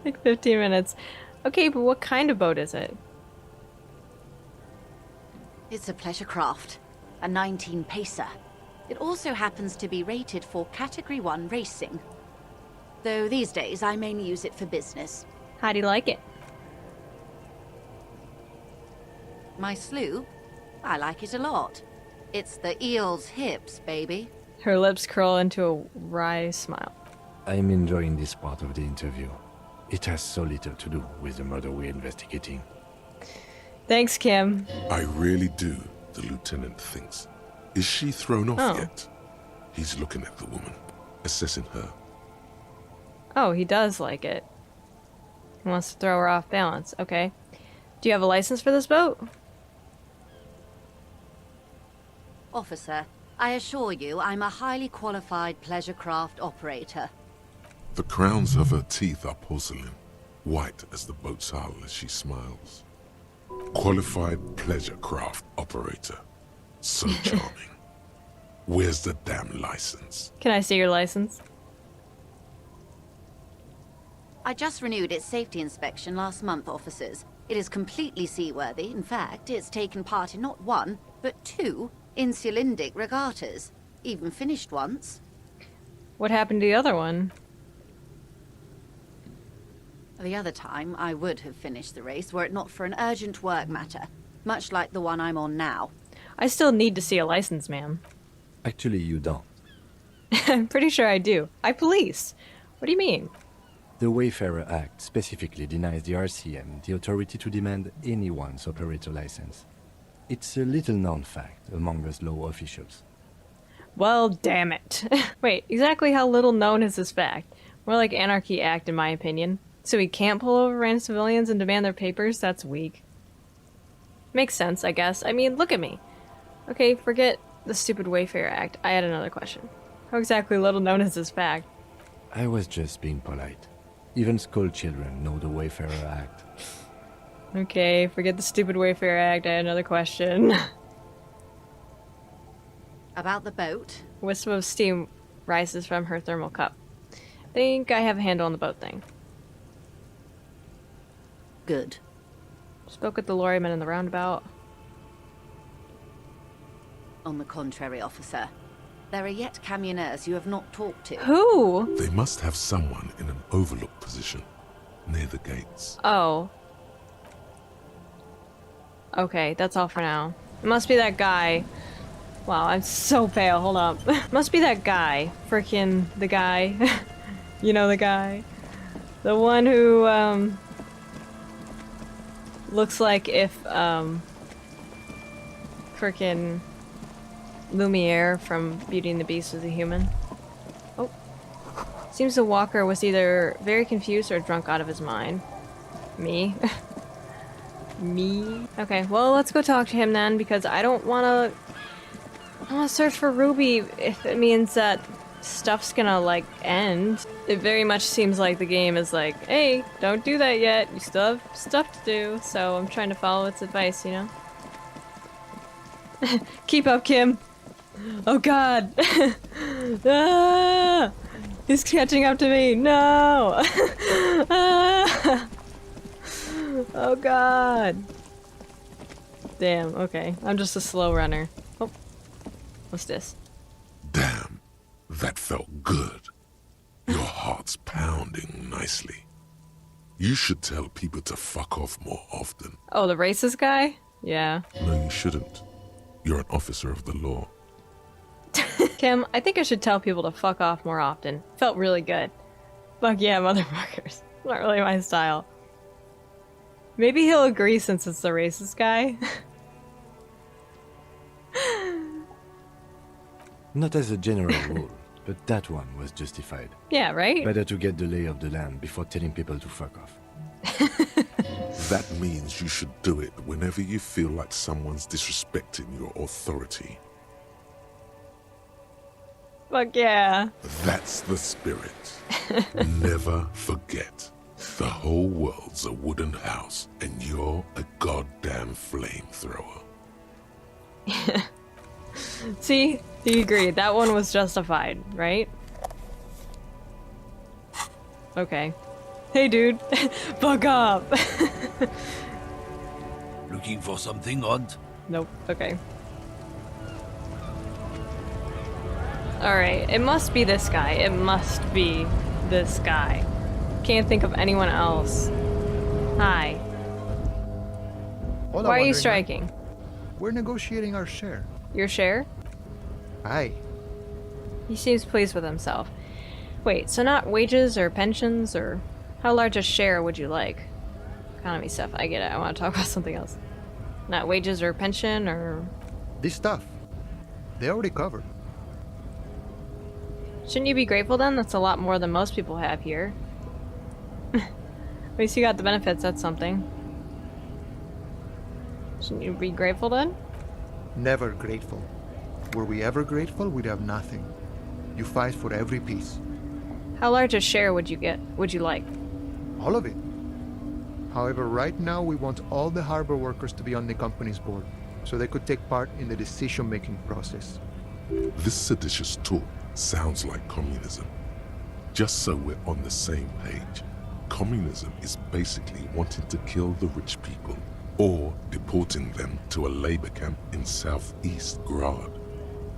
like 15 minutes. Okay, but what kind of boat is it? It's a pleasure craft. A 19 pacer. It also happens to be rated for Category 1 racing. Though these days I mainly use it for business. How do you like it? My sloop? I like it a lot. It's the eel's hips, baby. Her lips curl into a wry smile. I'm enjoying this part of the interview. It has so little to do with the murder we're investigating. Thanks, Kim. I really do, the lieutenant thinks. Is she thrown off yet? He's looking at the woman, assessing her. Oh, he does like it. He wants to throw her off balance. Okay. Do you have a license for this boat? Officer, I assure you I'm a highly qualified pleasure craft operator. The crowns of her teeth are porcelain, white as the boat's hull as she smiles. Qualified pleasure craft operator. So charming. Where's the damn license? Can I see your license? I just renewed its safety inspection last month, officers. It is completely seaworthy. In fact, it's taken part in not one, but 2 insulindic regattas. Even finished once. What happened to the other one? The other time, I would have finished the race were it not for an urgent work matter, much like the one I'm on now. I still need to see a license, ma'am. Actually, you don't. I'm pretty sure I do. I police. What do you mean? The Wayfarer Act specifically denies the RCM the authority to demand anyone's operator license. It's a little-known fact among us law officials. Well, damn it. Wait, exactly how little known is this fact? More like Anarchy Act, in my opinion. So we can't pull over random civilians and demand their papers? That's weak. Makes sense, I guess. I mean, look at me. Okay, forget the stupid Wayfarer Act. I had another question. How exactly little known is this fact? I was just being polite. Even school children know the Wayfarer Act. Okay, forget the stupid Wayfarer Act. I had another question. About the boat? A wisp of steam rises from her thermal cup. I think I have a handle on the boat thing. Good. Spoke with the lorryman in the roundabout. On the contrary, officer. There are yet camionneurs you have not talked to. Who? They must have someone in an overlook position, near the gates. Oh. Okay, that's all for now. It must be that guy. Wow, I'm so pale. Hold up. Must be that guy. Frickin' the guy. You know the guy. The one who, looks like if, frickin' Lumiere from Beauty and the Beast was a human. Oh. Seems the walker was either very confused or drunk out of his mind. Me. Me? Okay, well, let's go talk to him then, because I don't want to search for Ruby if it means that stuff's gonna, like, end. It very much seems like the game is like, hey, don't do that yet, you still have stuff to do, so I'm trying to follow its advice, you know? Keep up, Kim! Oh god! Ah! He's catching up to me! No! Ah! Oh god! Damn, okay. I'm just a slow runner. Oh. What's this? Damn, that felt good. Your heart's pounding nicely. You should tell people to fuck off more often. Oh, the racist guy? Yeah. No, you shouldn't. You're an officer of the law. Kim, I think I should tell people to fuck off more often. Felt really good. Fuck yeah, motherfuckers. Not really my style. Maybe he'll agree since it's the racist guy. Not as a general rule, but that one was justified. Yeah, right? Better to get the lay of the land before telling people to fuck off. That means you should do it whenever you feel like someone's disrespecting your authority. Fuck yeah. That's the spirit. Never forget. The whole world's a wooden house, and you're a goddamn flamethrower. See? He agreed. That one was justified, right? Okay. Hey, dude. Fuck up. Looking for something odd? Nope. Okay. Alright. It must be this guy. It must be this guy. Can't think of anyone else. Hi. Hola, Why are you Wandering striking? Man. We're negotiating our share. Your share? Aye. He seems pleased with himself. Wait, so not wages or pensions or... How large a share would you like? Economy stuff, I get it. I want to talk about something else. Not wages or pension or... This stuff. They already covered. Shouldn't you be grateful then? That's a lot more than most people have here. At least you got the benefits, that's something. Shouldn't you be grateful then? Never grateful. Were we ever grateful, we'd have nothing. You fight for every piece. How large a share would you like? All of it. However, right now we want all the harbor workers to be on the company's board, so they could take part in the decision-making process. This seditious talk sounds like communism. Just so we're on the same page, communism is basically wanting to kill the rich people, or deporting them to a labor camp in Southeast Grad.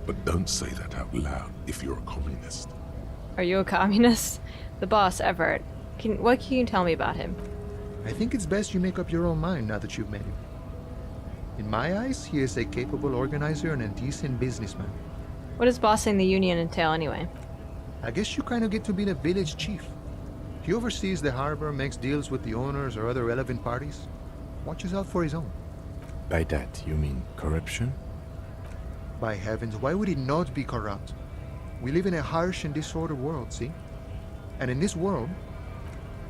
But don't say that out loud if you're a communist. Are you a communist? The boss, Everett. What can you tell me about him? I think it's best you make up your own mind now that you've met him. In my eyes, he is a capable organizer and a decent businessman. What does bossing the union entail anyway? I guess you kind of get to be the village chief. He oversees the harbor, makes deals with the owners or other relevant parties, watches out for his own. By that, you mean corruption? By heavens, why would he not be corrupt? We live in a harsh and disordered world, see? And in this world,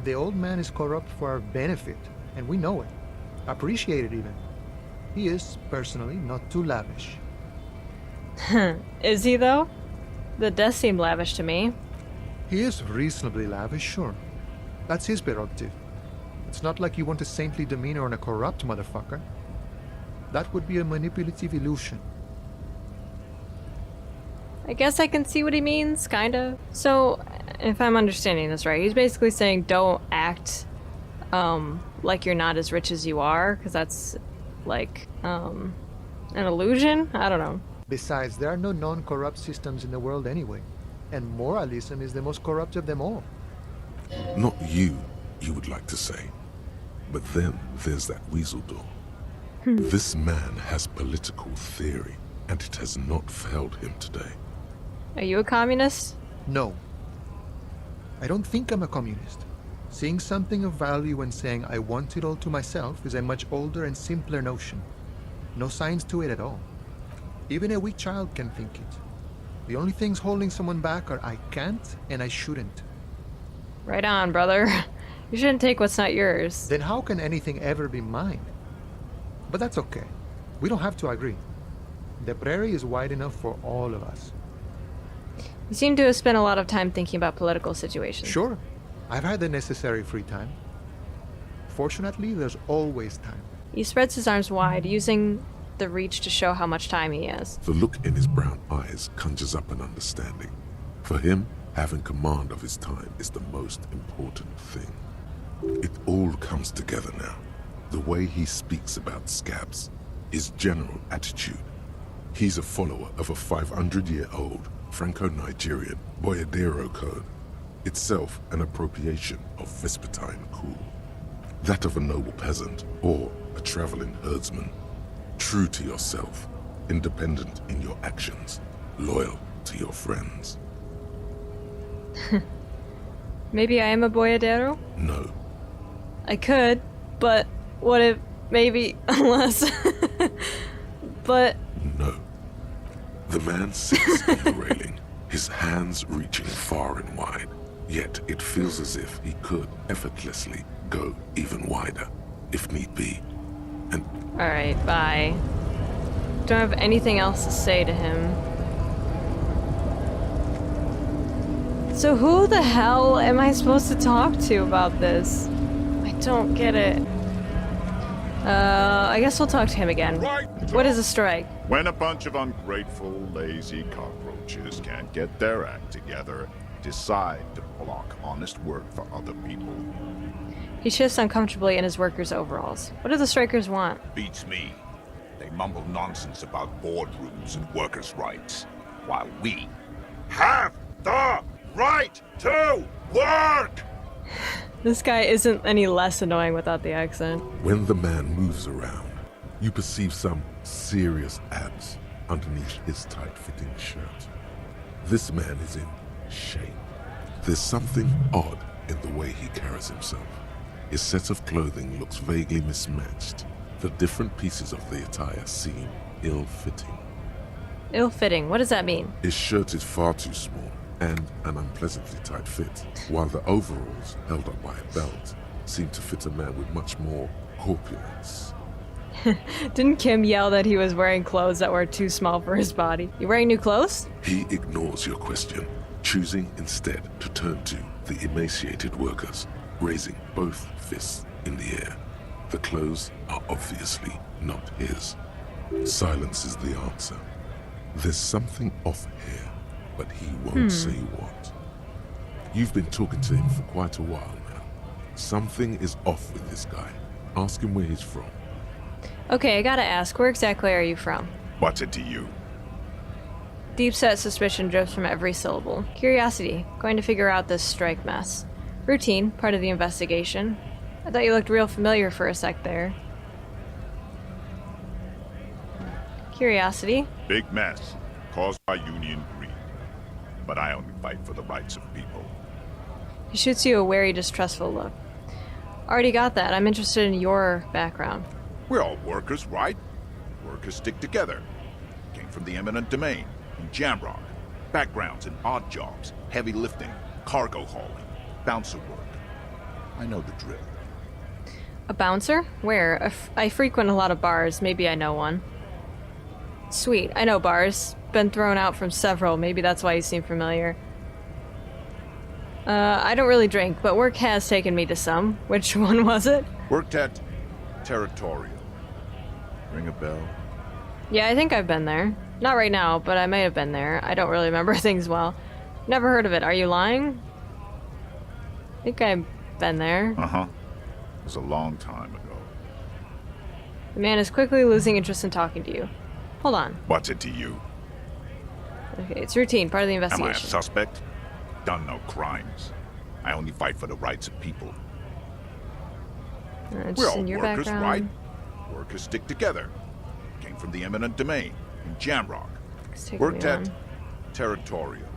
the old man is corrupt for our benefit, and we know it. Appreciate it even. He is, personally, not too lavish. Is he, though? That does seem lavish to me. He is reasonably lavish, sure. That's his prerogative. It's not like you want a saintly demeanor on a corrupt motherfucker. That would be a manipulative illusion. I guess I can see what he means, kinda. So, if I'm understanding this right, he's basically saying don't act like you're not as rich as you are, because that's like an illusion? I don't know. Besides, there are no non-corrupt systems in the world anyway, and moralism is the most corrupt of them all. Not you would like to say. But then there's that weasel door. This man has political theory, and it has not failed him today. Are you a communist? No. I don't think I'm a communist. Seeing something of value and saying I want it all to myself is a much older and simpler notion. No science to it at all. Even a weak child can think it. The only things holding someone back are I can't and I shouldn't. Right on, brother. You shouldn't take what's not yours. Then how can anything ever be mine? But that's okay. We don't have to agree. The prairie is wide enough for all of us. You seem to have spent a lot of time thinking about political situations. Sure. I've had the necessary free time. Fortunately, there's always time. He spreads his arms wide, using the reach to show how much time he has. The look in his brown eyes conjures up an understanding. For him, having command of his time is the most important thing. It all comes together now. The way he speaks about scabs, his general attitude. He's a follower of a 500-year-old Franco-Nigerian Boyadero code, itself an appropriation of Vespertine cool. That of a noble peasant or a traveling herdsman. True to yourself, independent in your actions, loyal to your friends. Maybe I am a boyadero? No. I could, but what if maybe unless but no. The man sits on the railing, his hands reaching far and wide, yet it feels as if he could effortlessly go even wider, if need be. And alright, bye. Don't have anything else to say to him. So who the hell am I supposed to talk to about this? I don't get it. I guess we'll talk to him again. Right. What is a strike? When a bunch of ungrateful, lazy cockroaches can't get their act together, decide to block honest work for other people. He shifts uncomfortably in his workers' overalls. What do the strikers want? Beats me. They mumble nonsense about boardrooms and workers' rights, while we have the right to work! This guy isn't any less annoying without the accent. when the man moves around, you perceive some serious abs underneath his tight-fitting shirt. This man is in shape. There's something odd in the way he carries himself. His set of clothing looks vaguely mismatched. The different pieces of the attire seem ill-fitting. Ill-fitting, what does that mean? His shirt is far too small and an unpleasantly tight fit, while the overalls, held up by a belt, seem to fit a man with much more corpulence. Didn't Kim yell that he was wearing clothes that were too small for his body? You wearing new clothes? He ignores your question, choosing instead to turn to the emaciated workers, raising both fists in the air. The clothes are obviously not his. Silence is the answer. There's something off here, but he won't say what. You've been talking to him for quite a while now. Something is off with this guy. Ask him where he's from. Okay, I gotta ask, where exactly are you from? What's it to you? Deep-set suspicion drips from every syllable. Curiosity, going to figure out this strike mess. Routine, part of the investigation. I thought you looked real familiar for a sec there. Curiosity. Big mess, caused by union greed. But I only fight for the rights of people. He shoots you a wary, distrustful look. Already got that. I'm interested in your background. We're all workers, right? Workers stick together. Came from the eminent domain, in Jamrock. Backgrounds in odd jobs, heavy lifting, cargo hauling, bouncer work. I know the drill. A bouncer? Where? I frequent a lot of bars. Maybe I know one. Sweet. I know bars. Been thrown out from several. Maybe that's why you seem familiar. I don't really drink, but work has taken me to some. Which one was it? Worked at Territorial. Ring a bell? Yeah, I think I've been there. Not right now, but I may have been there. I don't really remember things well. Never heard of it. Are you lying? I think I've been there. Uh-huh. It was a long time ago. The man is quickly losing interest in talking to you. Hold on. What's it to you? Okay, it's routine, part of the Am I a investigation. suspect? Done no crimes. I only fight for the rights of people. We're Just all in your workers, background. right? Workers stick together. Came from the eminent domain, in Jamrock. Worked me at on. Territorial.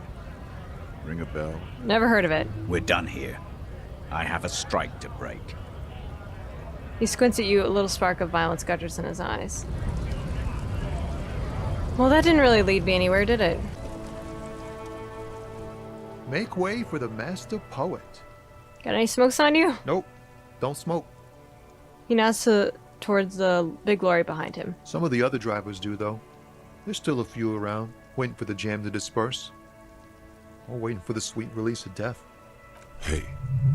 Ring a bell? Never heard of it. We're done here. I have a strike to break. He squints at you, a little spark of violence gutters in his eyes. Well, that didn't really lead me anywhere, did it? Make way for the master poet. Got any smokes on you? Nope. Don't smoke. He nods towards the big lorry behind him. Some of the other drivers do, though. There's still a few around, waiting for the jam to disperse. Or waiting for the sweet release of death. Hey,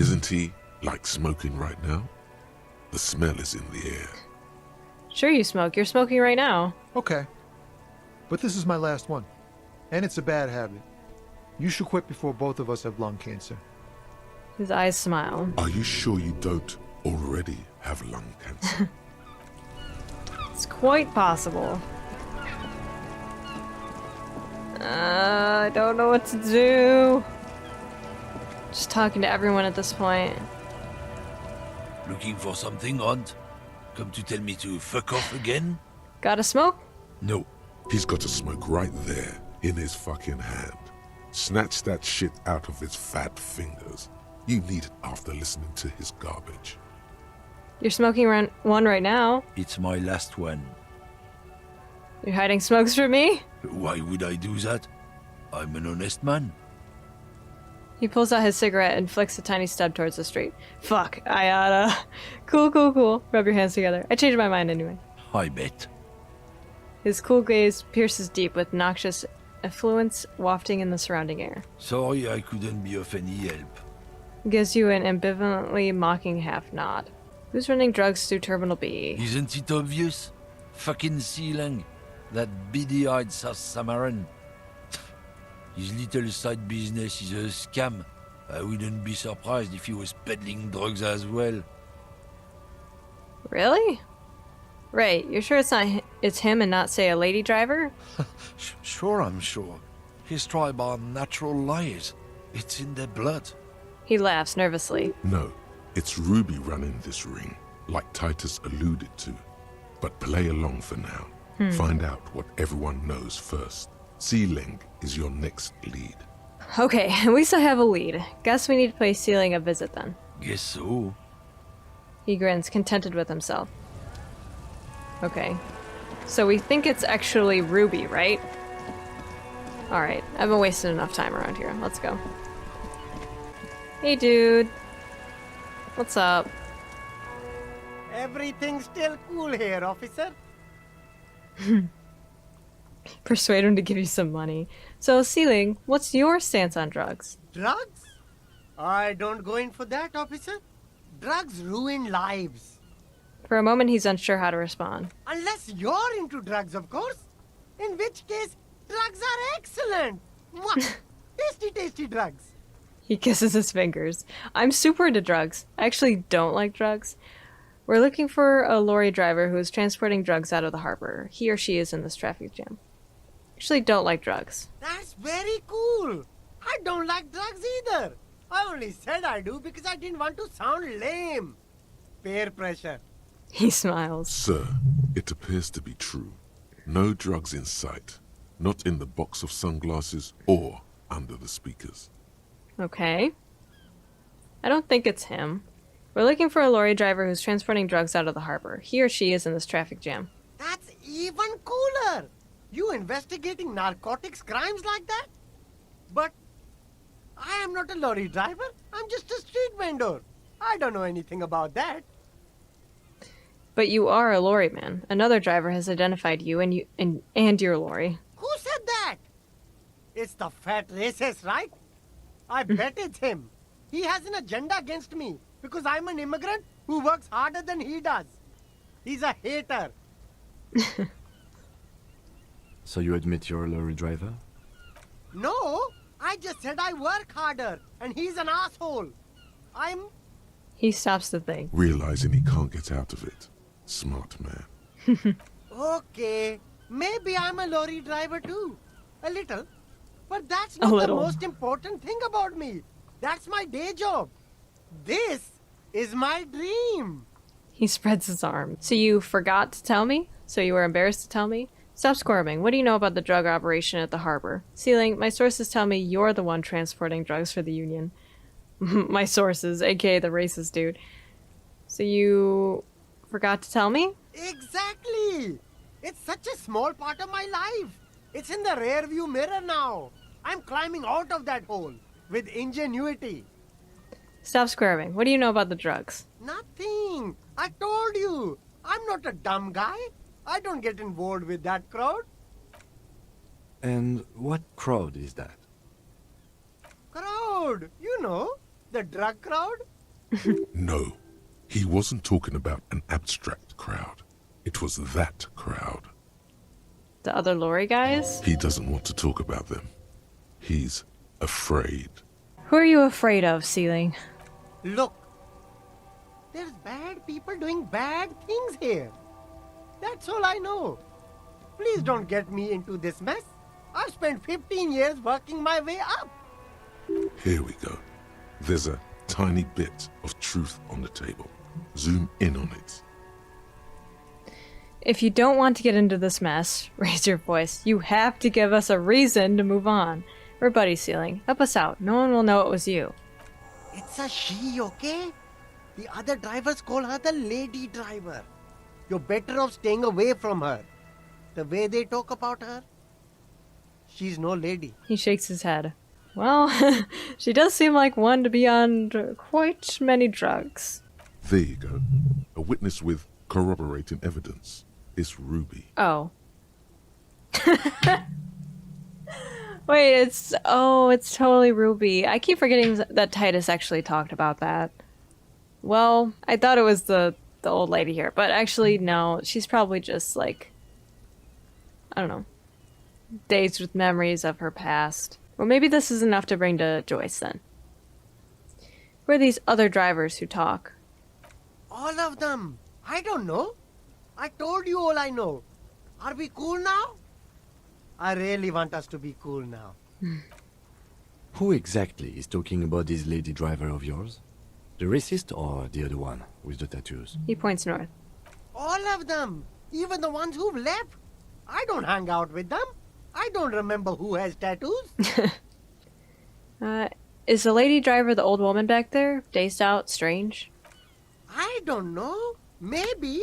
isn't he, like, smoking right now? The smell is in the air. Sure you smoke. You're smoking right now. Okay. But this is my last one. And it's a bad habit. You should quit before both of us have lung cancer. His eyes smile. Are you sure you don't already have lung cancer? It's quite possible. I don't know what to do. Just talking to everyone at this point. Looking for something, Hunt? Come to tell me to fuck off again? Gotta smoke? No. He's got a smoke right there, in his fucking hand. Snatch that shit out of his fat fingers. You need it after listening to his garbage. You're smoking one right now. It's my last one. You're hiding smokes from me? Why would I do that? I'm an honest man. He pulls out his cigarette and flicks a tiny stub towards the street. Fuck, I oughta... Cool. Rub your hands together. I changed my mind anyway. I bet. His cool gaze pierces deep with noxious effluence wafting in the surrounding air. Sorry I couldn't be of any help. Gives you an ambivalently mocking half nod. Who's running drugs through Terminal B? Isn't it obvious? Fucking Sealang. That beady-eyed South Samaran. His little side business is a scam. I wouldn't be surprised if he was peddling drugs as well. Really? Right, you're sure it's him and not, say, a lady driver? Sure, I'm sure. His tribe are natural liars. It's in their blood. He laughs nervously. No, it's Ruby running this ring, like Titus alluded to. But play along for now. Find out what everyone knows first. Sealing is your next lead. Okay, at least I have a lead. Guess we need to pay Sealing a visit then. Guess so. He grins, contented with himself. Okay. So we think it's actually Ruby, right? Alright, I haven't wasted enough time around here. Let's go. Hey, dude. What's up? Everything's still cool here, officer. Persuade him to give you some money. So, Sealing, what's your stance on drugs? Drugs? I don't go in for that, officer. Drugs ruin lives. For a moment, he's unsure how to respond. Unless you're into drugs, of course. In which case, drugs are excellent. Mwah! Tasty drugs. He kisses his fingers. I'm super into drugs. I actually don't like drugs. We're looking for a lorry driver who is transporting drugs out of the harbor. He or she is in this traffic jam. Actually don't like drugs. That's very cool. I don't like drugs either. I only said I do because I didn't want to sound lame. Peer pressure. He smiles. Sir, it appears to be true. No drugs in sight. Not in the box of sunglasses or under the speakers. Okay. I don't think it's him. We're looking for a lorry driver who's transporting drugs out of the harbor. He or she is in this traffic jam. That's even cooler. You investigating narcotics crimes like that? But I am not a lorry driver. I'm just a street vendor. I don't know anything about that. But you are a lorry man. Another driver has identified you and your lorry. Who said that? It's the fat racist, right? I bet it's him. He has an agenda against me because I'm an immigrant who works harder than he does. He's a hater. So you admit you're a lorry driver? No, I just said I work harder and he's an asshole. He stops to think. Realizing he can't get out of it. Smart man. Okay, maybe I'm a lorry driver too. A little. But that's not the most important thing about me. That's my day job. This is my dream. He spreads his arms. So you forgot to tell me? So you were embarrassed to tell me? Stop squirming. What do you know about the drug operation at the harbor? Ceiling, my sources tell me you're the one transporting drugs for the Union. My sources, aka the racist dude. So you forgot to tell me? Exactly. It's such a small part of my life. It's in the rear view mirror now. I'm climbing out of that hole with ingenuity. Stop squirming. What do you know about the drugs? Nothing. I told you. I'm not a dumb guy. I don't get involved with that crowd. And what crowd is that? Crowd. You know, the drug crowd. No, he wasn't talking about an abstract crowd. It was that crowd. The other lorry guys? He doesn't want to talk about them. He's afraid. Who are you afraid of, Ceiling? Look, there's bad people doing bad things here. That's all I know. Please don't get me into this mess. I've spent 15 years working my way up. Here we go. There's a tiny bit of truth on the table. Zoom in on it. If you don't want to get into this mess, raise your voice. You have to give us a reason to move on. We're buddies, Ceiling. Help us out. No one will know it was you. It's a she, okay? The other drivers call her the lady driver. You're better off staying away from her. The way they talk about her, she's no lady. He shakes his head. Well, she does seem like one to be on quite many drugs. There you go. A witness with corroborating evidence. It's Ruby. Oh. Wait, it's totally Ruby. I keep forgetting that Titus actually talked about that. Well, I thought it was the old lady here, but actually no, she's probably just like, I don't know, dazed with memories of her past. Or maybe this is enough to bring to Joyce then. Who are these other drivers who talk? All of them. I don't know. I told you all I know. Are we cool now? I really want us to be cool now. Who exactly is talking about this lady driver of yours? The racist or the other one with the tattoos? He points north. All of them. Even the ones who've left. I don't hang out with them. I don't remember who has tattoos. Is the lady driver the old woman back there? Dazed out? Strange? I don't know. Maybe.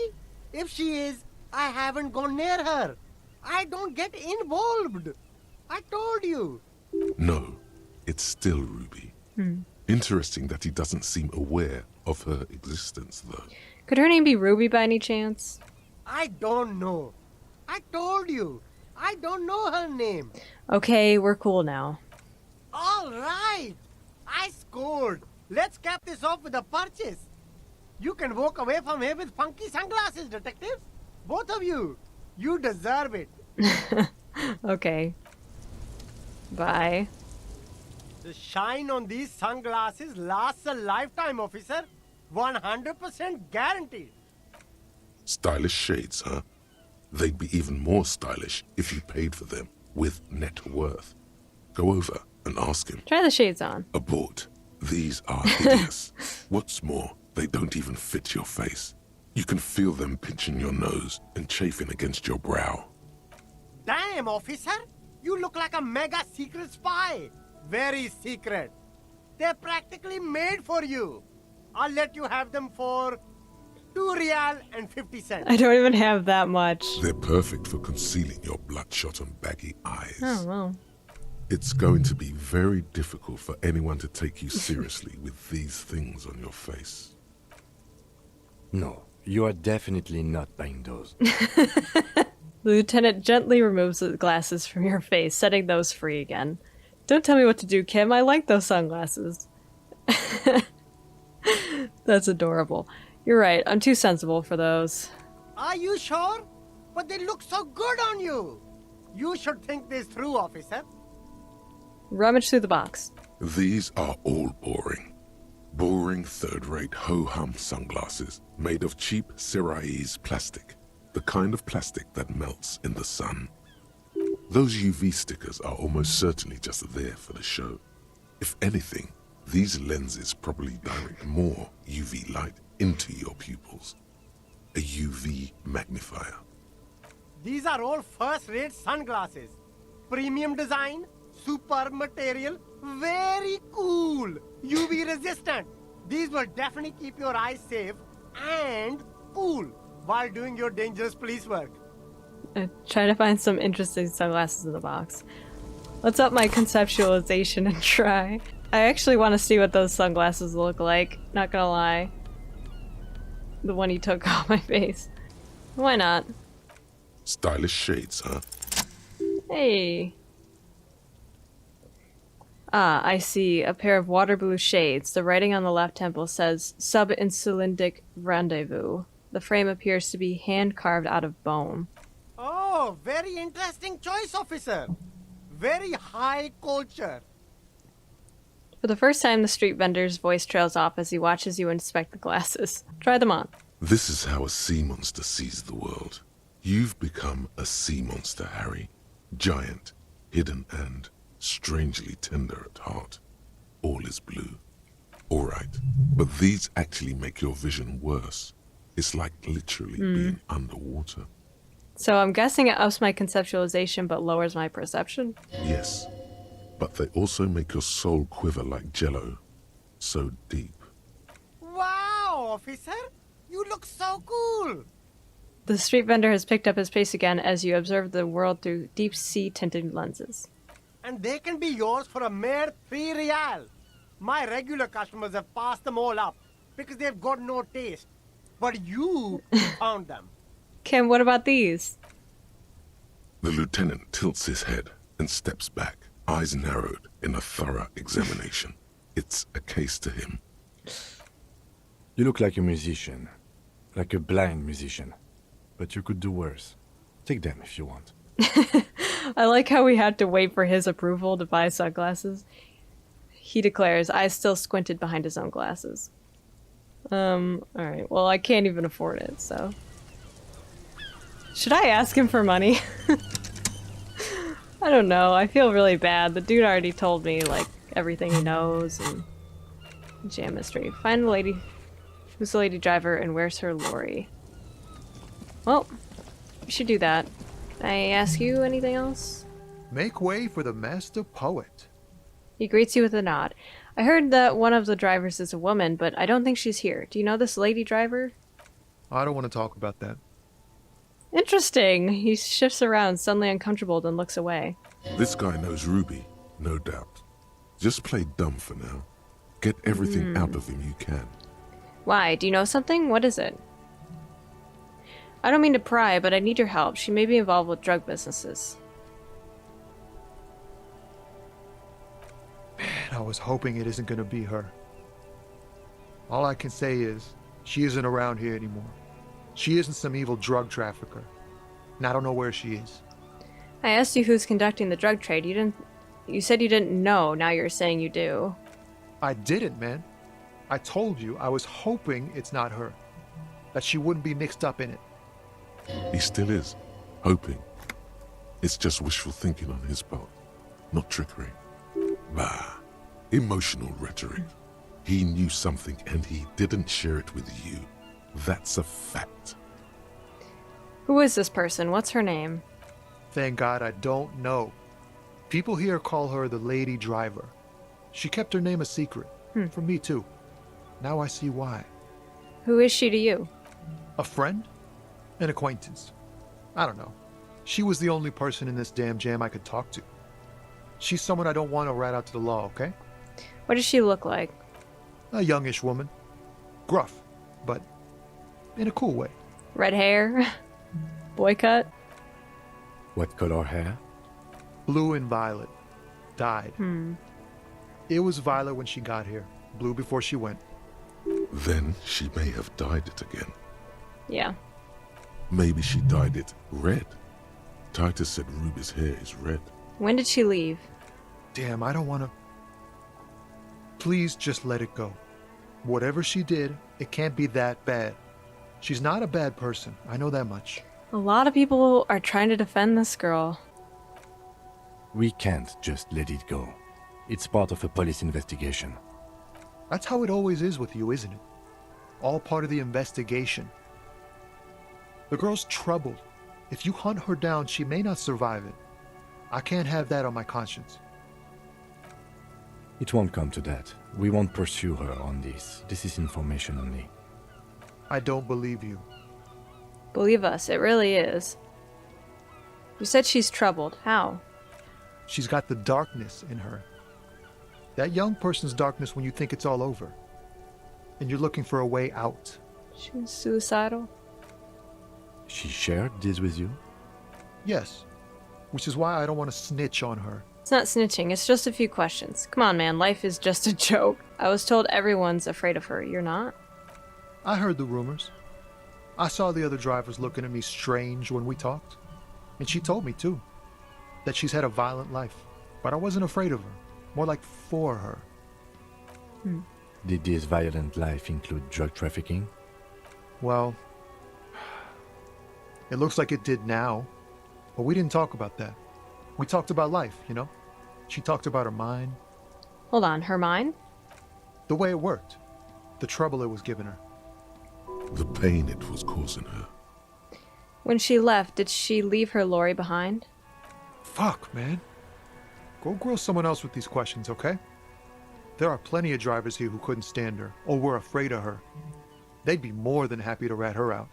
If she is, I haven't gone near her. I don't get involved. I told you. No, it's still Ruby. Interesting that he doesn't seem aware of her existence, though. Could her name be Ruby by any chance? I don't know. I told you. I don't know her name. Okay, we're cool now. All right. I scored. Let's cap this off with a purchase. You can walk away from here with funky sunglasses, detectives. Both of you. You deserve it. Okay. Bye. The shine on these sunglasses lasts a lifetime, officer. 100% guaranteed. Stylish shades, huh? They'd be even more stylish if you paid for them with net worth. Go over and ask him. Try the shades on. Abort. These are hideous. What's more, they don't even fit your face. You can feel them pinching your nose and chafing against your brow. Damn, officer! You look like a mega secret spy. Very secret. They're practically made for you. I'll let you have them for 2 real and 50 cents. I don't even have that much. They're perfect for concealing your bloodshot and baggy eyes. Oh, well. It's going to be very difficult for anyone to take you seriously with these things on your face. No, you are definitely not buying those. The lieutenant gently removes the glasses from your face, setting those free again. Don't tell me what to do, Kim. I like those sunglasses. That's adorable. You're right. I'm too sensible for those. Are you sure? But they look so good on you. You should think this through, officer. Rummage through the box. These are all boring. Boring third-rate ho-hum sunglasses made of cheap Syrahese plastic. The kind of plastic that melts in the sun. Those UV stickers are almost certainly just there for the show. If anything, these lenses probably direct more UV light into your pupils. A UV magnifier. These are all first-rate sunglasses. Premium design, super material, very cool. UV resistant. These will definitely keep your eyes safe and cool while doing your dangerous police work. Try to find some interesting sunglasses in the box. Let's up my conceptualization and try. I actually want to see what those sunglasses look like. Not gonna lie. The one he took off my face. Why not? Stylish shades, huh? Hey. Ah, I see. A pair of water blue shades. The writing on the left temple says Sub-Insulindic Rendezvous. The frame appears to be hand-carved out of bone. Oh, very interesting choice, officer. Very high culture. For the first time, the street vendor's voice trails off as he watches you inspect the glasses. Try them on. This is how a sea monster sees the world. You've become a sea monster, Harry. Giant, hidden, and strangely tender at heart. All is blue. All right, but these actually make your vision worse. It's like literally being underwater. So I'm guessing it ups my conceptualization but lowers my perception? Yes, but they also make your soul quiver like jello. So deep. Wow, officer! You look so cool! The street vendor has picked up his pace again as you observe the world through deep-sea tinted lenses. And they can be yours for a mere 3 real. My regular customers have passed them all up because they've got no taste. But you found them. Kim, what about these? The lieutenant tilts his head and steps back, eyes narrowed in a thorough examination. It's a case to him. You look like a musician. Like a blind musician. But you could do worse. Take them if you want. I like how we had to wait for his approval to buy sunglasses. He declares, eyes still squinted behind his own glasses. Alright, well I can't even afford it, so... Should I ask him for money? I don't know, I feel really bad. The dude already told me, like, everything he knows and... Jam mystery. Find the lady... Who's the lady driver and where's her lorry? Well, we should do that. Can I ask you anything else? Make way for the master poet. He greets you with a nod. I heard that one of the drivers is a woman, but I don't think she's here. Do you know this lady driver? I don't want to talk about that. Interesting. He shifts around, suddenly uncomfortable, then looks away. This guy knows Ruby, no doubt. Just play dumb for now. Get everything out of him you can. Why? Do you know something? What is it? I don't mean to pry, but I need your help. She may be involved with drug businesses. Man, I was hoping it isn't going to be her. All I can say is, she isn't around here anymore. She isn't some evil drug trafficker. And I don't know where she is. I asked you who's conducting the drug trade. You said you didn't know. Now you're saying you do. I didn't, man. I told you I was hoping it's not her. That she wouldn't be mixed up in it. He still is. Hoping. It's just wishful thinking on his part. Not trickery. Bah. Emotional rhetoric. He knew something and he didn't share it with you. That's a fact. Who is this person? What's her name? Thank God I don't know. People here call her the Lady Driver. She kept her name a secret. From me too. Now I see why. Who is she to you? A friend? An acquaintance. I don't know. She was the only person in this damn jam I could talk to. She's someone I don't want to rat out to the law, okay? What does she look like? A youngish woman. Gruff, but in a cool way. Red hair? Boy cut? What color hair? Blue and violet. Dyed. Hmm. It was violet when she got here. Blue before she went. Then she may have dyed it again. Yeah. Maybe she dyed it red. Titus said Ruby's hair is red. When did she leave? Damn, I don't want to... Please just let it go. Whatever she did, it can't be that bad. She's not a bad person. I know that much. A lot of people are trying to defend this girl. We can't just let it go. It's part of a police investigation. That's how it always is with you, isn't it? All part of the investigation. The girl's troubled. If you hunt her down, she may not survive it. I can't have that on my conscience. It won't come to that. We won't pursue her on this. This is information only. I don't believe you. Believe us, it really is. You said she's troubled. How? She's got the darkness in her. That young person's darkness when you think it's all over. And you're looking for a way out. She was suicidal? She shared this with you? Yes. Which is why I don't want to snitch on her. It's not snitching, it's just a few questions. Come on, man, life is just a joke. I was told everyone's afraid of her. You're not? I heard the rumors. I saw the other drivers looking at me strange when we talked. And she told me, too, that she's had a violent life. But I wasn't afraid of her. More like for her. Did this violent life include drug trafficking? Well, it looks like it did now. But we didn't talk about that. We talked about life, you know? She talked about her mind. Hold on, her mind? The way it worked. The trouble it was giving her. The pain it was causing her. When she left, did she leave her lorry behind? Fuck, man. Go grill someone else with these questions, okay? There are plenty of drivers here who couldn't stand her, or were afraid of her. They'd be more than happy to rat her out.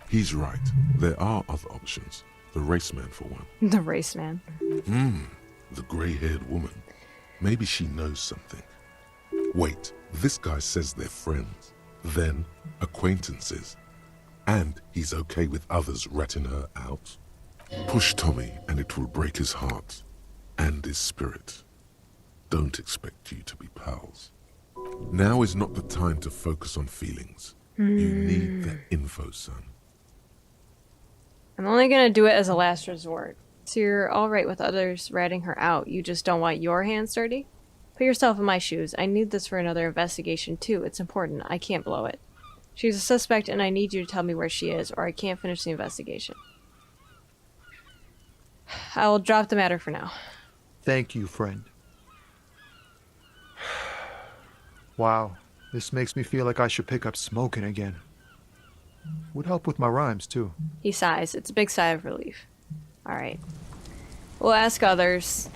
He's right. There are other options. The raceman, for one. The raceman. The grey-haired woman. Maybe she knows something. Wait, this guy says they're friends. Then, acquaintances. And he's okay with others ratting her out. Push Tommy and it will break his heart. And his spirit. Don't expect you to be pals. Now is not the time to focus on feelings. You need that info, son. I'm only gonna do it as a last resort. So you're alright with others ratting her out, you just don't want your hands dirty? Put yourself in my shoes. I need this for another investigation too. It's important. I can't blow it. She's a suspect and I need you to tell me where she is or I can't finish the investigation. I will drop the matter for now. Thank you, friend. Wow, this makes me feel like I should pick up smoking again. Would help with my rhymes, too. He sighs. It's a big sigh of relief. Alright. We'll ask others.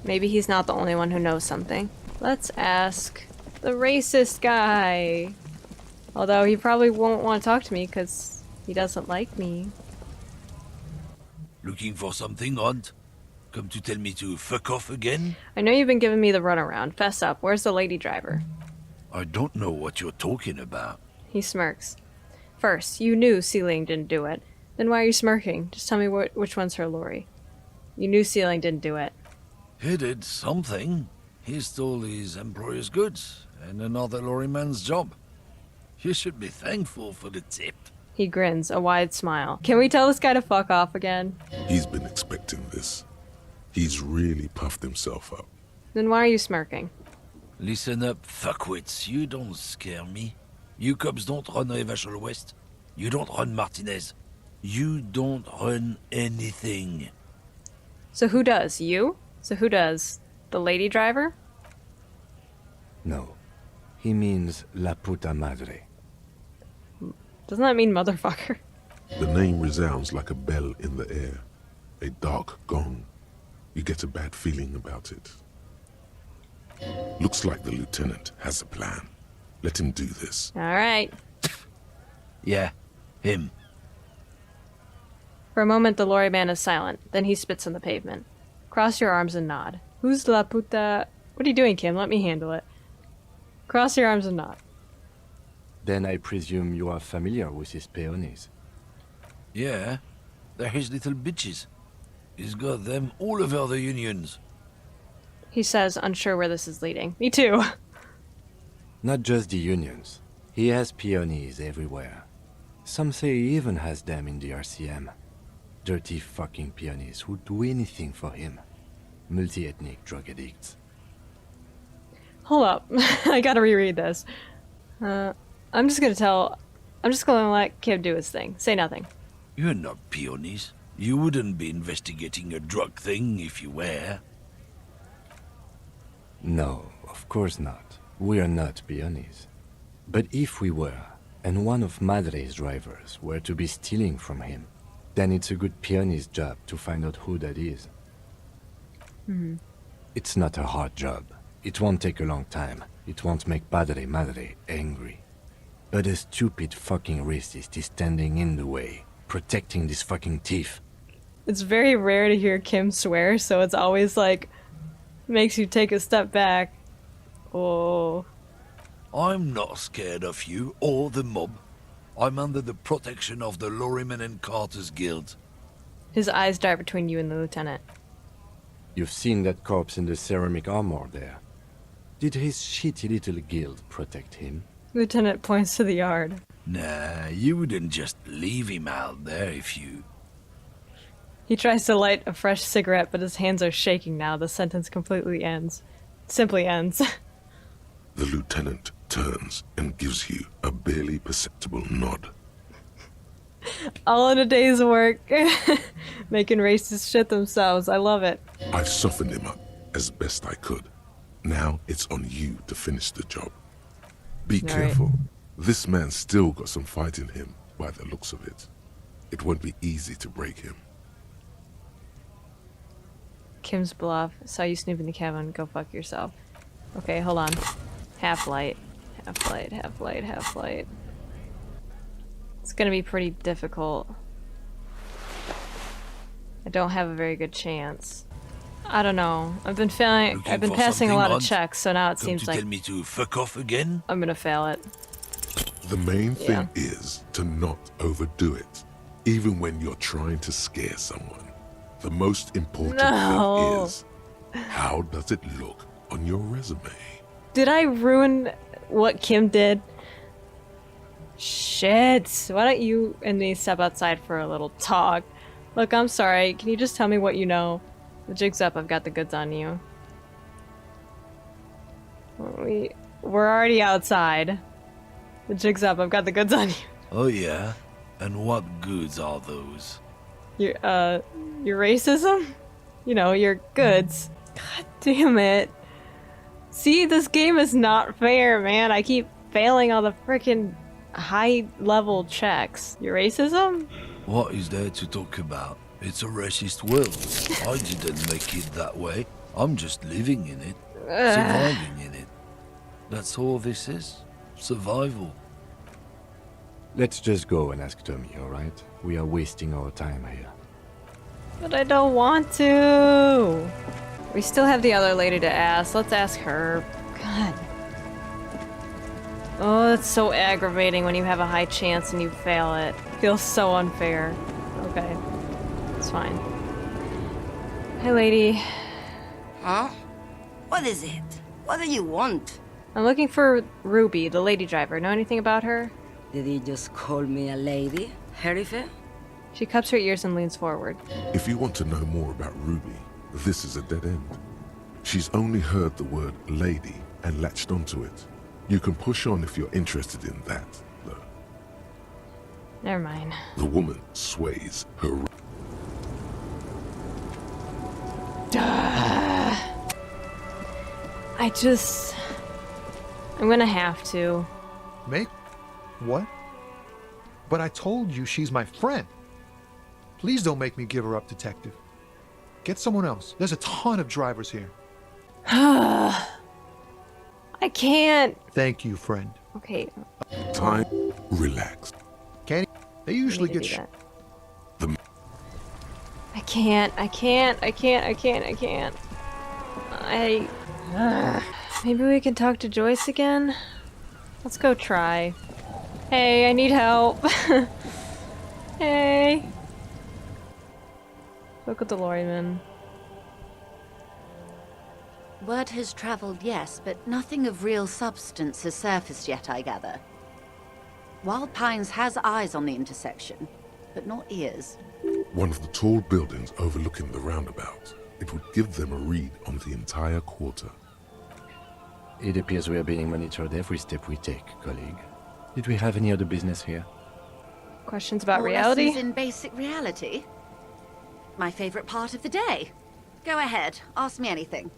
Maybe he's not the only one who knows something. Let's ask the racist guy. Although he probably won't want to talk to me because he doesn't like me. Looking for something, Hunt? Come to tell me to fuck off again? I know you've been giving me the runaround. Fess up. Where's the lady driver? I don't know what you're talking about. He smirks. First, you knew Sealing didn't do it. Then why are you smirking? Just tell me which one's her lorry. You knew Sealing didn't do it. He did something. He stole his employer's goods and another lorryman's job. You should be thankful for the tip. He grins, a wide smile. Can we tell this guy to fuck off again? He's been expecting this. He's really puffed himself up. Then why are you smirking? Listen up, fuckwits. You don't scare me. You cops don't run Revachol West. You don't run Martinez. You don't run anything. So who does? You? So who does? The lady driver? No. He means la puta madre. Doesn't that mean motherfucker? The name resounds like a bell in the air, a dark gong. You get a bad feeling about it. Looks like the lieutenant has a plan. Let him do this. All right. Yeah, him. For a moment, the lorry man is silent. Then he spits on the pavement. Cross your arms and nod. Who's la puta? What are you doing, Kim? Let me handle it. Cross your arms and nod. Then I presume you are familiar with his peonies. Yeah, they're his little bitches. He's got them all over the unions. He says, unsure where this is leading. Me too. Not just the unions. He has peonies everywhere. Some say he even has them in the RCM. Dirty fucking peonies who do anything for him. Multi-ethnic drug addicts. Hold up. I gotta reread this. I'm just gonna let Kim do his thing. Say nothing. You're not peonies. You wouldn't be investigating a drug thing if you were. No, of course not. We are not peonies. But if we were, and one of Madre's drivers were to be stealing from him, then it's a good peony's job to find out who that is. Mm-hmm. It's not a hard job. It won't take a long time. It won't make Padre Madre angry. But a stupid fucking racist is standing in the way, protecting this fucking thief. It's very rare to hear Kim swear, so it's always like, makes you take a step back. Oh. I'm not scared of you or the mob. I'm under the protection of the Lorrymen and Carters Guild. His eyes dart between you and the lieutenant. You've seen that corpse in the ceramic armor there. Did his shitty little guild protect him? Lieutenant points to the yard. Nah, you wouldn't just leave him out there if you... He tries to light a fresh cigarette, but his hands are shaking now. The sentence simply ends. The lieutenant turns and gives you a barely perceptible nod. All in a day's work. Making racist shit themselves. I love it. I've softened him up as best I could. Now it's on you to finish the job. Be careful. This man's still got some fight in him, by the looks of it. It won't be easy to break him. Kim's bluff. Saw you snooping the cabin. Go fuck yourself. Okay, hold on. Half light. Half light, half light, half light. It's gonna be pretty difficult. I don't have a very good chance. I don't know. I've been passing a lot of checks, so now it seems like... tell me to fuck off again? I'm gonna fail it. The main thing is to not overdo it, even when you're trying to scare someone. The most important thing is, how does it look on your resume? Did I ruin what Kim did? Shit. Why don't you and me step outside for a little talk? Look, I'm sorry. Can you just tell me what you know? The jig's up. I've got the goods on you. We're already outside. The jig's up. I've got the goods on you. Oh yeah? And what goods are those? Your racism? You know, your goods. God damn it. See, this game is not fair, man. I keep failing all the freaking high-level checks. Your racism? What is there to talk about? It's a racist world. I didn't make it that way. I'm just living in it. Surviving in it. That's all this is. Survival. Let's just go and ask Tommy, alright? We are wasting our time here. But I don't want to. We still have the other lady to ask. Let's ask her. God. Oh, it's so aggravating when you have a high chance and you fail it. It feels so unfair. Okay. It's fine. Hey, lady. Huh? What is it? What do you want? I'm looking for Ruby, the lady driver. Know anything about her? Did he just call me a lady, Herife? She cups her ears and leans forward. If you want to know more about Ruby, this is a dead end. She's only heard the word lady and latched onto it. You can push on if you're interested in that, though. Never mind. The woman sways her... I'm gonna have to. Make? What? But I told you she's my friend. Please don't make me give her up, detective. Get someone else. There's a ton of drivers here. I can't. Thank you, friend. Okay. Time. Relax. Can't. They usually get I can't. Maybe we can talk to Joyce again? Let's go try. Hey, I need help. Hey. Look at the lorryman. Word has traveled, yes, but nothing of real substance has surfaced yet, I gather. Wild Pines has eyes on the intersection, but not ears. One of the tall buildings overlooking the roundabout. It would give them a read on the entire quarter. It appears we are being monitored every step we take, colleague. Did we have any other business here? Questions about More reality? lessons in basic reality? My favorite part of the day. Go ahead, ask me anything.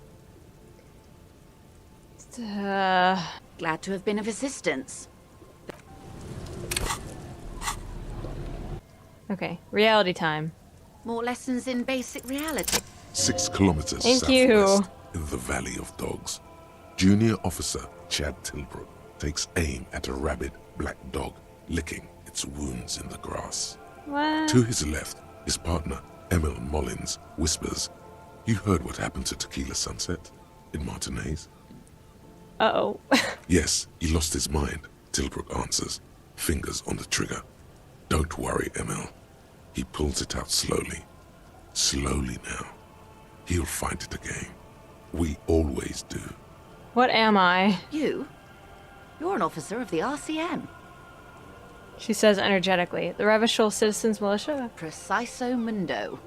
Glad to have been of assistance. Okay, reality time. More lessons in basic reality. 6 kilometers Thank southwest you. in the Valley of Dogs. Junior Officer Chad Tilbrook takes aim at a rabid black dog licking its wounds in the grass. What? To his left, his partner, Emil Mullins, whispers, "You heard what happened to Tequila Sunset in Martinez?" Uh-oh. "Yes, he lost his mind," Tilbrook answers, fingers on the trigger. "Don't worry, Emil." He pulls it out slowly. Slowly now. He'll find it again. We always do. What am I? You? You're an officer of the RCM. She says energetically. The Revachol Citizens Militia? Preciso mundo.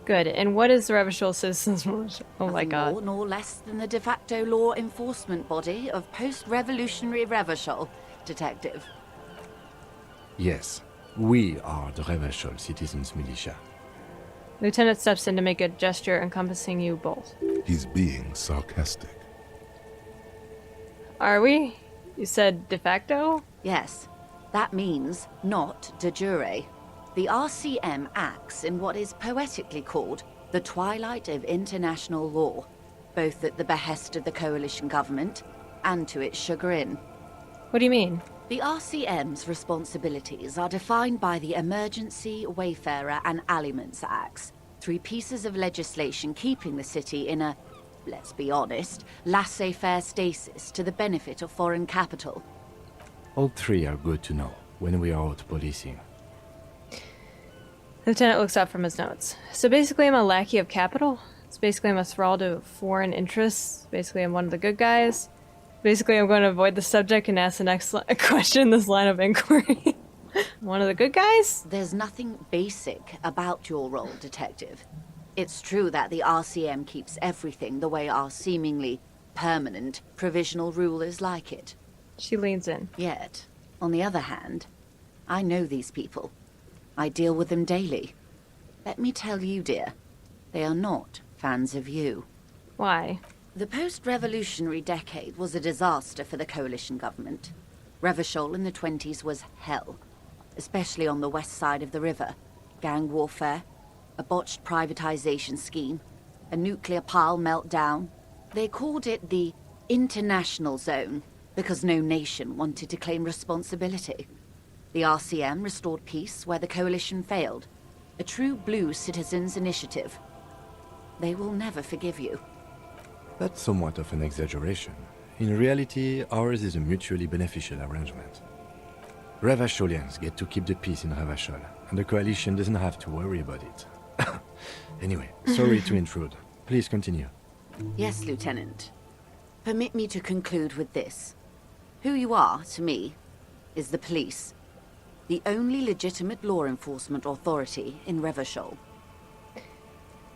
Good. And what is the Revachol Citizens Militia? Oh my god. More nor less than the de facto law enforcement body of post-revolutionary Revachol, detective. Yes, we are the Revachol Citizens Militia. Lieutenant steps in to make a gesture encompassing you both. He's being sarcastic. Are we? You said de facto? Yes. That means not de jure. The RCM acts in what is poetically called the twilight of international law, both at the behest of the coalition government and to its chagrin. What do you mean? The RCM's responsibilities are defined by the Emergency, Wayfarer and Aliments Acts, 3 pieces of legislation keeping the city in a, let's be honest, laissez-faire stasis to the benefit of foreign capital. All 3 are good to know when we are out policing. Lieutenant looks up from his notes. So basically I'm a lackey of capital? So basically I'm a thrall to foreign interests? Basically I'm one of the good guys? Basically I'm going to avoid the subject and ask the next question in this line of inquiry. One of the good guys? There's nothing basic about your role, detective. It's true that the RCM keeps everything the way our seemingly permanent provisional rulers like it. She leans in. Yet, on the other hand, I know these people. I deal with them daily. Let me tell you, dear, they are not fans of you. Why? The post-revolutionary decade was a disaster for the coalition government. Revachol in the 20s was hell, especially on the west side of the river. Gang warfare, a botched privatization scheme, a nuclear Pyle meltdown. They called it the international zone because no nation wanted to claim responsibility. The RCM restored peace where the coalition failed. A true blue citizens' initiative. They will never forgive you. That's somewhat of an exaggeration. In reality, ours is a mutually beneficial arrangement. Revacholians get to keep the peace in Revachol, and the coalition doesn't have to worry about it. Anyway, sorry to intrude. Please continue. Yes, Lieutenant. Permit me to conclude with this. Who you are, to me, is the police. The only legitimate law enforcement authority in Revachol.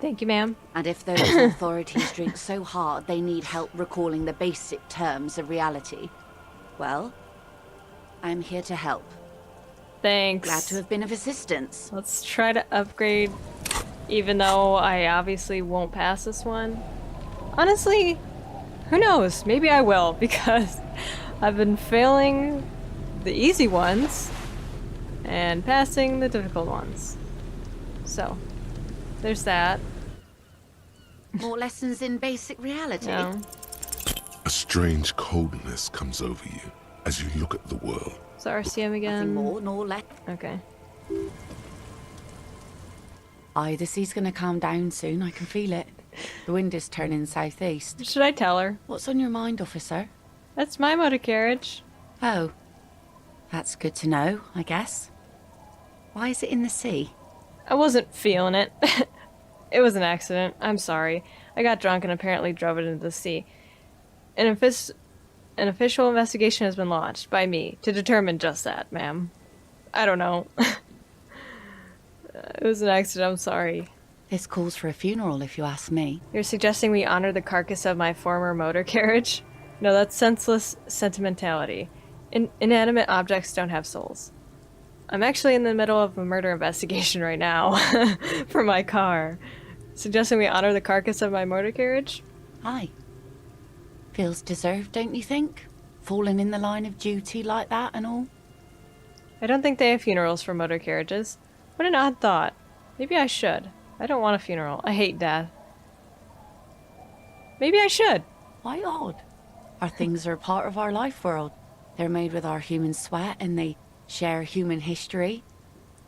Thank you, ma'am. And if those authorities drink so hard they need help recalling the basic terms of reality, well, I'm here to help. Thanks. Glad to have been of assistance. Let's try to upgrade, even though I obviously won't pass this one. Honestly, who knows? Maybe I will, because I've been failing the easy ones and passing the difficult ones. So, there's that. More lessons in basic reality? No. A strange coldness comes over you as you look at the world. So RCM again. Nothing more nor less. Okay. Aye, the sea's gonna calm down soon, I can feel it. The wind is turning southeast. Should I tell her? What's on your mind, officer? That's my motor carriage. Oh. That's good to know, I guess. Why is it in the sea? I wasn't feeling it. It was an accident. I'm sorry. I got drunk and apparently drove it into the sea. An official investigation has been launched by me to determine just that, ma'am. I don't know. It was an accident. I'm sorry. This calls for a funeral, if you ask me. You're suggesting we honor the carcass of my former motor carriage? No, that's senseless sentimentality. Inanimate objects don't have souls. I'm actually in the middle of a murder investigation right now for my car. Suggesting we honor the carcass of my motor carriage? Aye. Feels deserved, don't you think? Falling in the line of duty like that and all? I don't think they have funerals for motor carriages. What an odd thought. Maybe I should. I don't want a funeral. I hate death. Maybe I should. Why odd? Our things are a part of our life world. They're made with our human sweat and they share human history.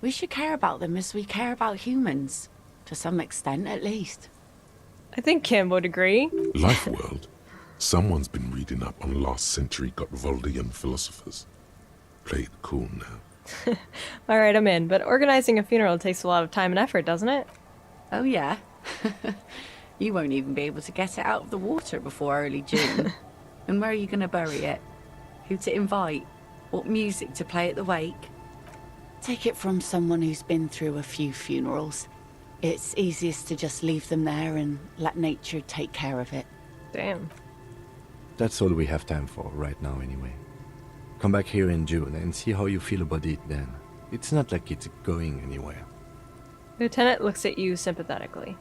We should care about them as we care about humans. To some extent, at least. I think Kim would agree. Life world. Someone's been reading up on last century Gottwaldian philosophers. Play it cool now. Alright, I'm in. But organizing a funeral takes a lot of time and effort, doesn't it? Oh yeah? You won't even be able to get it out of the water before early June. And where are you going to bury it? Who to invite? What music to play at the wake? Take it from someone who's been through a few funerals. It's easiest to just leave them there and let nature take care of it. Damn. That's all we have time for right now anyway. Come back here in June and see how you feel about it then. It's not like it's going anywhere. Lieutenant looks at you sympathetically.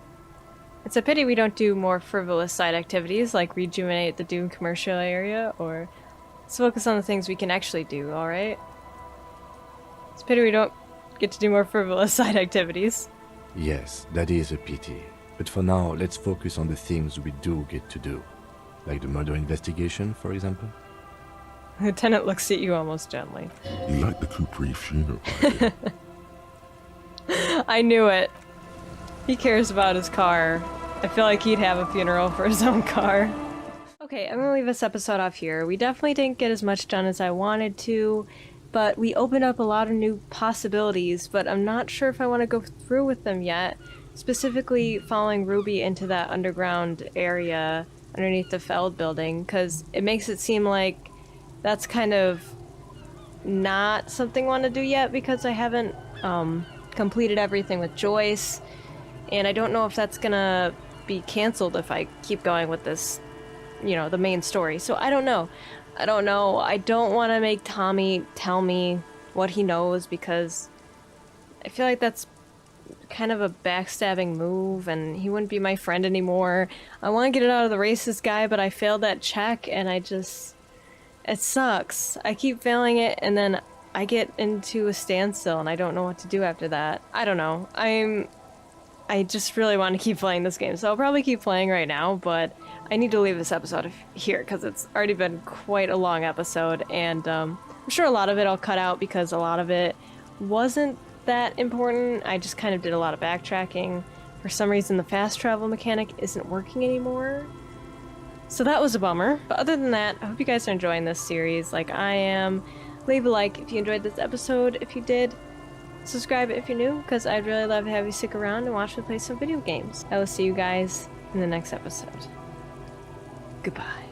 It's a pity we don't do more frivolous side activities like rejuvenate the Doom commercial area, or let's focus on the things we can actually do, alright? It's a pity we don't get to do more frivolous side activities. Yes, that is a pity. But for now, let's focus on the things we do get to do. Like the murder investigation, for example. Lieutenant looks at you almost gently. You like the Capri funeral idea? I knew it. He cares about his car. I feel like he'd have a funeral for his own car. Okay, I'm gonna leave this episode off here. We definitely didn't get as much done as I wanted to, but we opened up a lot of new possibilities, but I'm not sure if I want to go through with them yet. Specifically following Ruby into that underground area underneath the Feld building, because it makes it seem like that's kind of not something I want to do yet because I haven't completed everything with Joyce, and I don't know if that's gonna be canceled if I keep going with this, you know, the main story. So I don't know. I don't want to make Tommy tell me what he knows because I feel like that's kind of a backstabbing move and he wouldn't be my friend anymore. I want to get it out of the race, this guy, but I failed that check and it sucks. I keep failing it and then I get into a standstill and I don't know what to do after that. I don't know. I just really want to keep playing this game, so I'll probably keep playing right now, but I need to leave this episode here because it's already been quite a long episode, and I'm sure a lot of it I'll cut out because a lot of it wasn't that important. I just kind of did a lot of backtracking. For some reason, the fast travel mechanic isn't working anymore, so that was a bummer. But other than that, I hope you guys are enjoying this series like I am. Leave a like if you enjoyed this episode. If you did, subscribe if you're new, because I'd really love to have you stick around and watch me play some video games. I will see you guys in the next episode. Goodbye.